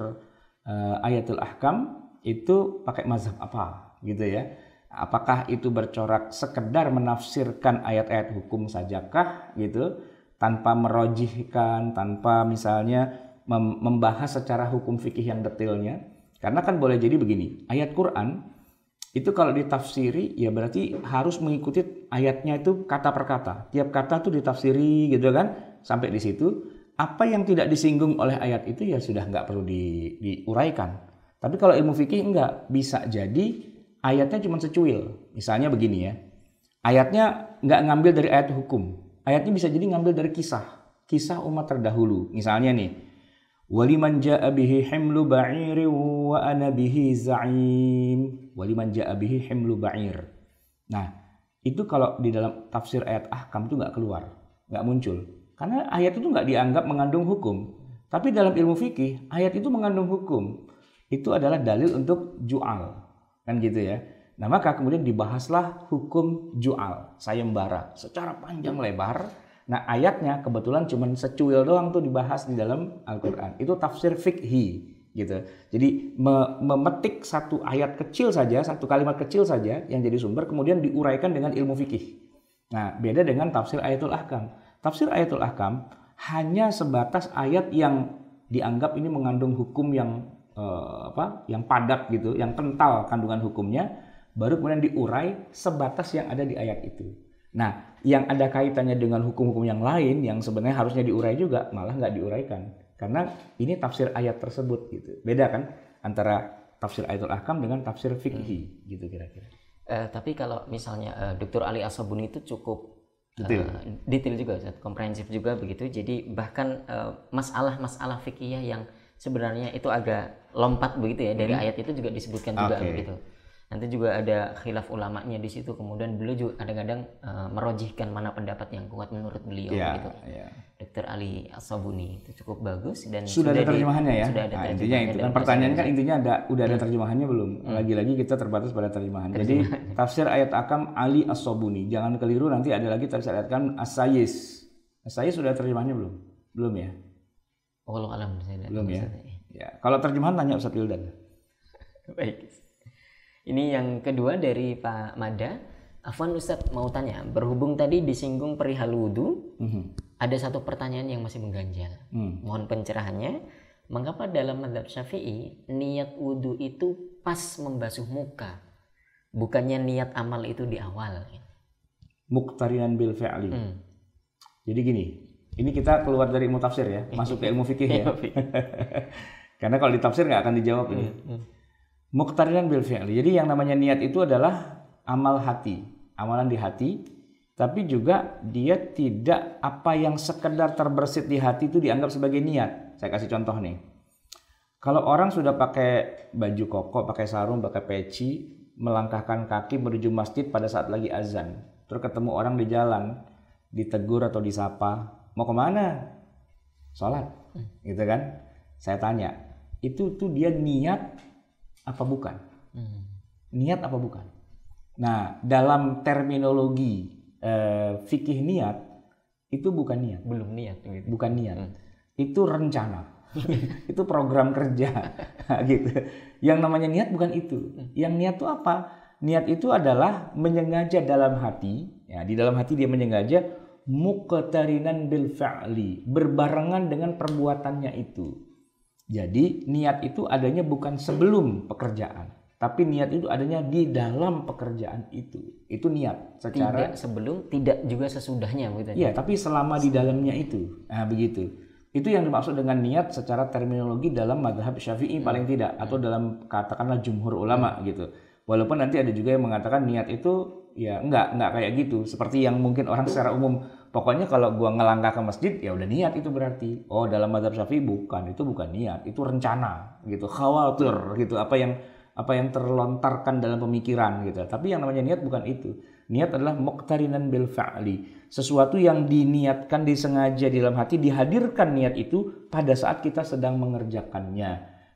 ayatul ahkam itu pakai mazhab apa, gitu ya? Apakah itu bercorak sekedar menafsirkan ayat-ayat hukum sajakah, gitu? Tanpa merojihkan, tanpa misalnya membahas secara hukum fikih yang detailnya. Karena kan boleh jadi begini, ayat Quran itu kalau ditafsiri ya berarti harus mengikuti ayatnya itu kata per kata. Tiap kata tuh ditafsiri gitu kan, sampai di situ. Apa yang tidak disinggung oleh ayat itu ya sudah nggak perlu diuraikan. Tapi kalau ilmu fikih enggak, bisa jadi ayatnya cuma secuil. Misalnya begini ya, ayatnya nggak ngambil dari ayat hukum. Ayatnya bisa jadi ngambil dari kisah umat terdahulu. Misalnya nih, waliman ja'a bihi himlu ba'ir wa ana bihi za'im. Waliman ja'a bihi himlu ba'ir. Nah, itu kalau di dalam tafsir ayat ahkam itu nggak keluar, nggak muncul. Karena ayat itu nggak dianggap mengandung hukum. Tapi dalam ilmu fikih, ayat itu mengandung hukum. Itu adalah dalil untuk ju'al. Kan gitu ya. Nah maka kemudian dibahaslah hukum ju'al, sayembara, secara panjang lebar. Nah ayatnya kebetulan cuma secuil doang tuh dibahas di dalam Al-Quran. Itu tafsir fikhi gitu. Jadi memetik satu ayat kecil saja, satu kalimat kecil saja yang jadi sumber, kemudian diuraikan dengan ilmu fikih. Nah beda dengan tafsir ayatul ahkam. Tafsir ayatul ahkam hanya sebatas ayat yang dianggap ini mengandung hukum yang yang padat gitu, yang kental kandungan hukumnya, baru kemudian diurai sebatas yang ada di ayat itu. Nah, yang ada kaitannya dengan hukum-hukum yang lain yang sebenarnya harusnya diurai juga malah nggak diuraikan, karena ini tafsir ayat tersebut gitu. Beda kan antara tafsir ayatul ahkam dengan tafsir fikhi gitu kira-kira. Tapi kalau misalnya Dr. Ali As-Sabuni itu cukup detail juga, komprehensif juga begitu. Jadi bahkan masalah-masalah fikih yang sebenarnya itu agak lompat begitu ya dari ayat itu juga disebutkan juga begitu. Nanti juga ada khilaf ulamanya di situ. Kemudian beliau juga kadang-kadang merojihkan mana pendapat yang kuat menurut beliau gitu. Dr. Ali As-Sabuni itu cukup bagus dan sudah ada terjemahannya ya. Sudah ada intinya itu kan pertanyaannya kan intinya udah ada terjemahannya belum? Lagi-lagi kita terbatas pada terjemahan. Jadi tafsir ayat ahkam Ali As-Sabuni. Jangan keliru, nanti ada lagi tafsir ayat ahkam As-Sayis. As-Sayis sudah terjemahannya belum? Belum ya? Wallahu alam belum ya. Ya, kalau terjemahan tanya Ustaz Wildan. Baik. Ini yang kedua dari Pak Mada. Afwan Ustaz mau tanya, berhubung tadi disinggung perihal wudu, ada satu pertanyaan yang masih mengganjal. Mohon pencerahannya. Mengapa dalam mazhab Syafi'i niat wudu itu pas membasuh muka, bukannya niat amal itu di awal? Muqtarinan bil fi'li. Jadi gini, ini kita keluar dari ilmu tafsir ya, masuk ke ilmu fikih ya. Karena kalau di tafsir nggak akan dijawab ini. Muqtarinan bil fi'li. Jadi yang namanya niat itu adalah amal hati. Amalan di hati, tapi juga dia tidak apa yang sekedar terbersit di hati itu dianggap sebagai niat. Saya kasih contoh nih. Kalau orang sudah pakai baju koko, pakai sarung, pakai peci, melangkahkan kaki menuju masjid pada saat lagi azan, terus ketemu orang di jalan, ditegur atau disapa, mau kemana? Sholat, gitu kan? Saya tanya, itu tuh dia niat apa bukan? Niat apa bukan? Nah, dalam terminologi fikih niat itu bukan niat. Belum niat gitu. Bukan niat. Itu rencana. Itu program kerja gitu. Yang namanya niat bukan itu. Yang niat itu apa? Niat itu adalah menyengaja dalam hati, ya, di dalam hati dia menyengaja muqtarinan bil fa'li, berbarengan dengan perbuatannya itu. Jadi niat itu adanya bukan sebelum pekerjaan, tapi niat itu adanya di dalam pekerjaan itu. Itu niat secara tidak sebelum, tidak juga sesudahnya begitu. Iya, tapi selama di dalamnya itu. Nah, begitu. Itu yang dimaksud dengan niat secara terminologi dalam mazhab Syafi'i paling tidak, atau dalam katakanlah jumhur ulama gitu. Walaupun nanti ada juga yang mengatakan niat itu ya enggak kayak gitu. Seperti yang mungkin orang secara umum, pokoknya kalau gua ngelangkah ke masjid ya udah niat itu berarti. Oh, dalam mazhab Syafi'i bukan, itu bukan niat, itu rencana gitu, khawatir gitu, apa yang terlontarkan dalam pemikiran gitu. Tapi yang namanya niat bukan itu. Niat adalah muqtarinan bil fa'li. Sesuatu yang diniatkan, disengaja di dalam hati, dihadirkan niat itu pada saat kita sedang mengerjakannya.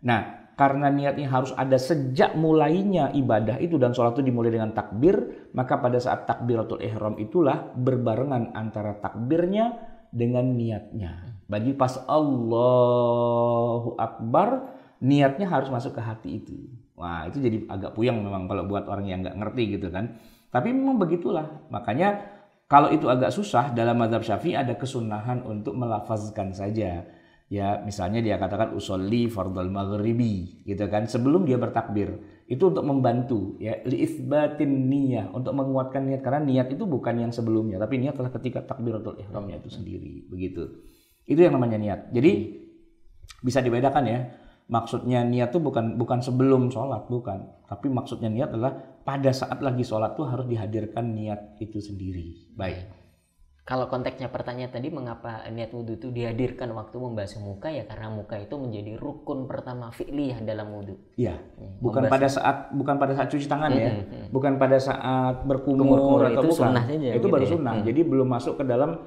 Nah, karena niatnya harus ada sejak mulainya ibadah itu, dan sholat itu dimulai dengan takbir, maka pada saat takbiratul ihram itulah berbarengan antara takbirnya dengan niatnya. Bagi pas Allahu Akbar, niatnya harus masuk ke hati itu. Wah, itu jadi agak puyeng memang kalau buat orang yang nggak ngerti gitu kan. Tapi memang begitulah. Makanya kalau itu agak susah, dalam mazhab Syafi'i ada kesunahan untuk melafazkan saja. Ya, misalnya dia katakan usolli fardhal maghribi gitu kan, sebelum dia bertakbir. Itu untuk membantu ya, li itsbatin niyah, untuk menguatkan niat, karena niat itu bukan yang sebelumnya, tapi niat adalah ketika takbiratul ihramnya itu sendiri, begitu. Itu yang namanya niat. Jadi bisa dibedakan ya. Maksudnya niat itu bukan sebelum sholat, bukan. Tapi maksudnya niat adalah pada saat lagi sholat tuh harus dihadirkan niat itu sendiri. Baik. Kalau konteksnya pertanyaan tadi, mengapa niat wudhu itu dihadirkan waktu membasuh muka, ya karena muka itu menjadi rukun pertama fi'liyah dalam wudhu. Iya. Bukan pada saat cuci tangan ya, bukan pada saat berkumur atau itu bukan. sunnah saja, itu gitu baru ya. sunnah. Jadi belum masuk ke dalam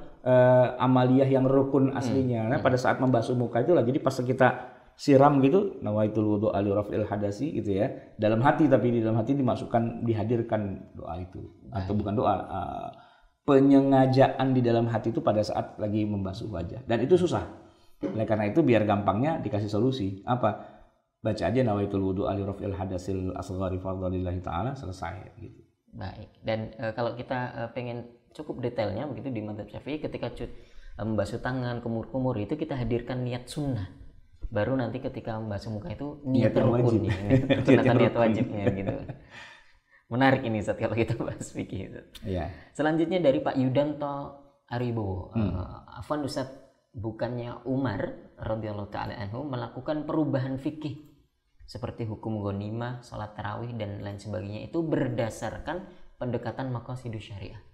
amaliyah yang rukun aslinya. Nah, pada saat membasuh muka itulah. Jadi pas kita siram gitu, nawaitul wudhu ali raf'il hadasi gitu ya. Dalam hati, tapi di dalam hati dihadirkan doa itu. Atau bukan doa, penyengajaan di dalam hati itu pada saat lagi membasuh wajah. Dan itu susah. Oleh karena itu biar gampangnya dikasih solusi. Apa? Baca aja nawaitul wudhu ali raf'il hadasil asghari fardhalillahi ta'ala, selesai gitu. Baik. Dan kalau kita pengen cukup detailnya begitu di mazhab Syafi'i, ketika membasuh tangan, kumur-kumur itu kita hadirkan niat sunnah. Baru nanti ketika membasuh muka itu niat rukun, niat wajibnya gitu. Menarik ini Ustaz kalau kita bahas fikih itu. Iya. Selanjutnya dari Pak Yudanto Aribowo. Afwan Ustaz, bukannya Umar radhiyallahu taala anhu melakukan perubahan fikih seperti hukum ghanimah, salat tarawih dan lain sebagainya itu berdasarkan pendekatan maqasidus syariah?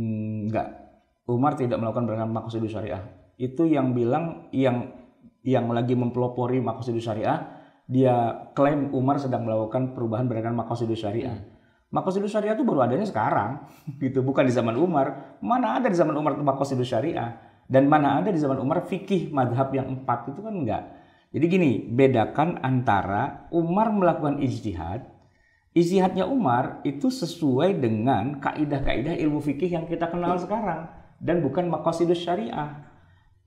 Enggak. Umar tidak melakukan berdasarkan maqasidus syariah. Itu yang bilang yang lagi mempelopori maqasidus syariah, dia klaim Umar sedang melakukan perubahan berdasarkan maqasidus syariah. Maqasidus syariah itu baru adanya sekarang, gitu, bukan di zaman Umar. Mana ada di zaman Umar maqasidus syariah, dan mana ada di zaman Umar fikih madhab yang 4 itu kan enggak. Jadi gini, bedakan antara Umar melakukan ijtihad. Ijtihadnya Umar itu sesuai dengan kaidah-kaidah ilmu fikih yang kita kenal sekarang, dan bukan maqasidus syariah.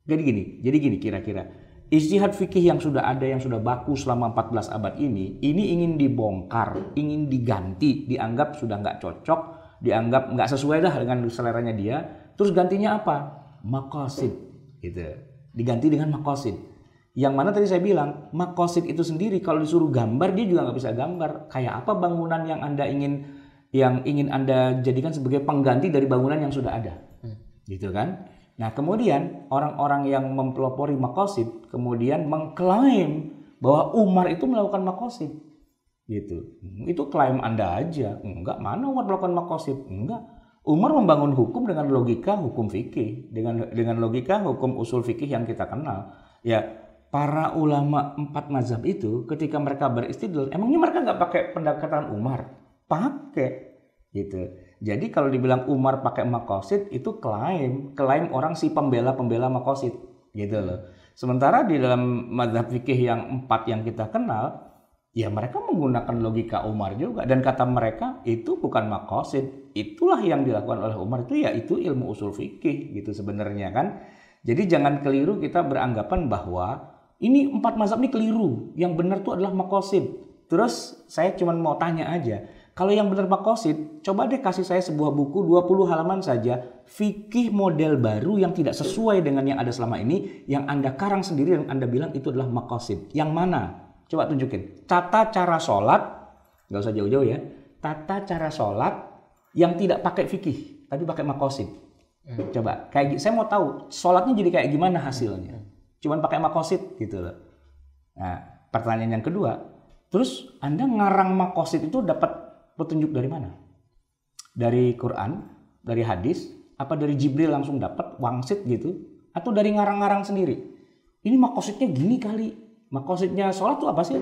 Jadi gini kira-kira. Ijtihad fikih yang sudah ada, yang sudah baku selama 14 abad ini ingin dibongkar, ingin diganti, dianggap sudah nggak cocok, dianggap nggak sesuai dah dengan seleranya dia. Terus gantinya apa? Maqasid, gitu. Diganti dengan maqasid. Yang mana tadi saya bilang, maqasid itu sendiri kalau disuruh gambar dia juga nggak bisa gambar. Kayak apa bangunan yang ingin Anda jadikan sebagai pengganti dari bangunan yang sudah ada, gitu kan? Nah, kemudian orang-orang yang mempelopori maqasid kemudian mengklaim bahwa Umar itu melakukan maqasid. Gitu. Itu klaim Anda aja. Enggak, mana Umar melakukan maqasid? Enggak. Umar membangun hukum dengan logika hukum fikih, dengan logika hukum usul fikih yang kita kenal. Ya, para ulama 4 mazhab itu ketika mereka beristidlal, emangnya mereka nggak pakai pendekatan Umar? Pakai. Gitu. Jadi kalau dibilang Umar pakai maqasid itu klaim orang si pembela maqasid, gitu loh. Sementara di dalam mazhab fikih yang 4 yang kita kenal, ya mereka menggunakan logika Umar juga, dan kata mereka itu bukan maqasid. Itulah yang dilakukan oleh Umar, itu ilmu usul fikih gitu sebenarnya kan. Jadi jangan keliru kita beranggapan bahwa ini 4 mazhab ini keliru, yang benar itu adalah maqasid. Terus saya cuma mau tanya aja, kalau yang benar maqasid, coba deh kasih saya sebuah buku 20 halaman saja, fikih model baru yang tidak sesuai dengan yang ada selama ini, yang Anda karang sendiri dan Anda bilang itu adalah maqasid. Yang mana? Coba tunjukin. Tata cara sholat, nggak usah jauh-jauh ya. Tata cara sholat yang tidak pakai fikih, tapi pakai maqasid. Coba, saya mau tahu sholatnya jadi kayak gimana hasilnya. Cuman pakai maqasid gitu loh. Nah, pertanyaan yang kedua, terus Anda ngarang maqasid itu dapat petunjuk dari mana? Dari Quran, dari hadis, apa dari Jibril langsung dapat wangsit gitu, atau dari ngarang-ngarang sendiri? Ini maqasidnya gini kali. Maqasidnya sholat itu apa sih?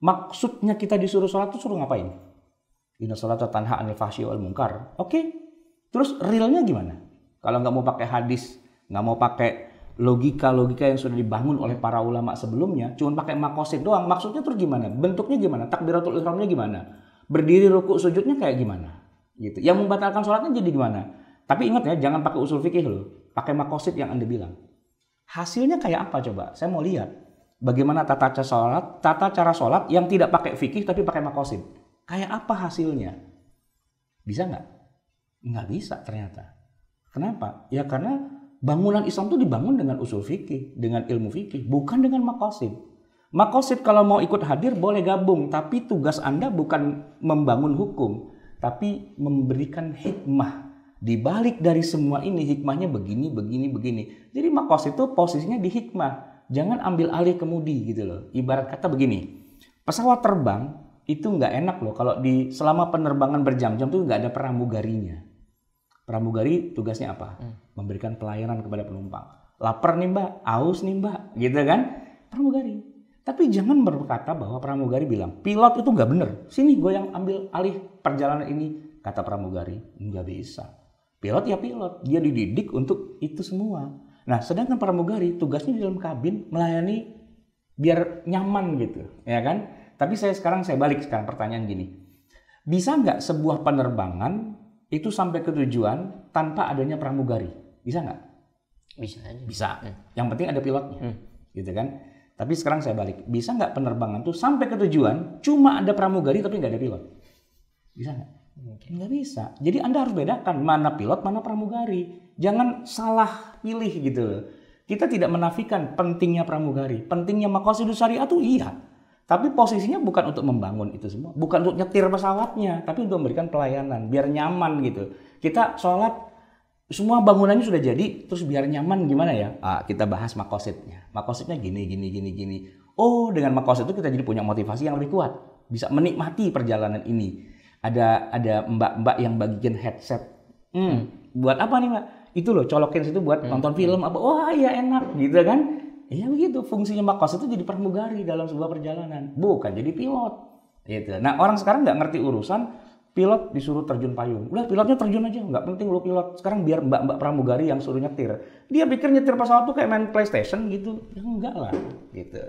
Maksudnya kita disuruh sholat itu suruh ngapain? Inna sholata tanha 'anil fahsyi wal munkar. Oke. Terus realnya gimana? Kalau nggak mau pakai hadis, nggak mau pakai logika-logika yang sudah dibangun oleh para ulama sebelumnya, cuma pakai maqasid doang. Maksudnya terus gimana? Bentuknya gimana? Takbiratul ihramnya gimana? Berdiri rukuk sujudnya kayak gimana? Gitu. Yang membatalkan sholatnya jadi gimana? Tapi ingat ya, jangan pakai usul fikih loh. Pakai maqasid yang Anda bilang. Hasilnya kayak apa coba? Saya mau lihat. Bagaimana tata cara sholat yang tidak pakai fikih tapi pakai maqasid. Kayak apa hasilnya? Bisa nggak? Nggak bisa ternyata. Kenapa? Ya karena bangunan Islam itu dibangun dengan usul fikih, dengan ilmu fikih, bukan dengan maqasid. Maqasid kalau mau ikut hadir boleh gabung, tapi tugas Anda bukan membangun hukum, tapi memberikan hikmah. Di balik dari semua ini hikmahnya begini. Jadi maqasid itu posisinya di hikmah. Jangan ambil alih kemudi gitu loh. Ibarat kata begini, pesawat terbang itu nggak enak loh kalau selama penerbangan berjam-jam tuh nggak ada pramugarinya. Pramugari tugasnya apa? Memberikan pelayanan kepada penumpang. Lapar nih Mbak, aus nih Mbak, gitu kan? Pramugari. Tapi jangan berkata bahwa pramugari bilang, pilot itu nggak bener. Sini gue yang ambil alih perjalanan ini. Kata pramugari, nggak bisa. Pilot ya pilot, dia dididik untuk itu semua. Nah, sedangkan pramugari tugasnya di dalam kabin melayani biar nyaman gitu, ya kan? Tapi sekarang saya balik pertanyaan gini. Bisa nggak sebuah penerbangan itu sampai ke tujuan tanpa adanya pramugari? Bisa nggak? Bisa aja. Bisa. Yang penting ada pilotnya, gitu kan? Tapi sekarang saya balik. Bisa nggak penerbangan tuh sampai ke tujuan cuma ada pramugari tapi nggak ada pilot? Bisa nggak? Nggak bisa. Jadi Anda harus bedakan mana pilot, mana pramugari. Jangan salah pilih gitu loh. Kita tidak menafikan pentingnya pramugari. Pentingnya maqasidus syariah tuh iya. Tapi posisinya bukan untuk membangun itu semua. Bukan untuk nyetir pesawatnya. Tapi untuk memberikan pelayanan. Biar nyaman gitu. Kita sholat, semua bangunannya sudah jadi. Terus biar nyaman gimana ya? Kita bahas maqasidnya. Maqasidnya gini. Oh, dengan maqasid itu kita jadi punya motivasi yang lebih kuat. Bisa menikmati perjalanan ini. Ada mbak-mbak yang bagikan headset. Buat apa nih Mbak? Itu loh, colokin situ buat nonton film apa. Wah iya enak gitu kan. Iya begitu, fungsinya maqasid itu jadi pramugari dalam sebuah perjalanan. Bukan jadi pilot. Gitu. Nah orang sekarang nggak ngerti urusan, pilot disuruh terjun payung. Udah pilotnya terjun aja, nggak penting lo pilot. Sekarang biar mbak-mbak pramugari yang suruh nyetir. Dia pikir nyetir pesawat tuh kayak main PlayStation gitu. Ya enggak lah gitu.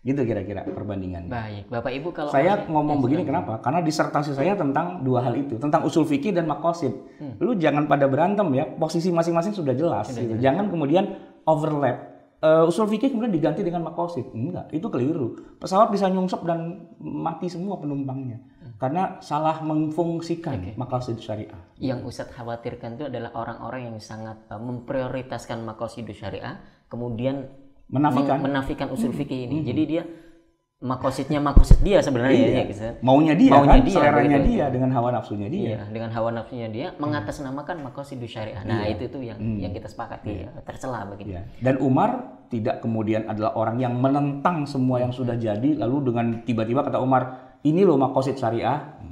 Gitu kira-kira perbandingannya. Baik, Bapak Ibu kalau saya ngomong begini kenapa? Karena disertasi saya tentang dua hal itu, tentang usul fikih dan maqasid. Lu jangan pada berantem ya, posisi masing-masing sudah jelas. Gitu. Jangan kemudian overlap. Usul fikih kemudian diganti dengan maqasid. Enggak, itu keliru. Pesawat bisa nyungsep dan mati semua penumpangnya. Karena salah memfungsikan maqasid syariah. Yang Ustadz khawatirkan itu adalah orang-orang yang sangat memprioritaskan maqasid syariah, kemudian menafikan usul fikih ini. Jadi dia maqasid dia sebenarnya gitu. Maunya dia, seleranya dia dengan hawa nafsunya dia. Iya, dengan hawa nafsunya dia mengatasnamakan maqasid syariah. Nah, itu yang kita sepakati tercela begitu. Dan Umar tidak kemudian adalah orang yang menentang semua yang sudah jadi lalu dengan tiba-tiba kata Umar, "Ini loh maqasid syariah."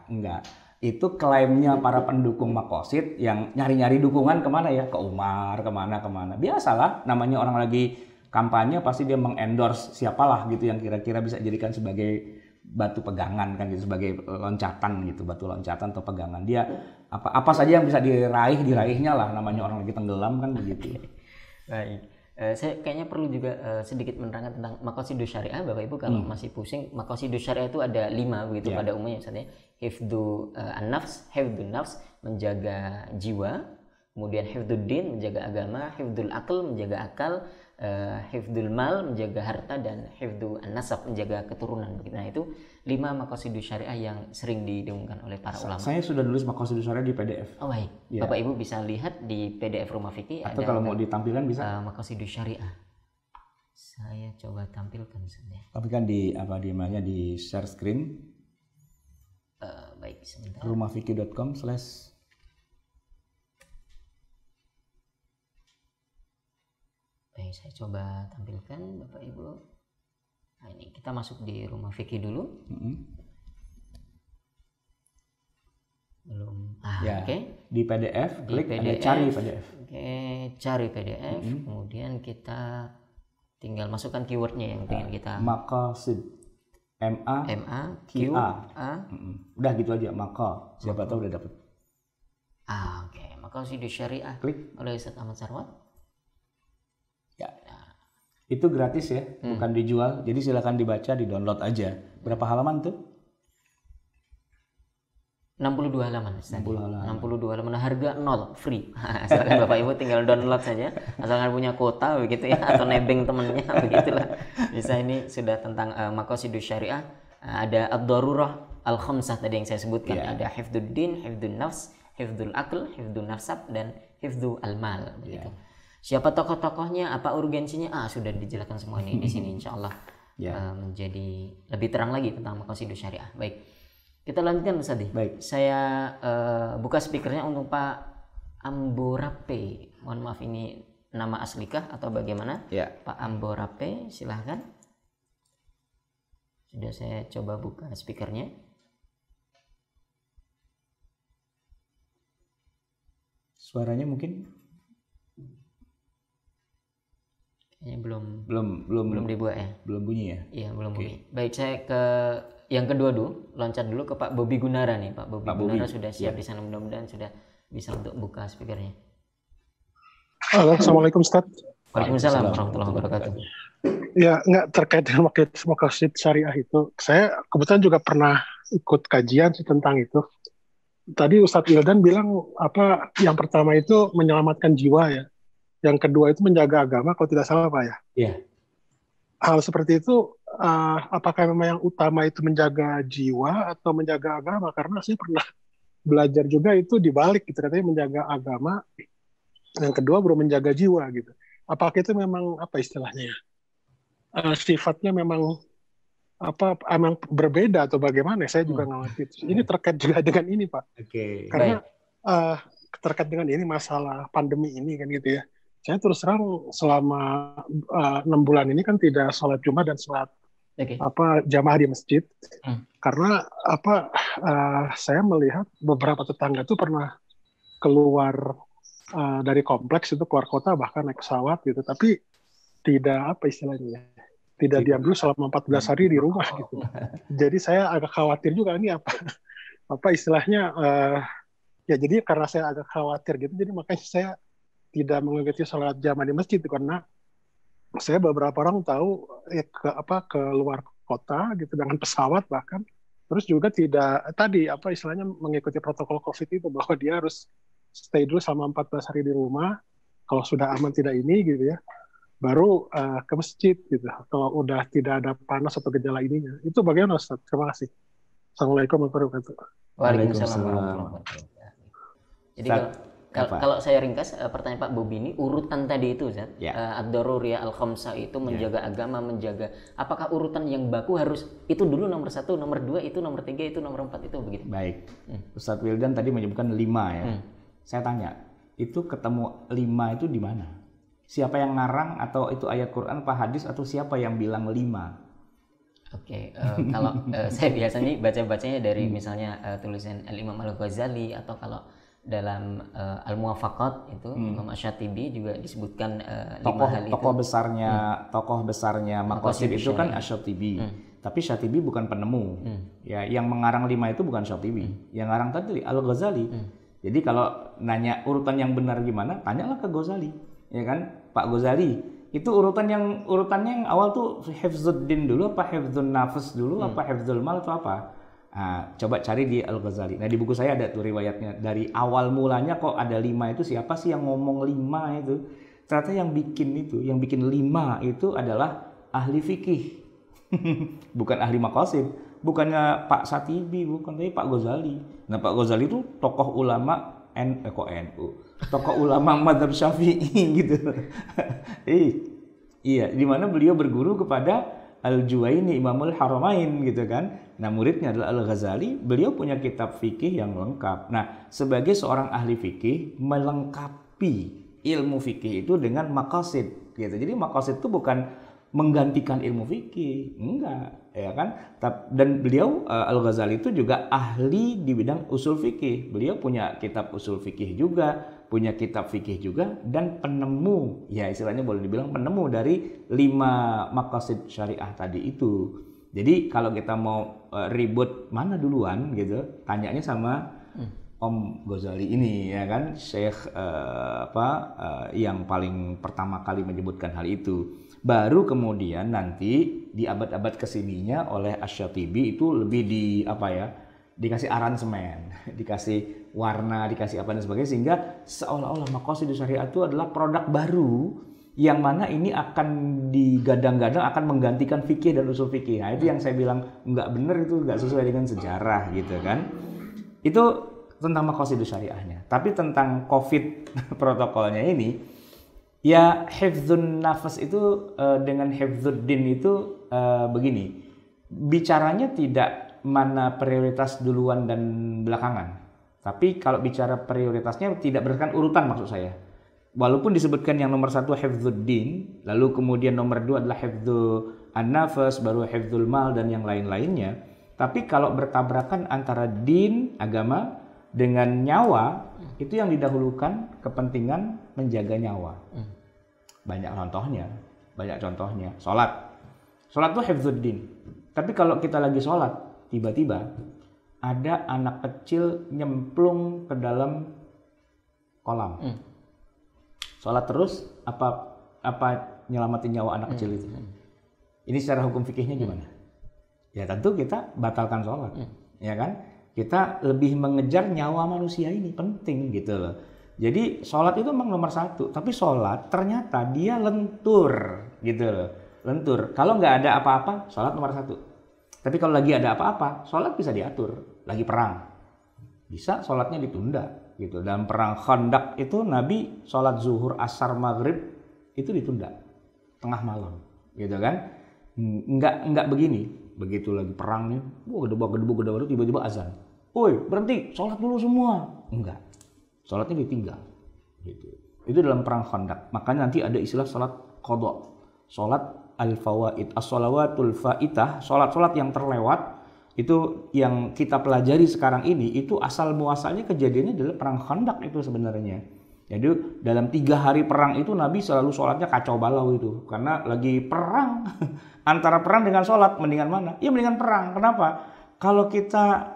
Enggak. Itu klaimnya para pendukung maqasid yang nyari-nyari dukungan kemana ya? Ke Umar, kemana. Biasalah, namanya orang lagi kampanye pasti dia mengendorse siapalah gitu yang kira-kira bisa dijadikan sebagai batu pegangan kan gitu, sebagai loncatan gitu, batu loncatan atau pegangan. Dia apa saja yang bisa diraihnya lah, namanya orang lagi tenggelam kan begitu. Baik. Saya kayaknya perlu juga sedikit menerangkan tentang maqasidus syariah. Bapak Ibu kalau masih pusing, maqasidus syariah itu ada 5 begitu pada umumnya. Misalnya hifdzu an-nafs, hifdzun nafs, menjaga jiwa, kemudian hifdzuddin, menjaga agama, hifdzul aql, menjaga akal, hifdzul mal, menjaga harta, dan hifdzu an-nasab, menjaga keturunan. Nah, itu 5 maqasidus syariah yang sering didengungkan oleh para ulama. Saya sudah nulis maqasidus syariah di PDF. Oh baik. Ya. Bapak Ibu bisa lihat di PDF Rumah Fikih. Atau kalau mau ditampilkan bisa. Maqasidus syariah. Saya coba tampilkan saja. Tapi kan di di share screen. Baik, sebentar. rumahfikih.com/ Baik, saya coba tampilkan Bapak Ibu. Nah, ini kita masuk di Rumah Fikih dulu. Belum. Oke. Di PDF, klik ada cari PDF. Oke, cari PDF. Kemudian kita tinggal masukkan keywordnya yang ingin kita. Maqasid. M-A-Q-A. Udah gitu aja, maka. Siapa tahu udah dapet. Oke. Maqasidus syariah. Klik. Oleh Ustadz Ahmad Sarwat. Ya. Itu gratis ya, bukan dijual. Jadi silakan dibaca, di-download aja. Berapa halaman tuh? 62 halaman. 62 halaman, harga 0, free. Asalkan Bapak Ibu tinggal download saja, asalkan punya kuota begitu ya, atau nebeng temennya begitulah. Bisa, ini sudah tentang maqasidus syariah. Ada ad-darurah al-khamsah tadi yang saya sebutkan. Ada hifdzuddin, hifdzun nafs, hifdzul aql, hifdzun nafsab, dan hifdzu al-mal begitu. Siapa tokoh-tokohnya, apa urgensinya? Sudah dijelaskan semua ini di sini, insyaallah menjadi lebih terang lagi tentang maqasidus syariah. Baik, kita lanjutkan Ustaz. Baik. Saya buka speakernya untuk Pak Amborape. Mohon maaf, ini nama aslikah atau bagaimana? Ya. Pak Amborape, silahkan. Sudah saya coba buka speakernya. Suaranya mungkin kayaknya belum dibuat ya. Belum bunyi ya? Iya, belum bunyi. Baik, saya ke yang kedua dulu, loncat dulu ke Pak Bobi Gunara nih. Pak Bobi Gunara sudah siap di sana, mudah-mudahan sudah bisa untuk buka speakernya. Halo, Assalamualaikum Ustaz. Waalaikumsalam warahmatullahi wabarakatuh. Ya, nggak terkait dengan maqasid syariah itu. Saya kebetulan juga pernah ikut kajian sih tentang itu. Tadi Ustadz Wildan bilang apa yang pertama itu menyelamatkan jiwa ya. Yang kedua itu menjaga agama kalau tidak salah Pak ya. Iya. Hal seperti itu apakah memang yang utama itu menjaga jiwa atau menjaga agama? Karena saya pernah belajar juga itu dibalik gitu, katanya menjaga agama, yang kedua baru menjaga jiwa gitu. Apakah itu memang apa istilahnya ya? Sifatnya memang emang berbeda atau bagaimana? Saya juga nggak ngerti. Ini terkait juga dengan ini Pak. Oke. Karena terkait dengan ini masalah pandemi ini kan gitu ya. Saya terus terang selama 6 bulan ini kan tidak sholat Jumat dan sholat jamaah di masjid. Karena saya melihat beberapa tetangga itu pernah keluar dari kompleks itu, keluar kota bahkan naik pesawat gitu, tapi tidak apa istilahnya, tidak diam dulu selama 14 hari di rumah gitu. Jadi saya agak khawatir juga ini apa istilahnya ya, jadi karena saya agak khawatir gitu, jadi makanya saya tidak mengikuti sholat jamaah di masjid karena saya beberapa orang tahu ke luar kota gitu dengan pesawat bahkan, terus juga tidak tadi apa istilahnya mengikuti protokol COVID itu, bahwa dia harus stay dulu selama 14 hari di rumah, kalau sudah aman tidak ini gitu ya, baru ke masjid gitu, atau udah tidak ada panas atau gejala ininya. Itu bagaimana Ustaz? Terima kasih. Assalamualaikum warahmatullahi wabarakatuh. Waalaikumsalam warahmatullahi wabarakatuh. Jadi kalau saya ringkas pertanyaan Pak Bobi ini, urutan tadi itu Ustaz, ad-daruriyah al-khamsah itu menjaga agama, menjaga, apakah urutan yang baku harus itu dulu nomor 1, nomor 2 itu, nomor 3 itu, nomor 4 itu, begitu? Baik. Ustadz Wildan tadi menyebutkan 5 ya. Saya tanya, itu ketemu 5 itu di mana? Siapa yang ngarang, atau itu ayat Quran apa hadis, atau siapa yang bilang 5? Oke, kalau saya biasanya baca-bacanya dari misalnya tulisan Al-Imam Al-Ghazali, atau kalau dalam Al-Muwafaqat itu Imam Asy-Syatibi juga disebutkan 5 hal itu. Tokoh besarnya maqasid itu kan Asy-Syatibi. Tapi Syatibi bukan penemu. Ya, yang mengarang 5 itu bukan Syatibi. Yang ngarang tadi Al-Ghazali. Jadi kalau nanya urutan yang benar gimana, tanyalah ke Ghazali. Ya kan? Pak Ghazali, itu urutannya yang awal tuh Hifzuddin dulu apa Hifdzun Nafs dulu apa Hifdzul Mal atau apa? Nah, coba cari di Al-Ghazali. Nah, di buku saya ada tuh riwayatnya. Dari awal mulanya kok ada 5 itu, siapa sih yang ngomong 5 itu? Ternyata yang bikin 5 itu adalah ahli fikih. Bukan ahli maqasid. Bukannya Pak Syatibi, bukan, tapi Pak Ghazali. Nah, Pak Ghazali itu tokoh ulama NU. Tokoh ulama mazhab Syafi'i gitu. Iya, di mana beliau berguru kepada Al-Juwaini, Imamul Haramain gitu kan. Nah, muridnya adalah Al-Ghazali, beliau punya kitab fikih yang lengkap. Nah, sebagai seorang ahli fikih, melengkapi ilmu fikih itu dengan maqasid gitu. Jadi maqasid itu bukan menggantikan ilmu fikih, enggak, ya kan? Dan beliau Al-Ghazali itu juga ahli di bidang usul fikih. Beliau punya kitab usul fikih juga, punya kitab fikih juga, dan penemu, ya istilahnya boleh dibilang penemu dari 5 maqasid syariah tadi itu. Jadi kalau kita mau ribut mana duluan gitu, tanyanya sama Om Ghazali ini, ya kan, Syekh yang paling pertama kali menyebutkan hal itu. Baru kemudian nanti di abad-abad kesininya oleh Asy-Syatibi itu lebih dikasih aransemen, dikasih warna, dikasih apa dan sebagainya, sehingga seolah-olah maqasid syariah itu adalah produk baru yang mana ini akan digadang-gadang akan menggantikan fikih dan usul fikih. Nah, itu yang saya bilang nggak benar, itu nggak sesuai dengan sejarah gitu kan. Itu tentang maqasid syariahnya. Tapi tentang COVID protokolnya ini, ya hifdzun nafas itu dengan hifdzuddin itu begini. Bicaranya tidak mana prioritas duluan dan belakangan. Tapi kalau bicara prioritasnya tidak berdasarkan urutan, maksud saya. Walaupun disebutkan yang nomor 1 hifdzuddin, lalu kemudian nomor 2 adalah hifdzul an-nafas, baru hifdzul mal dan yang lain-lainnya. Tapi kalau bertabrakan antara din, agama, dengan nyawa itu yang didahulukan kepentingan menjaga nyawa. Banyak contohnya. Sholat itu hifdzuddin. Tapi kalau kita lagi sholat, tiba-tiba ada anak kecil nyemplung ke dalam kolam. Sholat terus apa nyelamatin nyawa anak kecil itu? Ini secara hukum fikihnya gimana? Ya tentu kita batalkan sholat, ya kan? Kita lebih mengejar nyawa manusia ini, penting gitu loh. Jadi sholat itu memang nomor satu, tapi sholat ternyata dia lentur gitu loh. Lentur, kalau nggak ada apa-apa, sholat nomor satu. Tapi kalau lagi ada apa-apa, sholat bisa diatur. Lagi perang, bisa sholatnya ditunda gitu. Dalam perang Khandaq itu Nabi sholat zuhur, asar, maghrib itu ditunda tengah malam gitu kan. Enggak begini. Begitu lagi perang nih, gedebak tiba-tiba azan. Woi, berhenti, sholat dulu semua. Enggak, sholatnya ditinggal. Gitu. Itu dalam perang Khandaq. Makanya nanti ada istilah sholat qadha, sholat al-fawaid, as-shalawatul faitah, sholat yang terlewat. Itu yang kita pelajari sekarang ini, itu asal muasalnya kejadiannya adalah perang Khandaq itu sebenarnya. Jadi dalam 3 hari perang itu Nabi selalu sholatnya kacau balau itu. Karena lagi perang, antara perang dengan sholat, mendingan mana? Ya mendingan perang. Kenapa? Kalau kita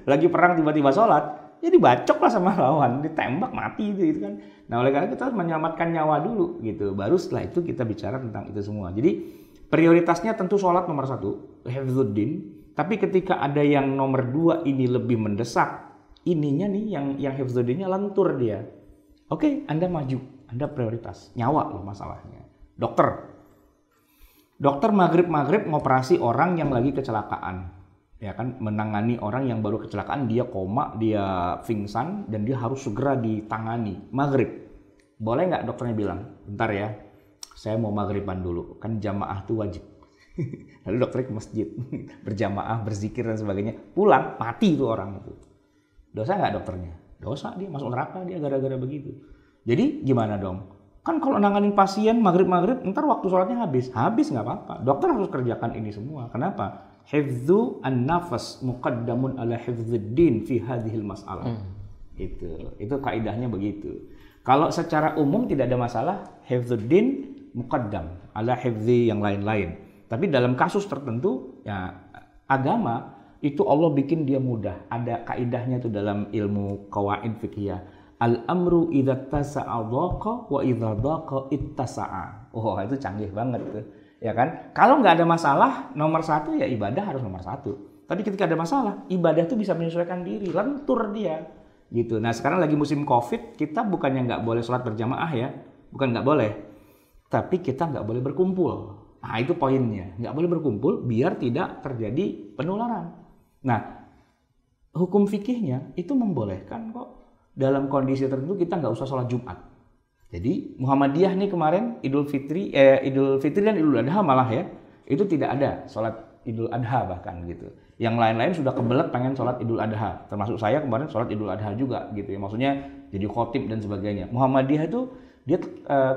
lagi perang tiba-tiba sholat, ya dibacok lah sama lawan, ditembak mati gitu kan. Nah oleh karena kita harus menyelamatkan nyawa dulu gitu. Baru setelah itu kita bicara tentang itu semua. Jadi prioritasnya tentu sholat nomor 1, hifdzuddin. Tapi ketika ada yang nomor 2 ini lebih mendesak, ininya nih yang hifdzuddinnya lentur dia. Oke, Anda maju, Anda prioritas. Nyawa loh masalahnya. Dokter maghrib ngoperasi orang yang lagi kecelakaan. Ya kan, menangani orang yang baru kecelakaan, dia koma, dia pingsan, dan dia harus segera ditangani. Maghrib. Boleh nggak dokternya bilang, bentar ya, saya mau maghriban dulu. Kan jamaah tuh wajib. Lalu dokternya ke masjid, berjamaah, berzikir dan sebagainya. Pulang, mati tuh orang itu. Dosa nggak dokternya? Dosa, dia masuk neraka dia gara-gara begitu. Jadi gimana dong? Kan kalau nanganin pasien maghrib, ntar waktu sholatnya habis nggak apa-apa. Dokter harus kerjakan ini semua. Kenapa? Hifdzu an-nafas muqaddamun ala hifdzuddin fi hadhil mas'alah. Itu kaidahnya begitu. Kalau secara umum tidak ada masalah, hifdzuddin muqaddam ala hifdzi yang lain-lain. Tapi dalam kasus tertentu ya agama itu Allah bikin dia mudah. Ada kaidahnya tuh dalam ilmu qawaid fiqhiyah. Al-amru idza tasa'a dhaqa wa idza dhaqa ittasa'a. Oh, itu canggih banget tuh. Ya kan? Kalau nggak ada masalah, nomor 1 ya ibadah harus nomor 1. Tapi ketika ada masalah, ibadah tuh bisa menyesuaikan diri, lentur dia. Gitu. Nah, sekarang lagi musim Covid, kita bukannya nggak boleh sholat berjamaah ya. Bukan nggak boleh. Tapi kita nggak boleh berkumpul. Nah, itu poinnya. Nggak boleh berkumpul biar tidak terjadi penularan. Nah, hukum fikihnya itu membolehkan kok dalam kondisi tertentu kita nggak usah sholat Jumat. Jadi Muhammadiyah nih kemarin Idul Fitri dan Idul Adha malah ya, itu tidak ada sholat Idul Adha bahkan gitu. Yang lain-lain sudah kebelet pengen sholat Idul Adha. Termasuk saya kemarin sholat Idul Adha juga gitu ya. Maksudnya jadi khotib dan sebagainya. Muhammadiyah itu dia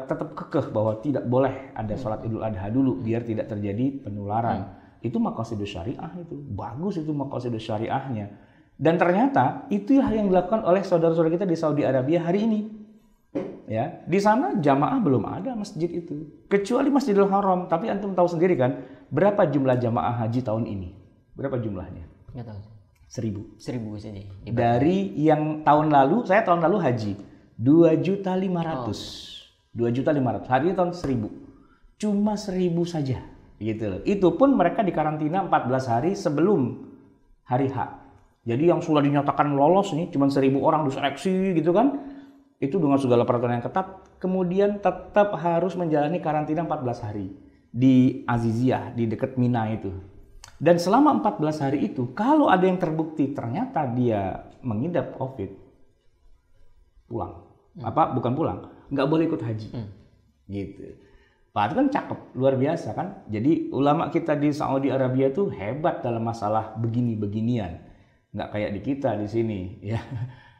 tetap kekeh bahwa tidak boleh ada sholat Idul Adha dulu biar tidak terjadi penularan. Itu maqasidus syariah itu. Bagus itu maqasidus syariahnya. Dan ternyata itulah yang dilakukan oleh saudara-saudara kita di Saudi Arabia hari ini. Ya, di sana jamaah belum ada masjid itu. Kecuali Masjidil Haram. Tapi antum tahu sendiri kan, berapa jumlah jamaah haji tahun ini? Berapa jumlahnya? Nggak tahu. 1.000 saja. Dari yang tahun lalu, saya tahun lalu haji 2.500.000. 2.500.000. Hari ini tahun 1.000. Cuma 1.000 saja. Gitu loh. Itu pun mereka dikarantina 14 hari sebelum hari H. Jadi yang sudah dinyatakan lolos nih cuma 1.000 orang diseleksi gitu kan. Itu dengan segala peraturan yang ketat. Kemudian tetap harus menjalani karantina 14 hari di Aziziyah, di dekat Mina itu. Dan selama 14 hari itu, kalau ada yang terbukti ternyata dia mengidap COVID, pulang. Bukan pulang, nggak boleh ikut haji. Gitu. Pak, itu kan cakep, luar biasa kan. Jadi ulama kita di Saudi Arabia tuh hebat dalam masalah begini-beginian. Nggak kayak di kita di sini ya.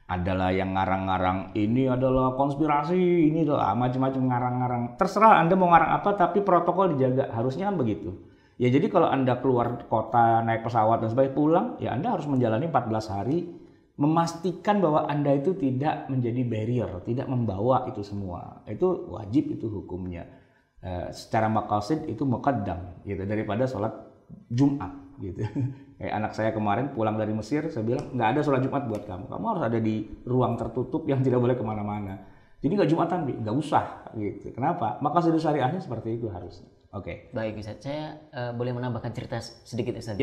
Adalah yang ngarang-ngarang ini adalah konspirasi, ini adalah macam-macam ngarang-ngarang. Terserah Anda mau ngarang apa, tapi protokol dijaga. Harusnya kan begitu. Ya jadi kalau Anda keluar kota naik pesawat dan sebagainya pulang, ya Anda harus menjalani 14 hari memastikan bahwa Anda itu tidak menjadi barrier, tidak membawa itu semua. Itu wajib, itu hukumnya. Secara maqasid itu muqaddam gitu daripada sholat Jumat gitu. Kayak anak saya kemarin pulang dari Mesir, saya bilang nggak ada sholat Jumat buat kamu. Kamu harus ada di ruang tertutup yang tidak boleh kemana-mana. Jadi nggak Jumatan, nggak usah gitu. Kenapa? Maqasid syariahnya seperti itu harusnya. Oke. Baik Ustaz, saya boleh menambahkan cerita sedikit Ustaz?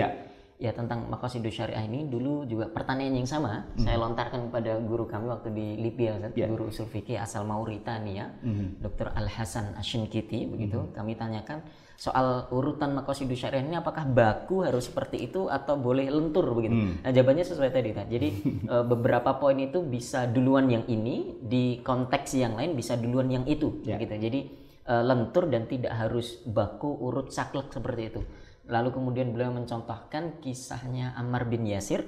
Ya tentang maqasid syariah ini dulu juga pertanyaan yang sama saya lontarkan kepada guru kami waktu di Libya, Ustaz, guru usul fikih asal Mauritania, Dr. Al-Hasan Ashinkiti begitu. Kami tanyakan soal urutan maqasid syariah ini apakah baku harus seperti itu atau boleh lentur begitu. Nah, jawabannya sesuai tadi. Jadi beberapa poin itu bisa duluan yang ini, di konteks yang lain bisa duluan yang itu gitu. Jadi lentur dan tidak harus baku urut saklek seperti itu. Lalu kemudian beliau mencontohkan kisahnya Ammar bin Yasir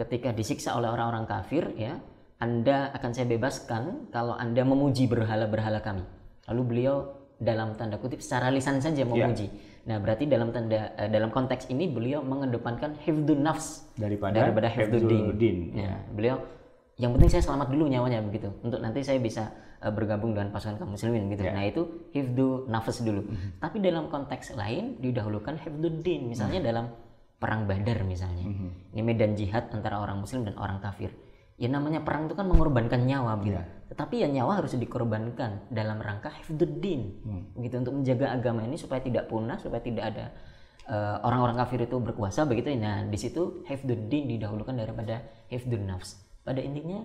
ketika disiksa oleh orang-orang kafir, ya, Anda akan saya bebaskan kalau Anda memuji berhala-berhala kami. Lalu beliau dalam tanda kutip secara lisan saja memuji. Nah, berarti dalam konteks ini beliau mengedepankan hifdzun nafs daripada hifdzud din. Ya, beliau yang penting saya selamat dulu nyawanya begitu, untuk nanti saya bisa bergabung dengan pasukan kaum muslimin gitu. Nah, itu hifdzu nafas dulu. Tapi dalam konteks lain didahulukan hifdzuddin, misalnya dalam perang Badar misalnya. Ini medan jihad antara orang muslim dan orang kafir. Ya namanya perang itu kan mengorbankan nyawa begitu. Tetapi ya nyawa harus dikorbankan dalam rangka hifdzuddin. Begitu, untuk menjaga agama ini supaya tidak punah, supaya tidak ada orang-orang kafir itu berkuasa begitu. Nah, di situ hifdzuddin didahulukan daripada hifdzun nafs. Pada intinya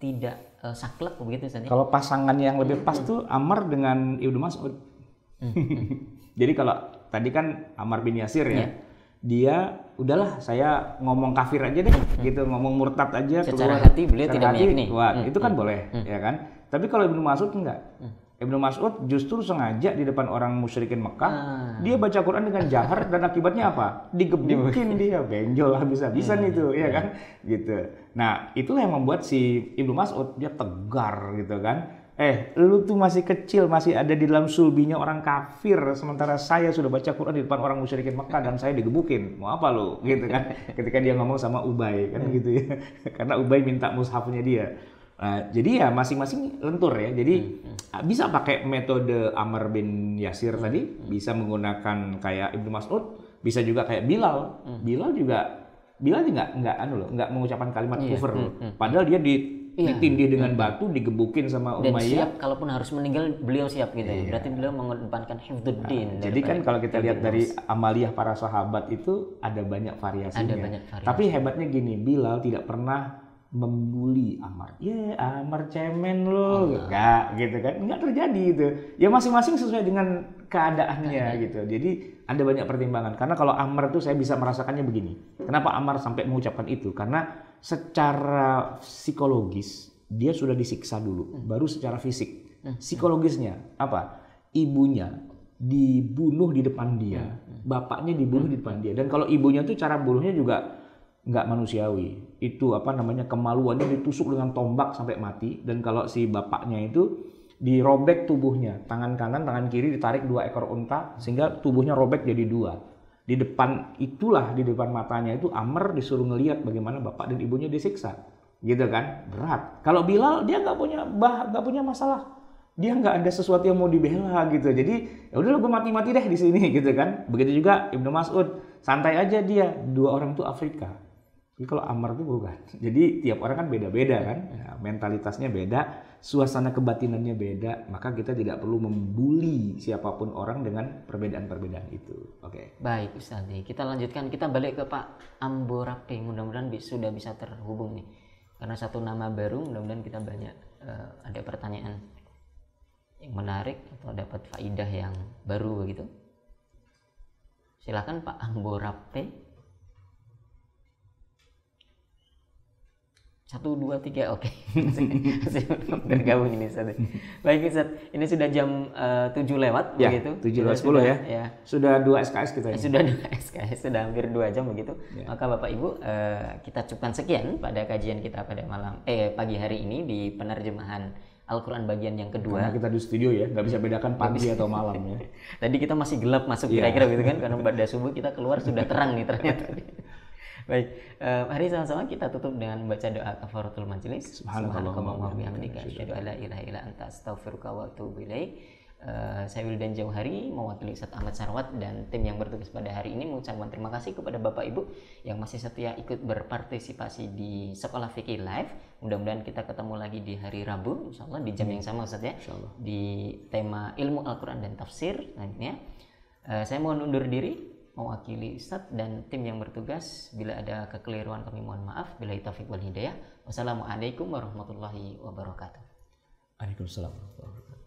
tidak saklek begitu saja. Kalau pasangan yang lebih pas tuh Ammar dengan Ibnu Mas'ud. Jadi kalau tadi kan Ammar bin Yasir ya, dia udahlah saya ngomong kafir aja deh, gitu, ngomong murtad aja. Secara hati beliau tidak meyakini. Wah, itu kan boleh, ya kan? Tapi kalau Ibnu Mas'ud enggak. Ibnu Mas'ud justru sengaja di depan orang musyrikin Mekah, dia baca Quran dengan jahar dan akibatnya apa? Digebukin dia, benjol habis-habisan itu, ya kan? Gitu. Nah, itulah yang membuat si Ibnu Mas'ud dia tegar gitu kan. Lu tuh masih kecil, masih ada di dalam sulbinya orang kafir, sementara saya sudah baca Quran di depan orang musyrikin Mekah dan saya digebukin. Mau apa lu? Gitu kan. Ketika dia ngomong sama Ubay kan gitu ya. Karena Ubay minta mushafnya dia. Jadi ya masing-masing lentur ya. Jadi bisa pakai metode Ammar bin Yasir tadi, bisa menggunakan kayak Ibnu Mas'ud, bisa juga kayak Bilal. Bilal juga nggak mengucapkan kalimat kufur loh. Padahal dia ditindih dengan batu, digebukin sama Umayyah. Dan siap, kalaupun harus meninggal beliau siap gitu. Berarti beliau mengedepankan hifdzuddin. Jadi kan kalau kita lihat dari amaliyah para sahabat itu ada banyak variasinya. Tapi hebatnya gini, Bilal tidak pernah membuli Ammar. Ammar cemen lo. Enggak gitu kan. Enggak terjadi gitu. Ya masing-masing sesuai dengan keadaannya gitu. Jadi ada banyak pertimbangan. Karena kalau Ammar itu saya bisa merasakannya begini. Kenapa Ammar sampai mengucapkan itu? Karena secara psikologis dia sudah disiksa dulu, baru secara fisik. Psikologisnya apa? Ibunya dibunuh di depan dia, bapaknya dibunuh di depan dia. Dan kalau ibunya tuh cara bunuhnya juga nggak manusiawi. Itu kemaluannya ditusuk dengan tombak sampai mati. Dan kalau si bapaknya itu dirobek tubuhnya, tangan kanan, tangan kiri ditarik 2 ekor unta sehingga tubuhnya robek jadi 2. Di depan matanya itu Ammar disuruh ngelihat bagaimana bapak dan ibunya disiksa, gitu kan, berat. Kalau Bilal dia nggak punya masalah, dia nggak ada sesuatu yang mau dibela gitu. Jadi ya udah gue mati deh di sini gitu kan. Begitu juga Ibnu Mas'ud, santai aja dia. 2 orang itu Afrika. Jadi kalau Ammar itu bukan. Jadi tiap orang kan beda-beda kan, mentalitasnya beda, suasana kebatinannya beda, maka kita tidak perlu membuli siapapun orang dengan perbedaan-perbedaan itu. Oke. Baik Ustaz, kita lanjutkan, kita balik ke Pak Amborape. Mudah-mudahan sudah bisa terhubung nih. Karena satu nama baru, mudah-mudahan kita banyak ada pertanyaan yang menarik atau dapat faidah yang baru begitu. Silakan Pak Amborape. 1, 2, 3, oke. Masih bergabung ini Ustaz. Baik Ustaz, ini sudah jam 7 lewat ya, begitu. 7:10 ya. Sudah 2 SKS kita ini. Sudah 2 SKS, sudah hampir 2 jam begitu. Ya. Maka Bapak Ibu, kita cukupkan sekian pada kajian kita pada pagi hari ini di penerjemahan Al-Quran bagian yang kedua. Karena kita di studio ya, nggak bisa bedakan pagi atau malam ya. Tadi kita masih gelap masuk kira-kira gitu kan, karena pada subuh kita keluar sudah terang nih ternyata. Baik, mari sama-sama kita tutup dengan membaca doa kafaratul majelis. Subhanakallahumma wa bihamdika asyhadu an la ilaha illa anta astaghfiruka wa atubu ilaik. Saya Wildan Jauhari mewakili Ustaz Ahmad Sarwat dan tim yang bertugas pada hari ini mengucapkan terima kasih kepada Bapak Ibu yang masih setia ikut berpartisipasi di Sekolah Fikih Live. Mudah-mudahan kita ketemu lagi di hari Rabu insyaallah di jam yang sama Ustaz ya. Di tema ilmu Al-Qur'an dan tafsir nantinya. Saya mohon undur diri mewakili Ustaz dan tim yang bertugas. Bila ada kekeliruan kami mohon maaf. Billahi taufiq wal hidayah. Wassalamualaikum warahmatullahi wabarakatuh. Waalaikumsalam warahmatullahi wabarakatuh.